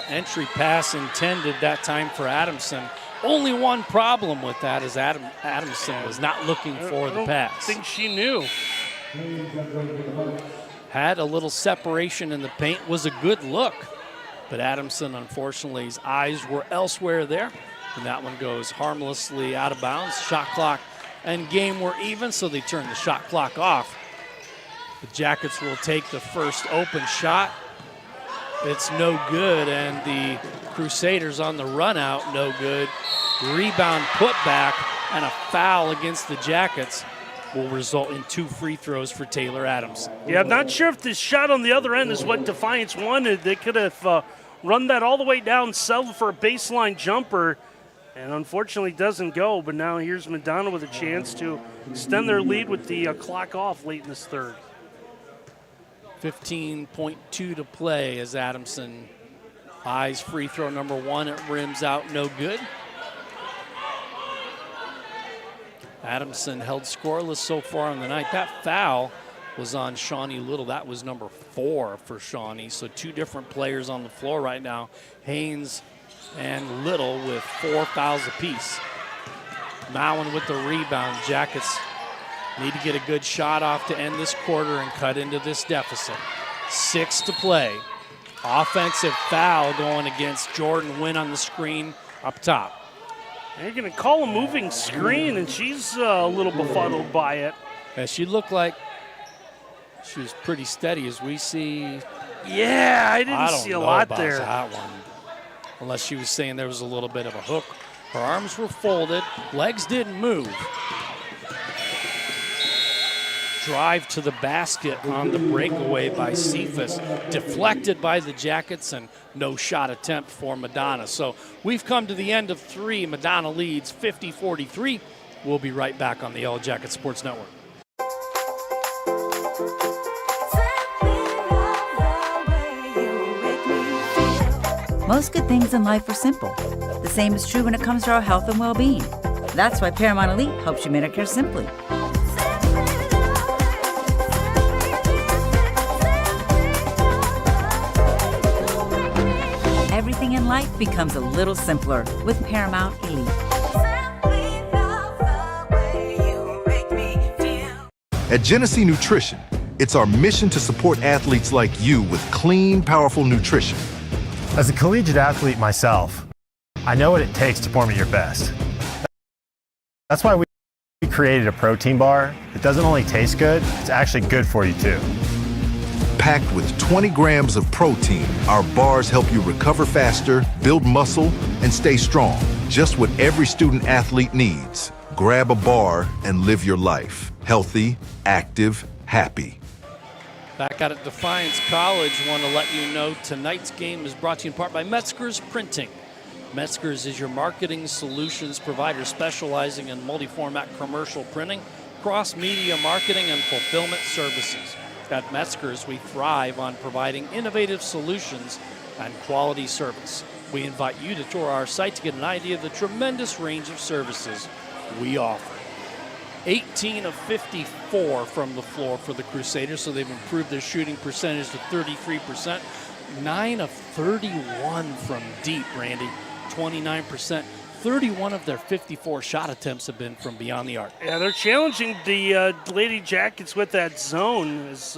Entry pass intended that time for Adamson. Only one problem with that is Adamson was not looking for the pass.
I think she knew.
Had a little separation in the paint, was a good look. But Adamson, unfortunately, his eyes were elsewhere there. And that one goes harmlessly out of bounds. Shot clock and game were even, so they turn the shot clock off. The Jackets will take the first open shot. It's no good, and the Crusaders on the run out, no good. Rebound put back, and a foul against the Jackets will result in 2 free throws for Taylor Adams.
Yeah, I'm not sure if this shot on the other end is what Defiance wanted. They could have run that all the way down, settled for a baseline jumper, and unfortunately doesn't go. But now here's Madonna with a chance to extend their lead with the clock off late in this third.
15.2 to play as Adamson eyes free throw number 1. It rims out, no good. Adamson held scoreless so far on the night. That foul was on Shawnee Little. That was number 4 for Shawnee. So 2 different players on the floor right now. Haynes and Little with 4 fouls apiece. Mowen with the rebound. Jackets need to get a good shot off to end this quarter and cut into this deficit. 6 to play. Offensive foul going against Jordan Wynn on the screen up top.
They're going to call a moving screen, and she's a little befuddled by it.
Yeah, she looked like she was pretty steady as we see.
Yeah, I didn't see a lot there.
That one. Unless she was saying there was a little bit of a hook. Her arms were folded, legs didn't move. drive to the basket on the breakaway by Cephas, deflected by the Jackets, and no shot attempt for Madonna. So we've come to the end of 3. Madonna leads 50-43. We'll be right back on the Yellow Jacket Sports Network.
Most good things in life are simple. The same is true when it comes to our health and well-being. That's why Paramount Elite helps you manicure simply. Everything in life becomes a little simpler with Paramount Elite.
At Genesee Nutrition, it's our mission to support athletes like you with clean, powerful nutrition.
As a collegiate athlete myself, I know what it takes to perform at your best. That's why we created a protein bar that doesn't only taste good, it's actually good for you too.
Packed with 20 grams of protein, our bars help you recover faster, build muscle, and stay strong. Just what every student athlete needs. Grab a bar and live your life. Healthy, active, happy.
Back out at Defiance College, want to let you know tonight's game is brought to you in part by Metzger's Printing. Metzger's is your marketing solutions provider specializing in multi-format commercial printing, cross-media marketing, and fulfillment services. At Metzger's, we thrive on providing innovative solutions and quality service. We invite you to tour our site to get an idea of the tremendous range of services we offer. 18 of 54 from the floor for the Crusaders, so they've improved their shooting percentage to 33%. 9 of 31 from deep, Randy, 29%. 31 of their 54 shot attempts have been from beyond the arc.
Yeah, they're challenging the Lady Jackets with that zone. As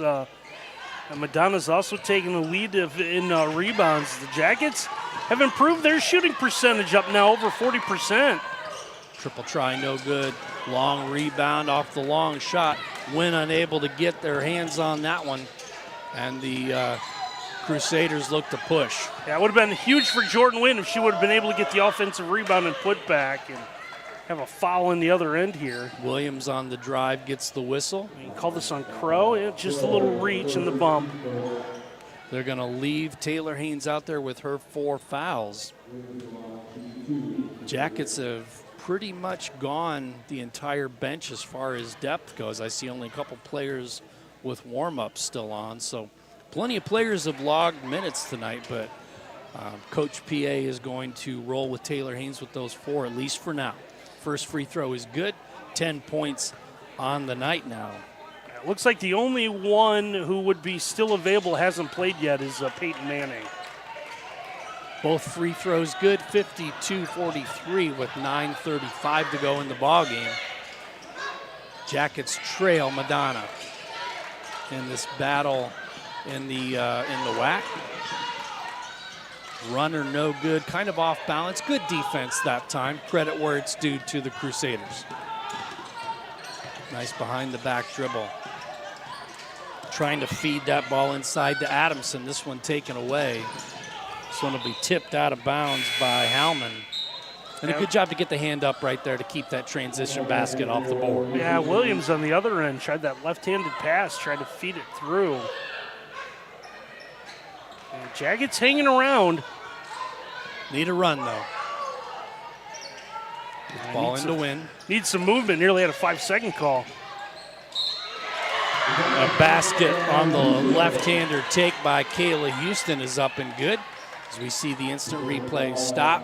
Madonna's also taking the lead in rebounds. The Jackets have improved their shooting percentage up now over 40%.
Triple try, no good. Long rebound off the long shot. Wynn unable to get their hands on that one. And the Crusaders look to push.
Yeah, it would have been huge for Jordan Wynn if she would have been able to get the offensive rebound and put back and have a foul in the other end here.
Williams on the drive gets the whistle.
You can call this on Crow. Yeah, just a little reach in the bump.
They're going to leave Taylor Haynes out there with her 4 fouls. Jackets have pretty much gone the entire bench as far as depth goes. I see only a couple players with warm-ups still on, so plenty of players have logged minutes tonight, but Coach PA is going to roll with Taylor Haynes with those 4, at least for now. First free throw is good, 10 points on the night now.
It looks like the only one who would be still available hasn't played yet is Peyton Manning.
Both free throws good, 52-43 with 9:35 to go in the ballgame. Jackets trail Madonna in this battle in the WAC. Runner no good, kind of off balance. Good defense that time. Credit where it's due to the Crusaders. Nice behind the back dribble. Trying to feed that ball inside to Adamson. This one taken away. This one will be tipped out of bounds by Hallman. And a good job to get the hand up right there to keep that transition basket off the board.
Yeah, Williams on the other end tried that left-handed pass, tried to feed it through. And Jackets hanging around.
Need a run, though. Ball in to win.
Needs some movement. Nearly had a 5-second call.
A basket on the left-hander take by Kayla Houston is up and good. As we see the instant replay stop,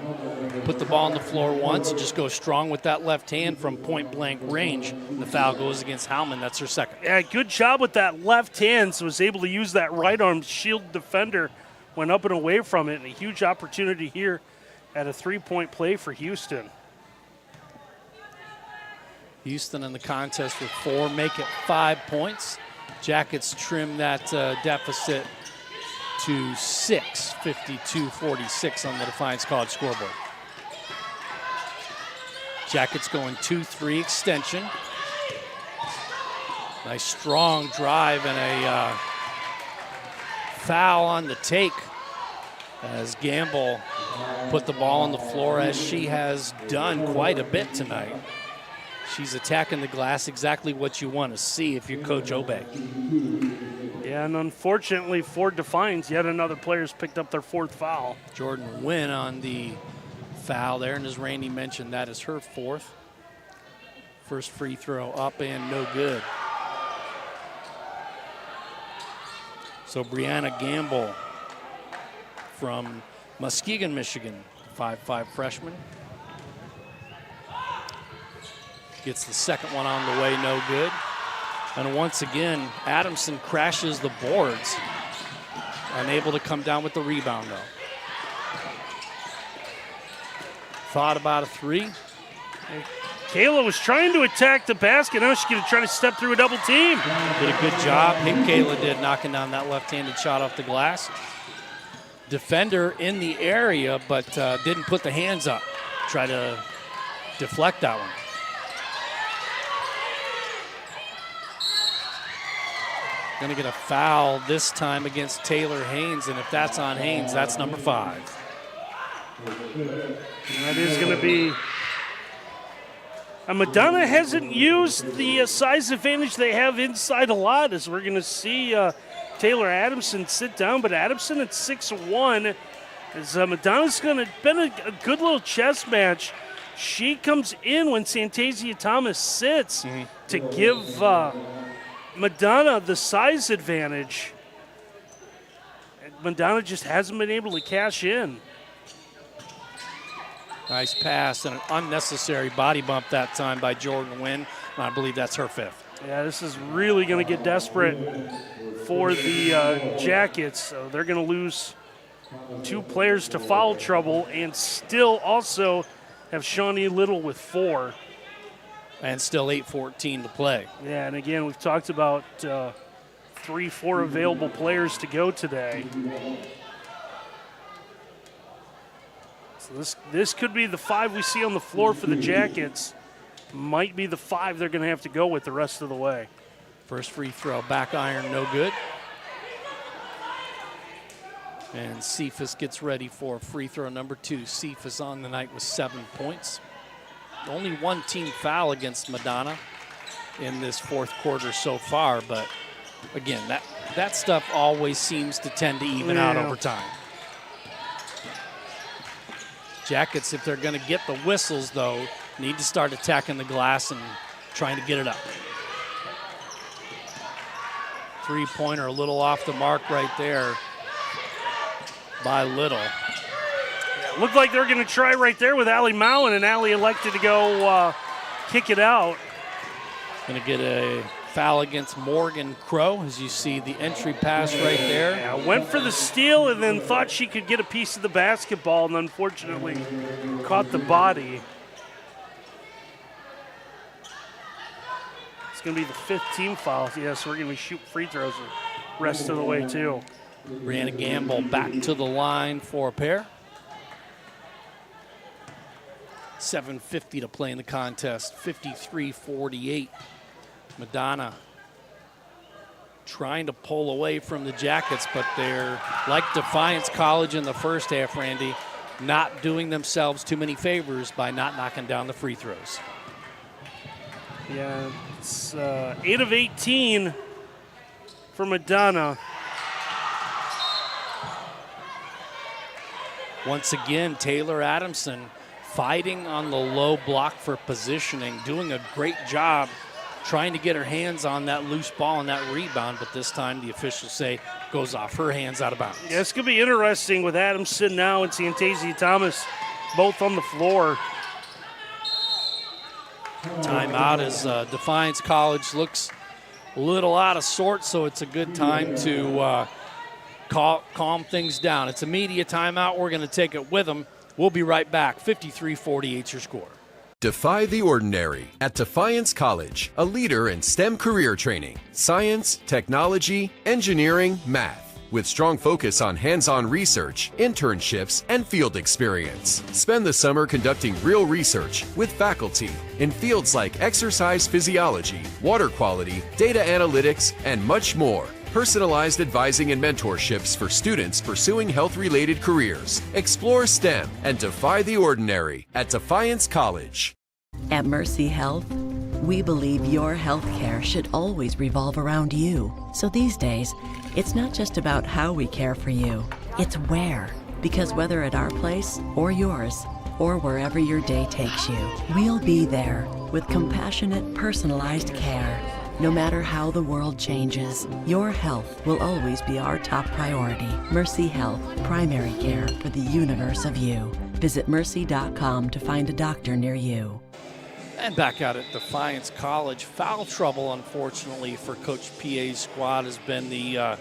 put the ball on the floor once, and just go strong with that left hand from point-blank range. The foul goes against Hallman. That's her second.
Yeah, good job with that left hand. So was able to use that right arm shield defender, went up and away from it, and a huge opportunity here at a 3-point play for Houston.
Houston in the contest with 4, make it 5 points. Jackets trim that deficit to 6, 52-46 on the Defiance College scoreboard. Jackets going 2-3 extension. Nice strong drive and a foul on the take as Gamble put the ball on the floor, as she has done quite a bit tonight. She's attacking the glass, exactly what you want to see if you're Coach Obey.
Yeah, and unfortunately for Defiance, yet another player's picked up their 4th foul.
Jordan Wynn on the foul there, and as Randy mentioned, that is her 4th. First free throw up and no good. So Brianna Gamble from Muskegon, Michigan, 5'5" freshman. Gets the second one on the way, no good. And once again, Adamson crashes the boards. Unable to come down with the rebound, though. Thought about a 3.
Kayla was trying to attack the basket. Now she's going to try to step through a double team.
Did a good job. Kayla did, knocking down that left-handed shot off the glass. Defender in the area, but didn't put the hands up. Try to deflect that one. Going to get a foul this time against Taylor Haynes, and if that's on Haynes, that's number 5.
And that is going to be... Madonna hasn't used the size advantage they have inside a lot, as we're going to see Taylor Adamson sit down, but Adamson at 6'1", as Madonna's going to been a good little chess match. She comes in when Santasia Thomas sits to give Madonna the size advantage. Madonna just hasn't been able to cash in.
Nice pass and an unnecessary body bump that time by Jordan Wynn. And I believe that's her 5th.
Yeah, this is really going to get desperate for the Jackets. So they're going to lose 2 players to foul trouble and still also have Shawnee Little with 4.
And still 8:14 to play.
Yeah, and again, we've talked about 3-4 available players to go today. So this could be the 5 we see on the floor for the Jackets. Might be the 5 they're going to have to go with the rest of the way.
First free throw, back iron, no good. And Cephas gets ready for free throw number 2. Cephas on the night with 7 points. Only 1 team foul against Madonna in this 4th quarter so far, but again, that stuff always seems to tend to even out over time. Jackets, if they're going to get the whistles, though, need to start attacking the glass and trying to get it up. 3-pointer a little off the mark right there by Little.
Yeah, looked like they're going to try right there with Allie Mowen, and Allie elected to go kick it out.
Going to get a foul against Morgan Crow, as you see the entry pass right there.
Yeah, went for the steal and then thought she could get a piece of the basketball and unfortunately caught the body. It's going to be the 5th team foul. Yeah, so we're going to be shooting free throws the rest of the way too.
Brianna Gamble back to the line for a pair. 7:50 to play in the contest, 53-48. Madonna trying to pull away from the Jackets, but they're like Defiance College in the first half, Randy, not doing themselves too many favors by not knocking down the free throws.
Yeah, it's 8 of 18 for Madonna.
Once again, Taylor Adamson fighting on the low block for positioning, doing a great job trying to get her hands on that loose ball and that rebound, but this time the officials say goes off her hands out of bounds.
Yeah, it's going to be interesting with Adamson now and Santasia Thomas both on the floor.
Timeout as Defiance College looks a little out of sorts, so it's a good time to calm things down. It's a media timeout. We're going to take it with them. We'll be right back. 53-48 your score.
Defy the ordinary at Defiance College, a leader in STEM career training, science, technology, engineering, math, with strong focus on hands-on research, internships, and field experience. Spend the summer conducting real research with faculty in fields like exercise physiology, water quality, data analytics, and much more. Personalized advising and mentorships for students pursuing health-related careers. Explore STEM and defy the ordinary at Defiance College.
At Mercy Health, We believe your health care should always revolve around you. So these days, it's not just about how we care for you, it's where. Because whether at our place or yours, or wherever your day takes you, we'll be there with compassionate, personalized care. No matter how the world changes, your health will always be our top priority. Mercy Health, primary care for the universe of you. Visit mercy.com to find a doctor near you.
And back out at Defiance College, foul trouble, unfortunately, for Coach PA's squad has been the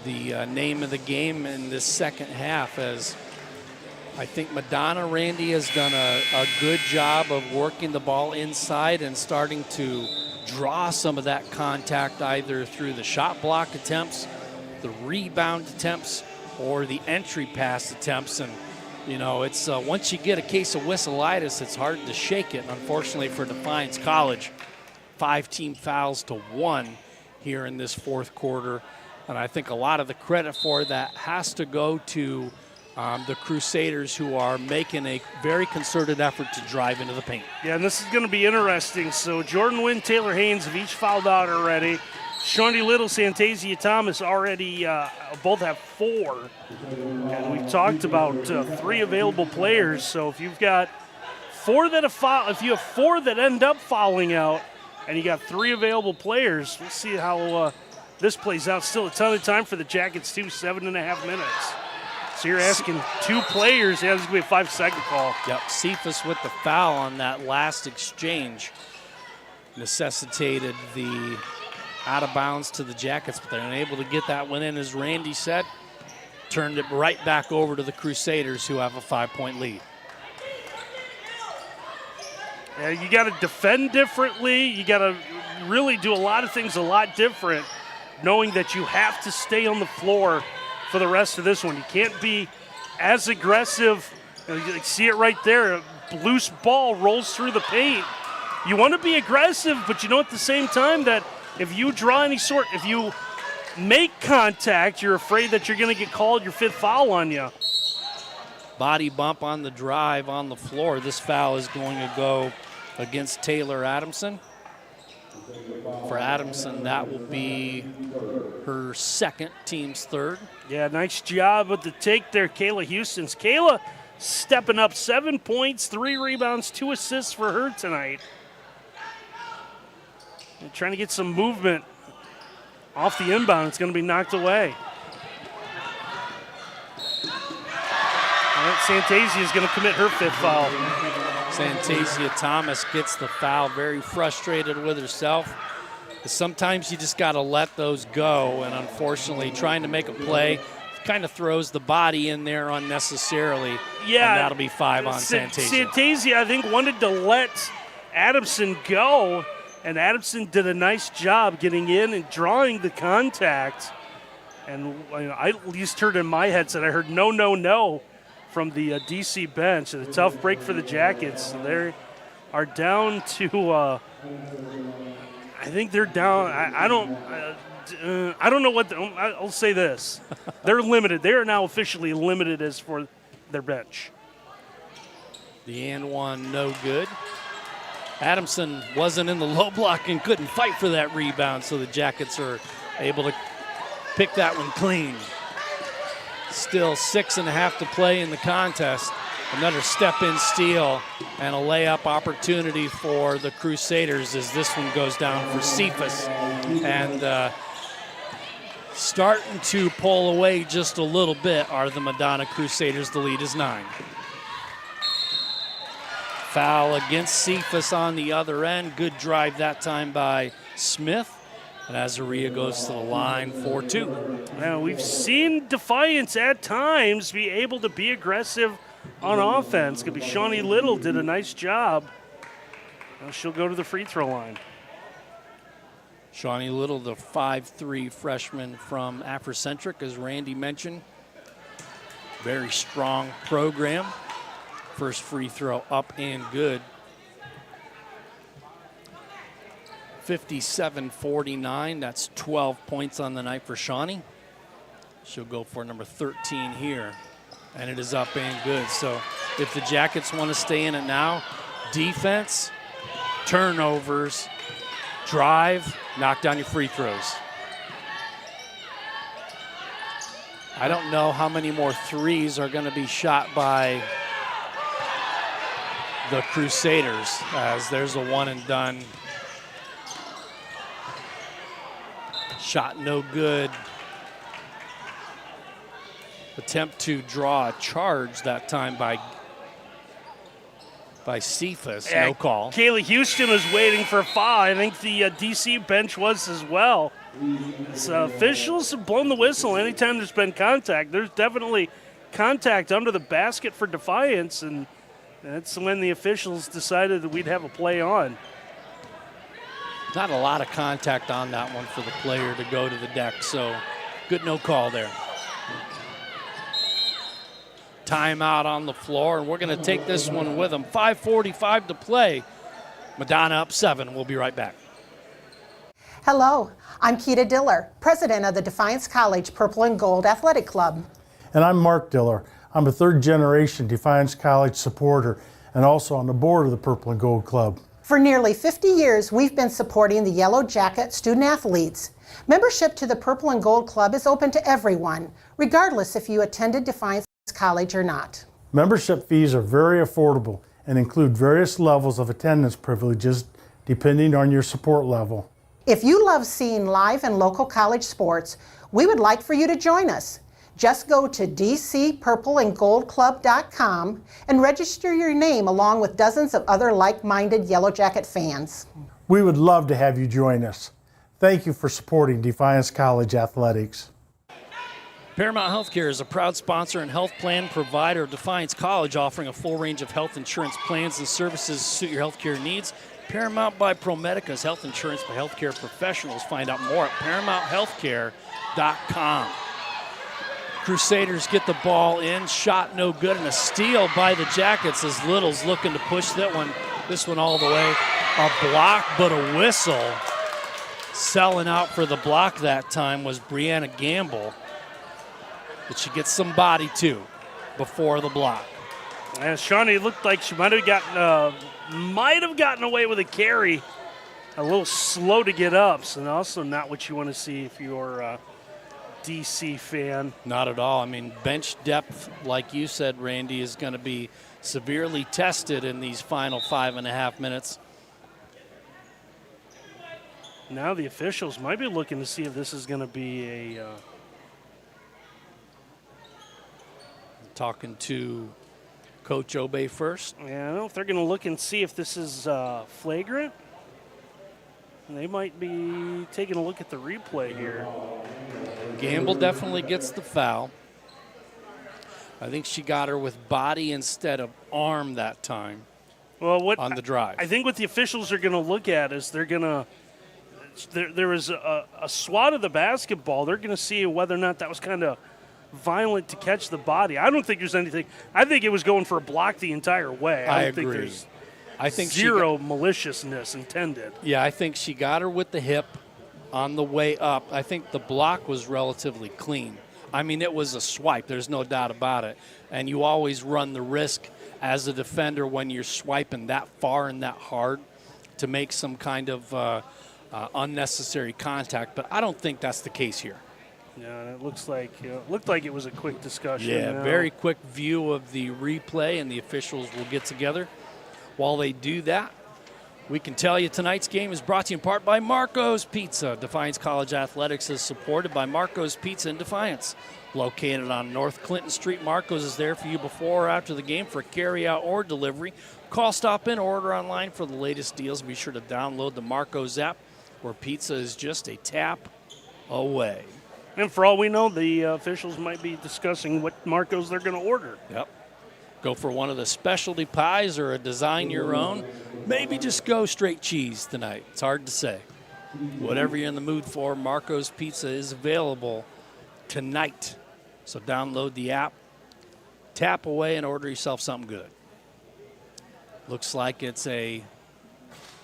name of the game in this second half, as I think Madonna, Randy, has done a good job of working the ball inside and starting to draw some of that contact either through the shot block attempts, the rebound attempts, or the entry pass attempts. And you know, it's once you get a case of whistleitis, it's hard to shake it. And unfortunately for Defiance College, 5 team fouls to 1 here in this fourth quarter. And I think a lot of the credit for that has to go to the Crusaders, who are making a very concerted effort to drive into the paint.
Yeah, and this is going to be interesting. So Jordan Wynn, Taylor Haynes have each fouled out already. Shawnee Little, Santasia Thomas already both have 4. And we've talked about 3 available players. So if you've got 4 that have fouled, if you have 4 that end up fouling out, and you got 3 available players, we'll see how this plays out. Still a ton of time for the Jackets too, 7.5 minutes. So you're asking 2 players. Yeah, this is going to be a 5-second call.
Yep, Cephas with the foul on that last exchange necessitated the out of bounds to the Jackets, but they're unable to get that one in, as Randy said. Turned it right back over to the Crusaders, who have a 5-point lead.
Yeah, you got to defend differently. You got to really do a lot of things a lot different, knowing that you have to stay on the floor for the rest of this one. You can't be as aggressive. You see it right there. A loose ball rolls through the paint. You want to be aggressive, but you know at the same time that if you draw if you make contact, you're afraid that you're going to get called your 5th foul on you.
Body bump on the drive on the floor. This foul is going to go against Taylor Adamson. For Adamson, that will be her 2nd, team's 3rd.
Yeah, nice job with the take there, Kayla Houston's. Kayla stepping up, 7 points, 3 rebounds, 2 assists for her tonight. And trying to get some movement off the inbound. It's going to be knocked away. All right, Santasia is going to commit her 5th foul.
Santasia Thomas gets the foul, very frustrated with herself. Sometimes you just got to let those go, and unfortunately trying to make a play kind of throws the body in there unnecessarily.
Yeah,
and that'll be 5 on Santasia.
Santasia, I think, wanted to let Adamson go, and Adamson did a nice job getting in and drawing the contact. And I at least heard in my headset, I heard no, no, no from the DC bench. A tough break for the Jackets. They are down to, I think they're down. I don't know what. I'll say this: they're limited. They are now officially limited as for their bench.
The and one, no good. Adamson wasn't in the low block and couldn't fight for that rebound, so the Jackets are able to pick that one clean. Still 6.5 to play in the contest. Another step-in steal and a layup opportunity for the Crusaders as this one goes down for Cephas. And starting to pull away just a little bit are the Madonna Crusaders. The lead is 9. Foul against Cephas on the other end. Good drive that time by Smith. And Azaria goes to the line for 2.
Now, we've seen Defiance at times be able to be aggressive on offense. Could be Shawnee Little did a nice job. Now she'll go to the free throw line.
Shawnee Little, the 5'3" freshman from Afrocentric, as Randy mentioned. Very strong program. First free throw up and good. 57-49, that's 12 points on the night for Shawnee. She'll go for number 13 here, and it is up and good. So if the Jackets want to stay in it now, defense, turnovers, drive, knock down your free throws. I don't know how many more threes are going to be shot by the Crusaders, as there's a one and done. Shot no good. Attempt to draw a charge that time by Cephas. No call.
Kaylee Houston was waiting for a foul. I think the DC bench was as well. So officials have blown the whistle anytime there's been contact. There's definitely contact under the basket for Defiance, and that's when the officials decided that we'd have a play on.
Not a lot of contact on that one for the player to go to the deck, so good no call there. Timeout on the floor, and we're going to take this one with them. 5:45 to play. Madonna up 7. We'll be right back.
Hello, I'm Keita Diller, president of the Defiance College Purple and Gold Athletic Club.
And I'm Mark Diller. I'm a third-generation Defiance College supporter and also on the board of the Purple and Gold Club.
For nearly 50 years, we've been supporting the Yellow Jacket student athletes. Membership to the Purple and Gold Club is open to everyone, regardless if you attended Defiance College or not.
Membership fees are very affordable and include various levels of attendance privileges depending on your support level.
If you love seeing live and local college sports, we would like for you to join us. Just go to dcpurpleandgoldclub.com and register your name along with dozens of other like-minded Yellow Jacket fans.
We would love to have you join us. Thank you for supporting Defiance College Athletics.
Paramount Healthcare is a proud sponsor and health plan provider of Defiance College, offering a full range of health insurance plans and services to suit your healthcare needs. Paramount by ProMedica is health insurance by healthcare professionals. Find out more at ParamountHealthcare.com. Crusaders get the ball in, shot no good, and a steal by the Jackets as Little's looking to push this one all the way. A block, but a whistle. Selling out for the block that time was Brianna Gamble. But she gets some body, too, before the block.
And Shawnee looked like she might have gotten away with a carry. A little slow to get up, so also not what you want to see if you're a DC fan.
Not at all. I mean, bench depth, like you said, Randy, is going to be severely tested in these final 5.5 minutes.
Now the officials might be looking to see if this is going to be a...
Talking to Coach Obey first.
Yeah, I don't know if they're going to look and see if this is flagrant. They might be taking a look at the replay here.
Gamble definitely gets the foul. I think she got her with body instead of arm that time.
Well, what
on the drive?
I think what the officials are going to look at is they're going to. There was a swat of the basketball. They're going to see whether or not that was kind of violent to catch the body. I don't think there's anything. I think it was going for a block the entire way.
I
don't think
agree.
there's
I think
zero maliciousness intended.
Yeah, I think she got her with the hip on the way up. I think the block was relatively clean. I mean, it was a swipe. There's no doubt about it. And you always run the risk as a defender when you're swiping that far and that hard to make some kind of unnecessary contact. But I don't think that's the case here.
Yeah, it looked like it was a quick discussion.
Yeah, very quick view of the replay, and the officials will get together. While they do that, we can tell you tonight's game is brought to you in part by Marco's Pizza. Defiance College Athletics is supported by Marco's Pizza in Defiance. Located on North Clinton Street, Marco's is there for you before or after the game for carry-out or delivery. Call, stop in, or order online for the latest deals. Be sure to download the Marco's app, where pizza is just a tap away.
And for all we know, the officials might be discussing what Marco's they're going to order.
Yep. Go for one of the specialty pies or a design your own. Maybe just go straight cheese tonight. It's hard to say. Whatever you're in the mood for, Marco's Pizza is available tonight. So download the app, tap away, and order yourself something good. Looks like it's a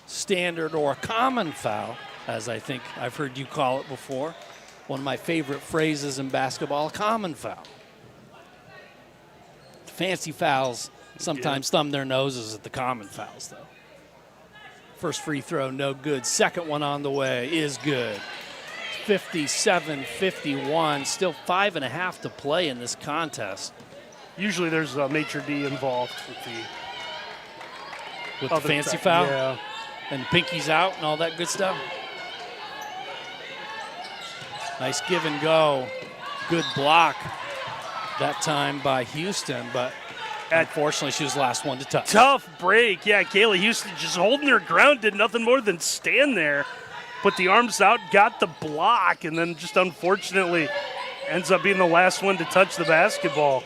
standard or a common foul, as I think I've heard you call it before. One of my favorite phrases in basketball, a common foul. Fancy fouls sometimes thumb their noses at the common fouls, though. First free throw, no good. Second one on the way is good. 57-51, still 5.5 to play in this contest.
Usually there's a maitre d' involved with
the fancy foul?
Yeah.
And pinky's out and all that good stuff. Nice give and go. Good block that time by Houston, but unfortunately she was the last one to touch.
Tough break. Yeah, Kayla Houston just holding her ground, did nothing more than stand there. Put the arms out, got the block, and then just unfortunately ends up being the last one to touch the basketball.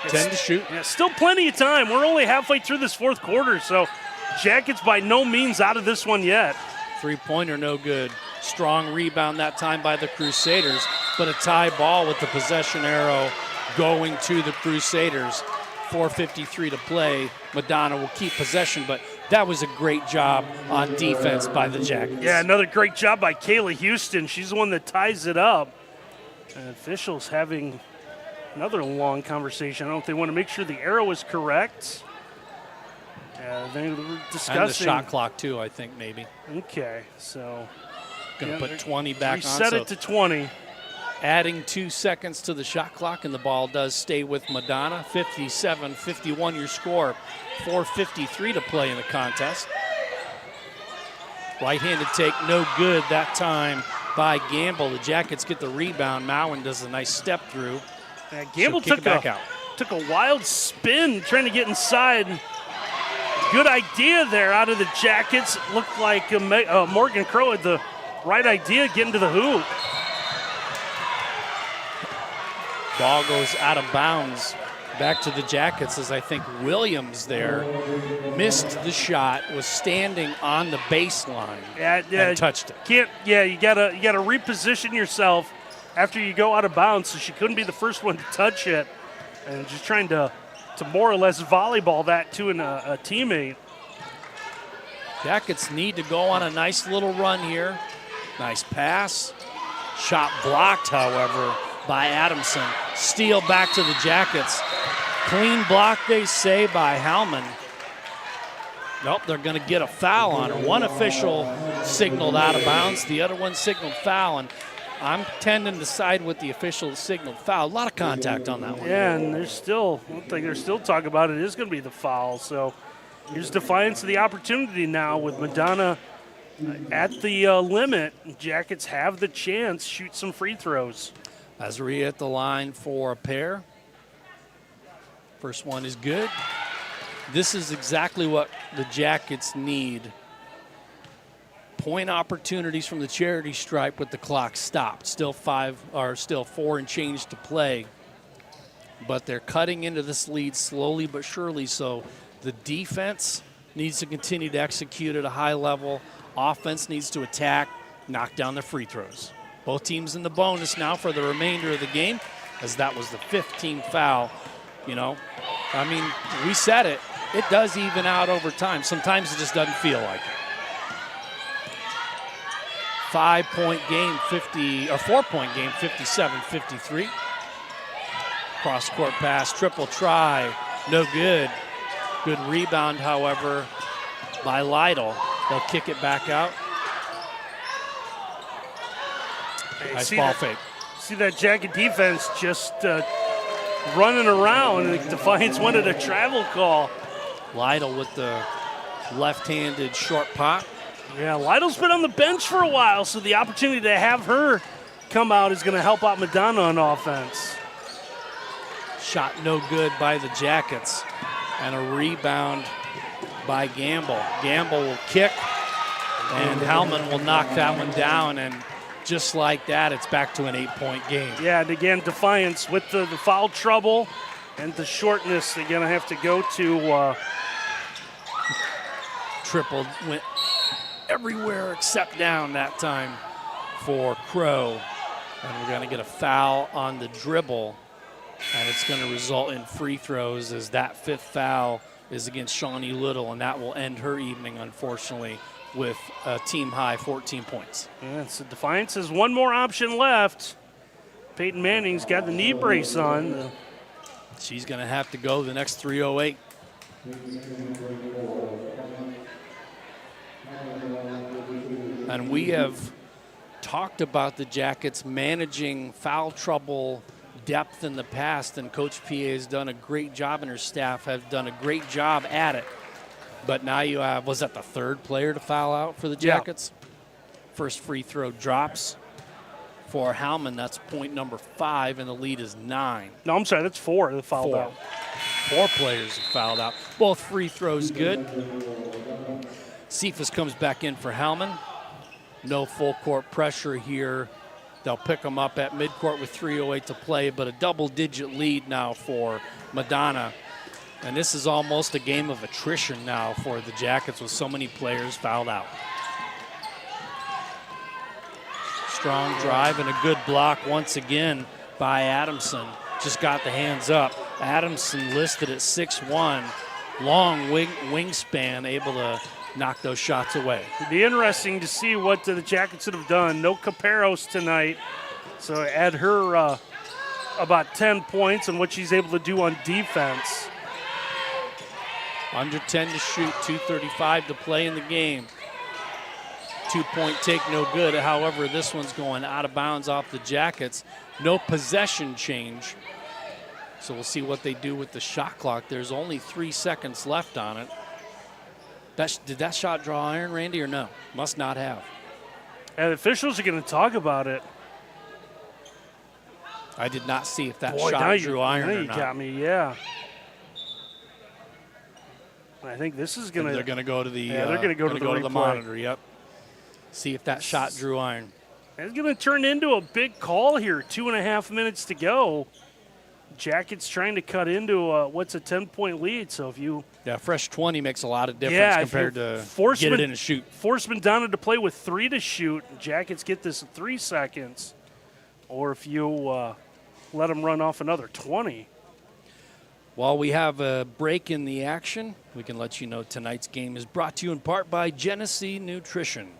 10 to shoot.
Yeah, still plenty of time. We're only halfway through this fourth quarter, so Jackets by no means out of this one yet.
Three-pointer, no good. Strong rebound that time by the Crusaders, but a tie ball with the possession arrow going to the Crusaders. 4:53 to play. Madonna will keep possession, but that was a great job on defense by the Jackets.
Yeah, another great job by Kayla Houston. She's the one that ties it up. And officials having another long conversation. I don't know if they want to make sure the arrow is correct. They were discussing.
And the shot clock, too, I think, maybe.
Okay, so.
Going to put 20 back on.
Reset it to 20.
Adding 2 seconds to the shot clock, and the ball does stay with Madonna. 57-51 your score. 4:53 to play in the contest. Right-handed take, no good that time by Gamble. The Jackets get the rebound. Mowen does a nice step through.
Yeah, Gamble took a wild spin trying to get inside. Good idea there out of the Jackets. It looked like Morgan Crow had the right idea getting to the hoop.
Ball goes out of bounds. Back to the Jackets as I think Williams there missed the shot, was standing on the baseline and touched it.
You gotta reposition yourself after you go out of bounds, so she couldn't be the first one to touch it, and just trying to more or less volleyball that to a teammate.
Jackets need to go on a nice little run here. Nice pass. Shot blocked, however, by Adamson. Steal back to the Jackets. Clean block, they say, by Hellman. Nope, they're going to get a foul on her. One official signaled out of bounds. The other one signaled foul, and I'm tending to side with the official signaled foul. A lot of contact on that one.
Yeah, and they're still talking about it. It is going to be the foul. So here's Defiance of the opportunity now with Madonna at the limit. Jackets have the chance. Shoot some free throws.
Azari at the line for a pair. First one is good. This is exactly what the Jackets need. Point opportunities from the charity stripe with the clock stopped. Still 4 and change to play. But they're cutting into this lead slowly but surely, so the defense needs to continue to execute at a high level. Offense needs to attack, knock down the free throws. Both teams in the bonus now for the remainder of the game, as that was the 15th foul. You know, I mean, we said it. It does even out over time. Sometimes it just doesn't feel like it. 5-point game, 4-point game, 57-53. Cross-court pass, triple try, no good. Good rebound, however, by Lytle. They'll kick it back out. Nice ball fake.
See that Jacket defense just running around. Defiance wanted a travel call.
Lytle with the left-handed short pop.
Yeah, Lytle's been on the bench for a while, so the opportunity to have her come out is going to help out Madonna on offense.
Shot no good by the Jackets. And a rebound by Gamble. Gamble will kick, and Hellman will knock that one down, and just like that, it's back to an 8-point game.
Yeah, and again, Defiance with the foul trouble and the shortness, they're going to have to go to
triple, went everywhere except down that time for Crow. And we're going to get a foul on the dribble, and it's going to result in free throws, as that 5th foul is against Shawnee Little, and that will end her evening, unfortunately, with a team-high 14 points.
Yeah, so Defiance has one more option left. Peyton Manning's got the knee brace on.
She's going to have to go the next 3:08. And we have talked about the Jackets managing foul trouble depth in the past, and Coach PA has done a great job, and her staff have done a great job at it. But now you have, was that the third player to foul out for the Jackets? Yeah. First free throw drops for Hellman. That's point number 5, and the lead is 9.
No, I'm sorry, that's 4 that fouled out.
4 players have fouled out. Both free throws good. Cephas comes back in for Hellman. No full court pressure here. They'll pick them up at midcourt with 3:08 to play, but a double-digit lead now for Madonna. And this is almost a game of attrition now for the Jackets with so many players fouled out. Strong drive and a good block once again by Adamson. Just got the hands up. Adamson listed at 6'1", long wingspan, able to knock those shots away.
It'd be interesting to see what the Jackets would have done. No Caperos tonight, so add her about 10 points and what she's able to do on defense.
Under 10 to shoot, 2:35 to play in the game. 2-point take, no good. However, this one's going out of bounds off the Jackets. No possession change. So we'll see what they do with the shot clock. There's only 3 seconds left on it. Did that shot draw iron, Randy, or no? Must not have.
And the officials are going to talk about it.
I did not see if that shot drew iron or not.
You got me, yeah. I think this is going to.
They're going to go to the.
They're going to go to the
monitor. Yep. See if that shot drew iron.
It's going to turn into a big call here. 2.5 minutes to go. Jackets trying to cut into what's a 10-point lead. So if you.
Yeah, fresh 20 makes a lot of difference compared to get it in and shoot.
Force Madonna to play with 3 to shoot. Jackets get this in 3 seconds. Or if you let them run off another 20.
While we have a break in the action, we can let you know tonight's game is brought to you in part by Genesee Nutrition.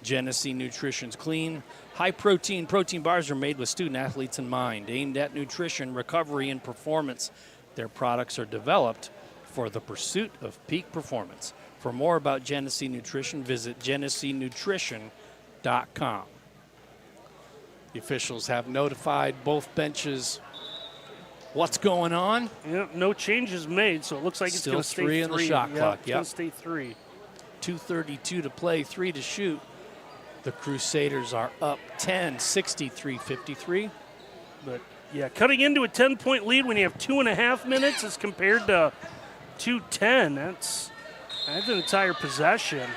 Genesee Nutrition's clean, high-protein protein bars are made with student-athletes in mind, aimed at nutrition, recovery, and performance. Their products are developed for the pursuit of peak performance. For more about Genesee Nutrition, visit GeneseeNutrition.com. The officials have notified both benches what's going on.
Yeah, no changes made, so it looks like it's going to stay 3.
In the shot clock.
It's going to stay 3.
2:32 to play, 3 to shoot. The Crusaders are up 10, 63-53.
But, yeah, cutting into a 10-point lead when you have 2.5 minutes as compared to 2:10. That's an entire possession.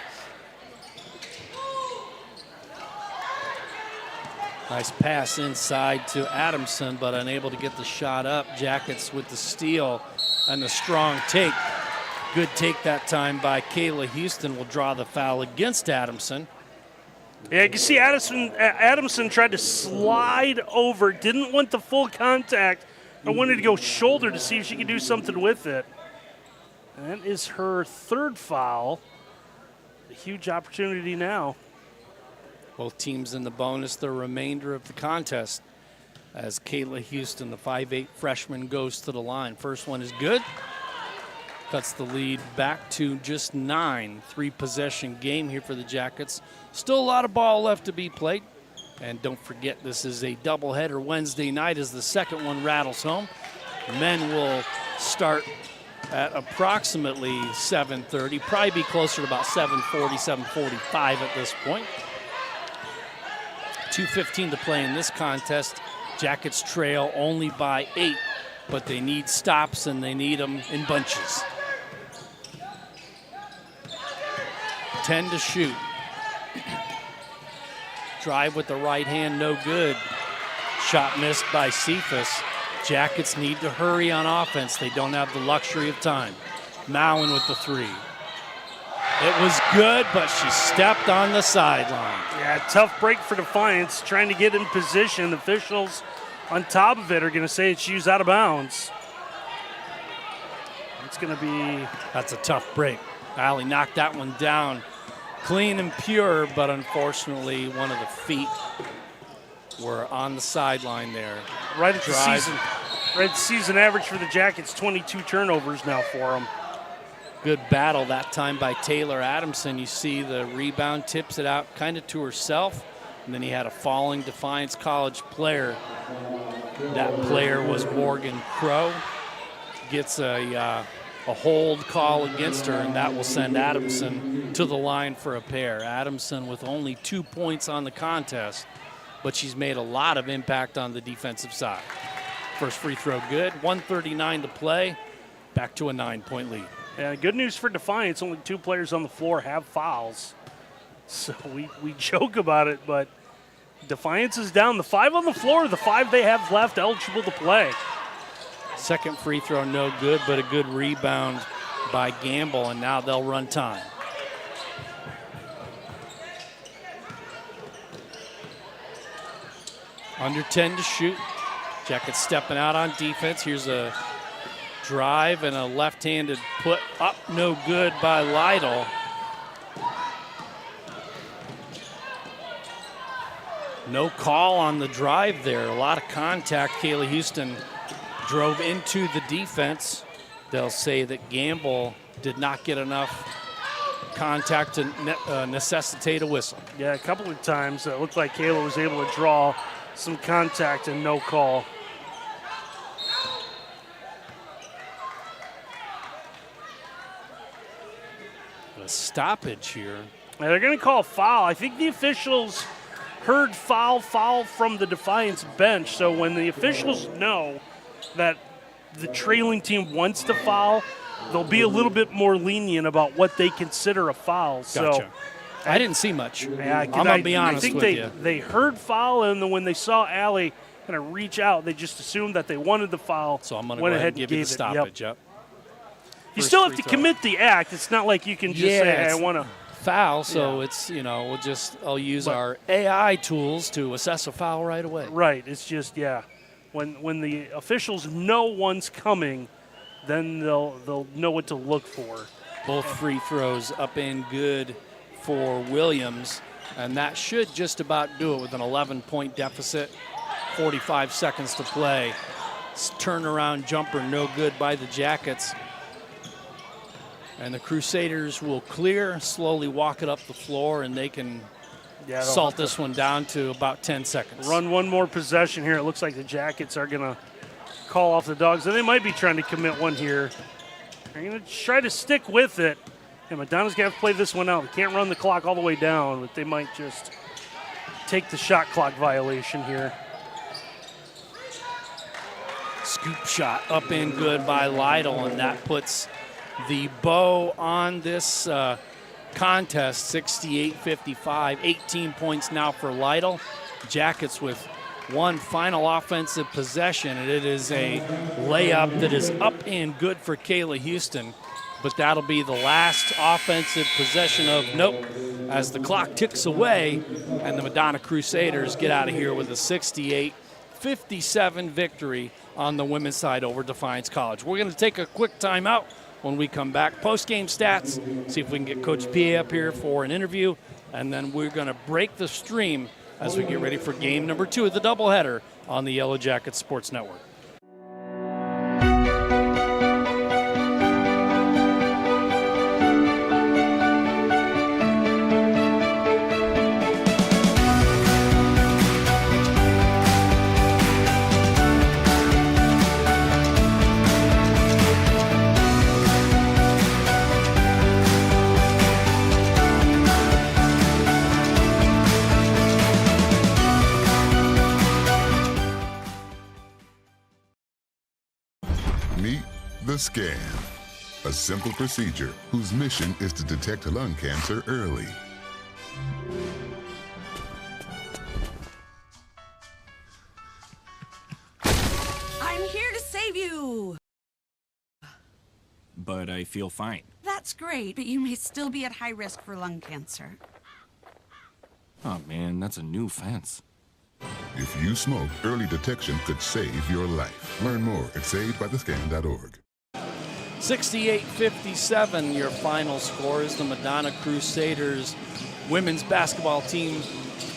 Nice pass inside to Adamson, but unable to get the shot up. Jackets with the steal and the strong take. Good take that time by Kayla Houston will draw the foul against Adamson.
Yeah, you can see Adamson tried to slide over, didn't want the full contact, but wanted to go shoulder to see if she could do something with it. And that is her 3rd foul. A huge opportunity now.
Both teams in the bonus the remainder of the contest as Kayla Houston, the 5'8 freshman, goes to the line. First one is good. Cuts the lead back to just 9. 3-possession game here for the Jackets. Still a lot of ball left to be played. And don't forget, this is a doubleheader Wednesday night as the second one rattles home. Men will start at approximately 7:30. Probably be closer to about 7:40, 7:45 at this point. 2:15 to play in this contest. Jackets trail only by 8, but they need stops and they need them in bunches. 10 to shoot. Drive with the right hand, no good. Shot missed by Cephas. Jackets need to hurry on offense. They don't have the luxury of time. Mowen with the 3. It was good, but she stepped on the sideline.
Yeah, tough break for Defiance, trying to get in position. Officials on top of it are going to say she's out of bounds. It's going to be...
That's a tough break. Allie knocked that one down clean and pure, but unfortunately one of the feet were on the sideline there.
Right at the season average for the Jackets, 22 turnovers now for them.
Good battle that time by Taylor Adamson. You see the rebound, tips it out kind of to herself, and then he had a falling Defiance College player. That player was Morgan Crow. Gets a hold call against her, and that will send Adamson to the line for a pair. Adamson with only 2 points on the contest, but she's made a lot of impact on the defensive side. First free throw good, 1:39 to play, back to a 9-point lead.
Yeah, good news for Defiance, only 2 players on the floor have fouls. So we joke about it, but Defiance is down. The 5 on the floor, the 5 they have left eligible to play.
Second free throw no good, but a good rebound by Gamble, and now they'll run time. Under 10 to shoot. Jackets stepping out on defense. Here's a drive and a left-handed put up, no good by Lytle. No call on the drive there. A lot of contact. Kayla Houston drove into the defense. They'll say that Gamble did not get enough contact to necessitate a whistle.
Yeah, a couple of times it looked like Kayla was able to draw some contact and no call.
A stoppage here.
Now they're going to call a foul. I think the officials heard foul from the Defiance bench. So when the officials know that the trailing team wants to foul, they'll be a little bit more lenient about what they consider a foul.
Gotcha.
So
I didn't see much.
Yeah,
I'm going to be honest
I think
with you.
they heard foul, and then when they saw Allie kind of reach out, they just assumed that they wanted the foul.
So I'm going to
went
go ahead
ahead
and give you the
gave it.
stoppage. Yep.
You
First
still have
free
to
throw.
commit the act. It's not like you can just say, hey, I want to
foul, so
Yeah.
it's, I'll use our AI tools to assess a foul right away.
Right. It's just, when the officials know one's coming, then they'll know what to look for.
Both free throws up and good for Williams, and that should just about do it with an 11-point deficit, 45 seconds to play. Turnaround jumper no good by the Jackets. And the Crusaders will clear, slowly walk it up the floor, and they can
they'll
salt
have to
this one down to about 10 seconds.
Run one more possession here. It looks like the Jackets are going to call off the Dogs, and they might be trying to commit one here. They're going to try to stick with it. And Madonna's going to have to play this one out. They can't run the clock all the way down, but they might just take the shot clock violation here.
Scoop shot up and good by Lytle, and that puts the bow on this contest, 68-55, 18 points now for Lytle. Jackets with one final offensive possession, and it is a layup that is up and good for Kayla Houston, but that'll be the last offensive possession of nope as the clock ticks away, and the Madonna Crusaders get out of here with a 68-57 victory on the women's side over Defiance College. We're going to take a quick timeout. When we come back, post-game stats, see if we can get Coach P up here for an interview, and then we're going to break the stream as we get ready for game number 2 of the doubleheader on the Yellow Jackets Sports Network.
Meet the scan, a simple procedure whose mission is to detect lung cancer early.
I'm here to save you.
But I feel fine.
That's great, but you may still be at high risk for lung cancer.
Oh man, that's a new fence.
If you smoke, early detection could save your life. Learn more at savedbythescan.org.
68-57, your final score is the Madonna Crusaders women's basketball team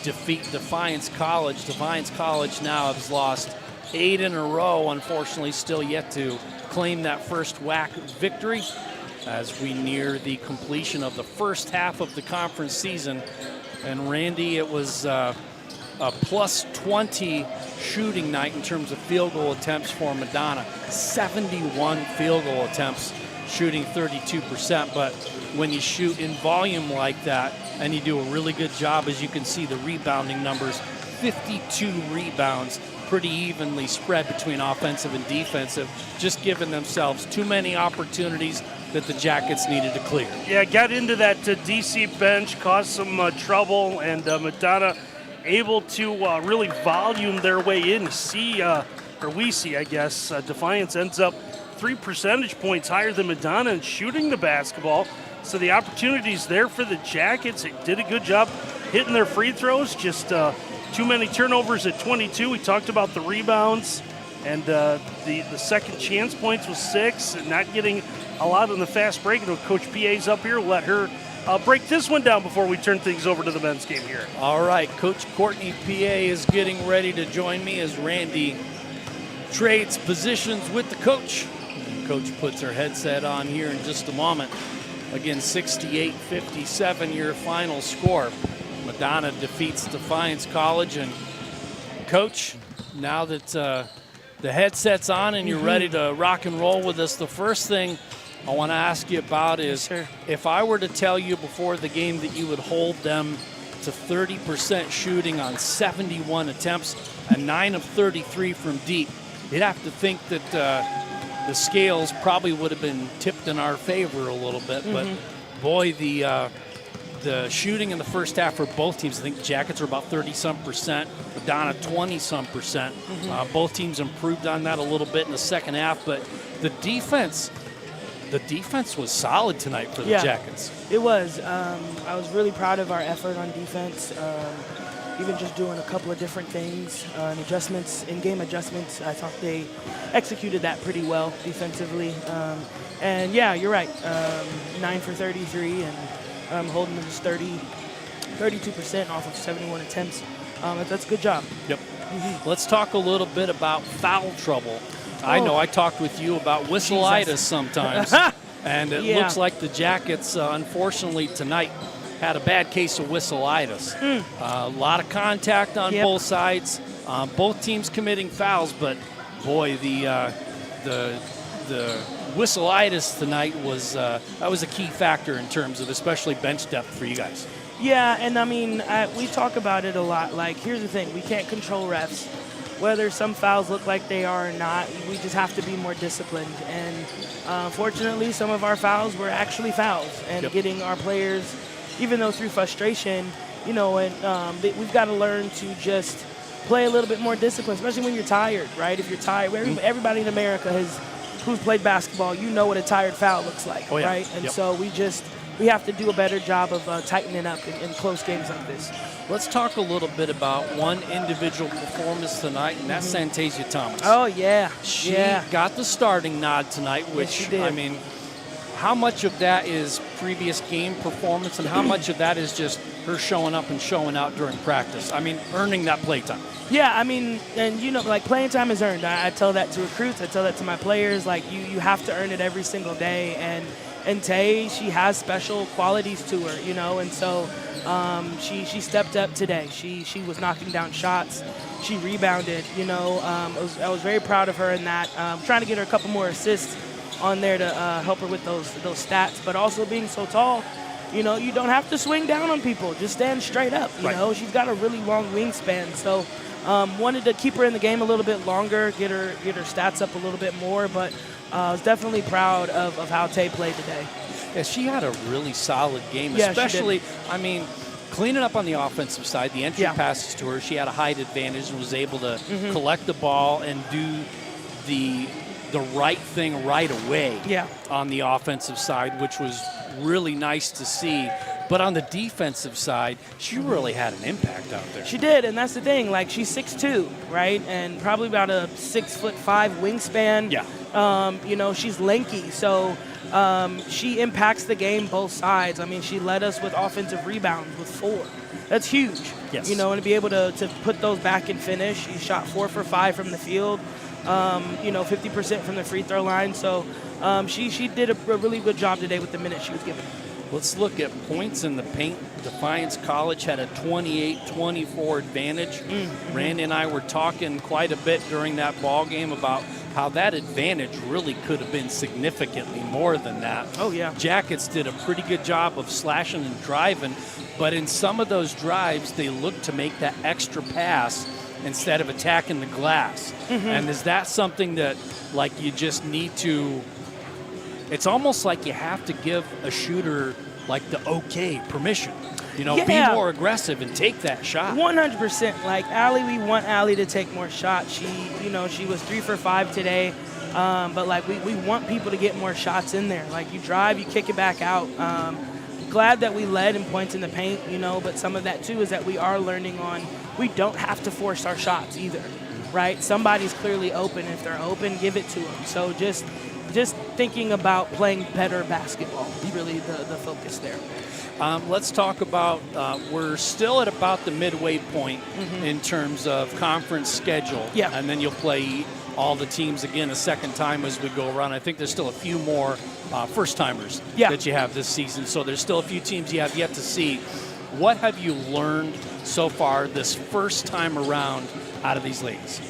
defeat Defiance College. Defiance College now has lost 8 in a row, unfortunately still yet to claim that first WAC victory. as we near the completion of the first half of the conference season. And Randy, it was a plus 20 shooting night in terms of field goal attempts for Madonna. 71 field goal attempts, shooting 32%. But when you shoot in volume like that and you do a really good job, as you can see the rebounding numbers, 52 rebounds, pretty evenly spread between offensive and defensive, just giving themselves too many opportunities that the Jackets needed to clear.
Yeah, got into that DC bench, caused some trouble, and Madonna able to really volume their way in. We see, I guess, Defiance ends up 3 percentage points higher than Madonna in shooting the basketball. So the opportunity's there for the Jackets. It did a good job hitting their free throws, just too many turnovers at 22. We talked about the rebounds, and the second chance points was 6, and not getting a lot in the fast break. And Coach PA's up here. Let her break this one down before we turn things over to the men's game here.
All right, Coach Courtney PA is getting ready to join me as Randy trades positions with the coach. And Coach puts her headset on here in just a moment. Again, 68-57 your final score. Madonna defeats Defiance College. And Coach, now that the headset's on and you're ready to rock and roll with us, the first thing I want to ask you about is, if I were to tell you before the game that you would hold them to 30% shooting on 71 attempts and 9 of 33 from deep, you'd have to think that the scales probably would have been tipped in our favor a little bit. But boy, the shooting in the first half for both teams, I think the Jackets are about 30-some%, Madonna 20-some%. Both teams improved on that a little bit in the second half, but the defense was solid tonight for the Jackets.
It was. I was really proud of our effort on defense. Even just doing a couple of different things and adjustments, in-game adjustments. I thought they executed that pretty well defensively. And yeah, you're right. 9 for 33 and holding them to 32% off of 71 attempts. That's a good job.
Yep. Let's talk a little bit about foul trouble. I know I talked with you about whistleitis sometimes, and it looks like the Jackets, unfortunately, tonight had a bad case of whistleitis. A lot of contact on both sides, both teams committing fouls, but boy, the whistleitis tonight was that was a key factor in terms of especially bench depth for you guys.
Yeah, and I mean, we talk about it a lot. Like, here's the thing: we can't control refs. Whether some fouls look like they are or not, we just have to be more disciplined. And fortunately, some of our fouls were actually fouls, and getting our players, even though through frustration, you know, and we've got to learn to just play a little bit more disciplined, especially when you're tired, right? If you're tired, everybody in America who's played basketball, you know what a tired foul looks like, right? And so we have to do a better job of tightening up in close games like this.
Let's talk a little bit about one individual performance tonight, and that's Santasia Thomas.
Oh, yeah.
She got the starting nod tonight, which,
she did.
I mean, how much of that is previous game performance and how much of that is just her showing up and showing out during practice? I mean, earning that play time.
Yeah, I mean, and you know, like, playing time is earned. I tell that to recruits. I tell that to my players. Like, you have to earn it every single day. And Tay, she has special qualities to her, you know, and so she stepped up today. She was knocking down shots. She rebounded, you know. I was very proud of her in that. Trying to get her a couple more assists on there to help her with those stats, but also being so tall, you know, you don't have to swing down on people. Just stand straight up, you know. She's got a really long wingspan, so wanted to keep her in the game a little bit longer, get her stats up a little bit more, but I was definitely proud of how Tay played today.
Yeah, she had a really solid game,
Yeah,
especially, I mean, cleaning up on the offensive side, the entry passes to her. She had a height advantage and was able to collect the ball and do the right thing right away on the offensive side, which was really nice to see. But on the defensive side, she really had an impact out there.
She did, and that's the thing. Like, she's 6'2", right, and probably about a 6'5" wingspan. Yeah. You know, she's lanky, so she impacts the game both sides. I mean, she led us with offensive rebounds with 4. That's huge.
Yes.
You know, and to be able to put those back and finish. She shot 4 for 5 from the field. 50% from the free throw line. So she did a really good job today with the minutes she was given.
Let's look at points in the paint. Defiance College had a 28-24 advantage. Randy and I were talking quite a bit during that ball game about how that advantage really could have been significantly more than that.
Oh, yeah.
Jackets did a pretty good job of slashing and driving, but in some of those drives, they looked to make that extra pass instead of attacking the glass. And is that something that, like, you just need to – it's almost like you have to give a shooter, like, the okay permission. Be more aggressive and take that shot.
100%. Like Allie, we want Allie to take more shots. She was 3 for 5 today, but like we want people to get more shots in there. Like you drive, you kick it back out. Glad that we led in points in the paint, but some of that too is that we are learning on we don't have to force our shots either, right? Somebody's clearly open. If they're open, give it to them. So just thinking about playing better basketball is really the focus there.
Let's talk about, we're still at about the midway point in terms of conference schedule.
Yeah.
And then you'll play all the teams again a second time as we go around. I think there's still a few more first-timers that you have this season. So there's still a few teams you have yet to see. What have you learned so far this first time around out of these leagues?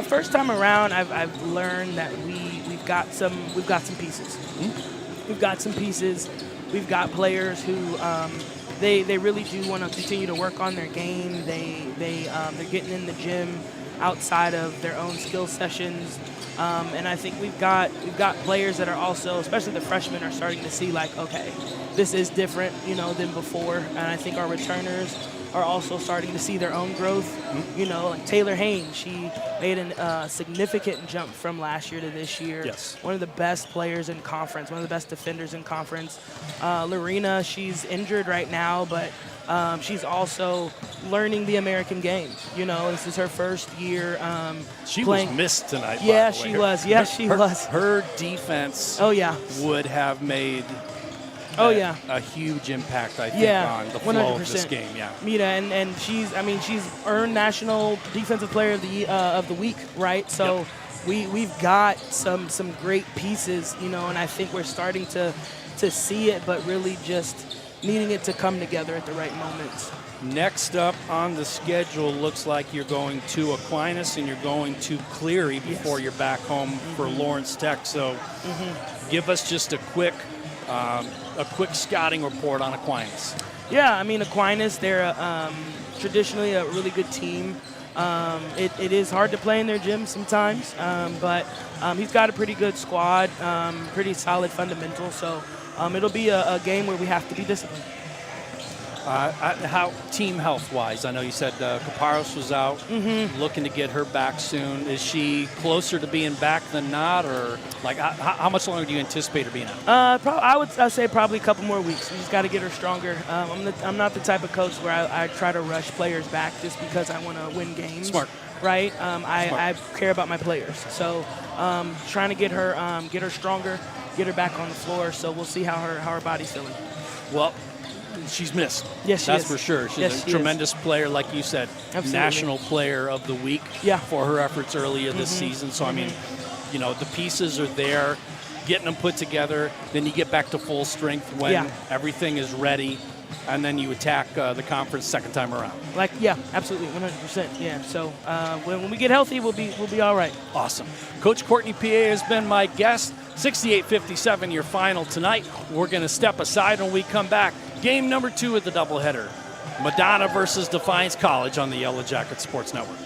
First time around, I've learned that we've got some pieces. We've got some pieces. We've got players who they really do want to continue to work on their game. They're getting in the gym outside of their own skill sessions, and I think we've got players that are also, especially the freshmen, are starting to see like, okay, this is different, than before. And I think our returners are also starting to see their own growth. Like Taylor Haynes, she made a significant jump from last year to this year.
Yes.
One of the best players in conference, one of the best defenders in conference. Lorena, she's injured right now, but she's also learning the American game. This is her first year
She
playing.
was missed tonight.
Yeah,
by the way.
she was. Yes, she was.
Her defense would have made a huge impact, I think, on the flow
100%.
of this game.
And she's earned National Defensive Player of the Week, right? So we've got some great pieces, and I think we're starting to see it, but really just needing it to come together at the right moments.
Next up on the schedule looks like you're going to Aquinas and you're going to Cleary before you're back home for Lawrence Tech. So give us just a quick scouting report on Aquinas.
Yeah, Aquinas, they're traditionally a really good team. It is hard to play in their gym sometimes, but he's got a pretty good squad, pretty solid fundamentals. So it'll be a game where we have to be disciplined.
How team health-wise? I know you said Caparos was out, looking to get her back soon. Is she closer to being back than not, or like how much longer do you anticipate her being out?
I'd say probably a couple more weeks. We just got to get her stronger. I'm not the type of coach where I try to rush players back just because I want to win games.
Smart.
Right? I care about my players. So trying to get her stronger, get her back on the floor. So we'll see how her body's feeling.
Well, she's missed.
Yes, she
That's
is.
for sure. She's a tremendous player, like you said.
Absolutely.
National Player of the Week for her efforts earlier this season. So, the pieces are there, getting them put together. Then you get back to full strength when everything is ready, and then you attack the conference second time around.
Absolutely, 100%. Yeah. So when we get healthy, we'll be all right.
Awesome. Coach Courtney PA has been my guest. 68-57, your final tonight. We're going to step aside when we come back. Game number 2 of the doubleheader. Madonna versus Defiance College on the Yellow Jacket Sports Network.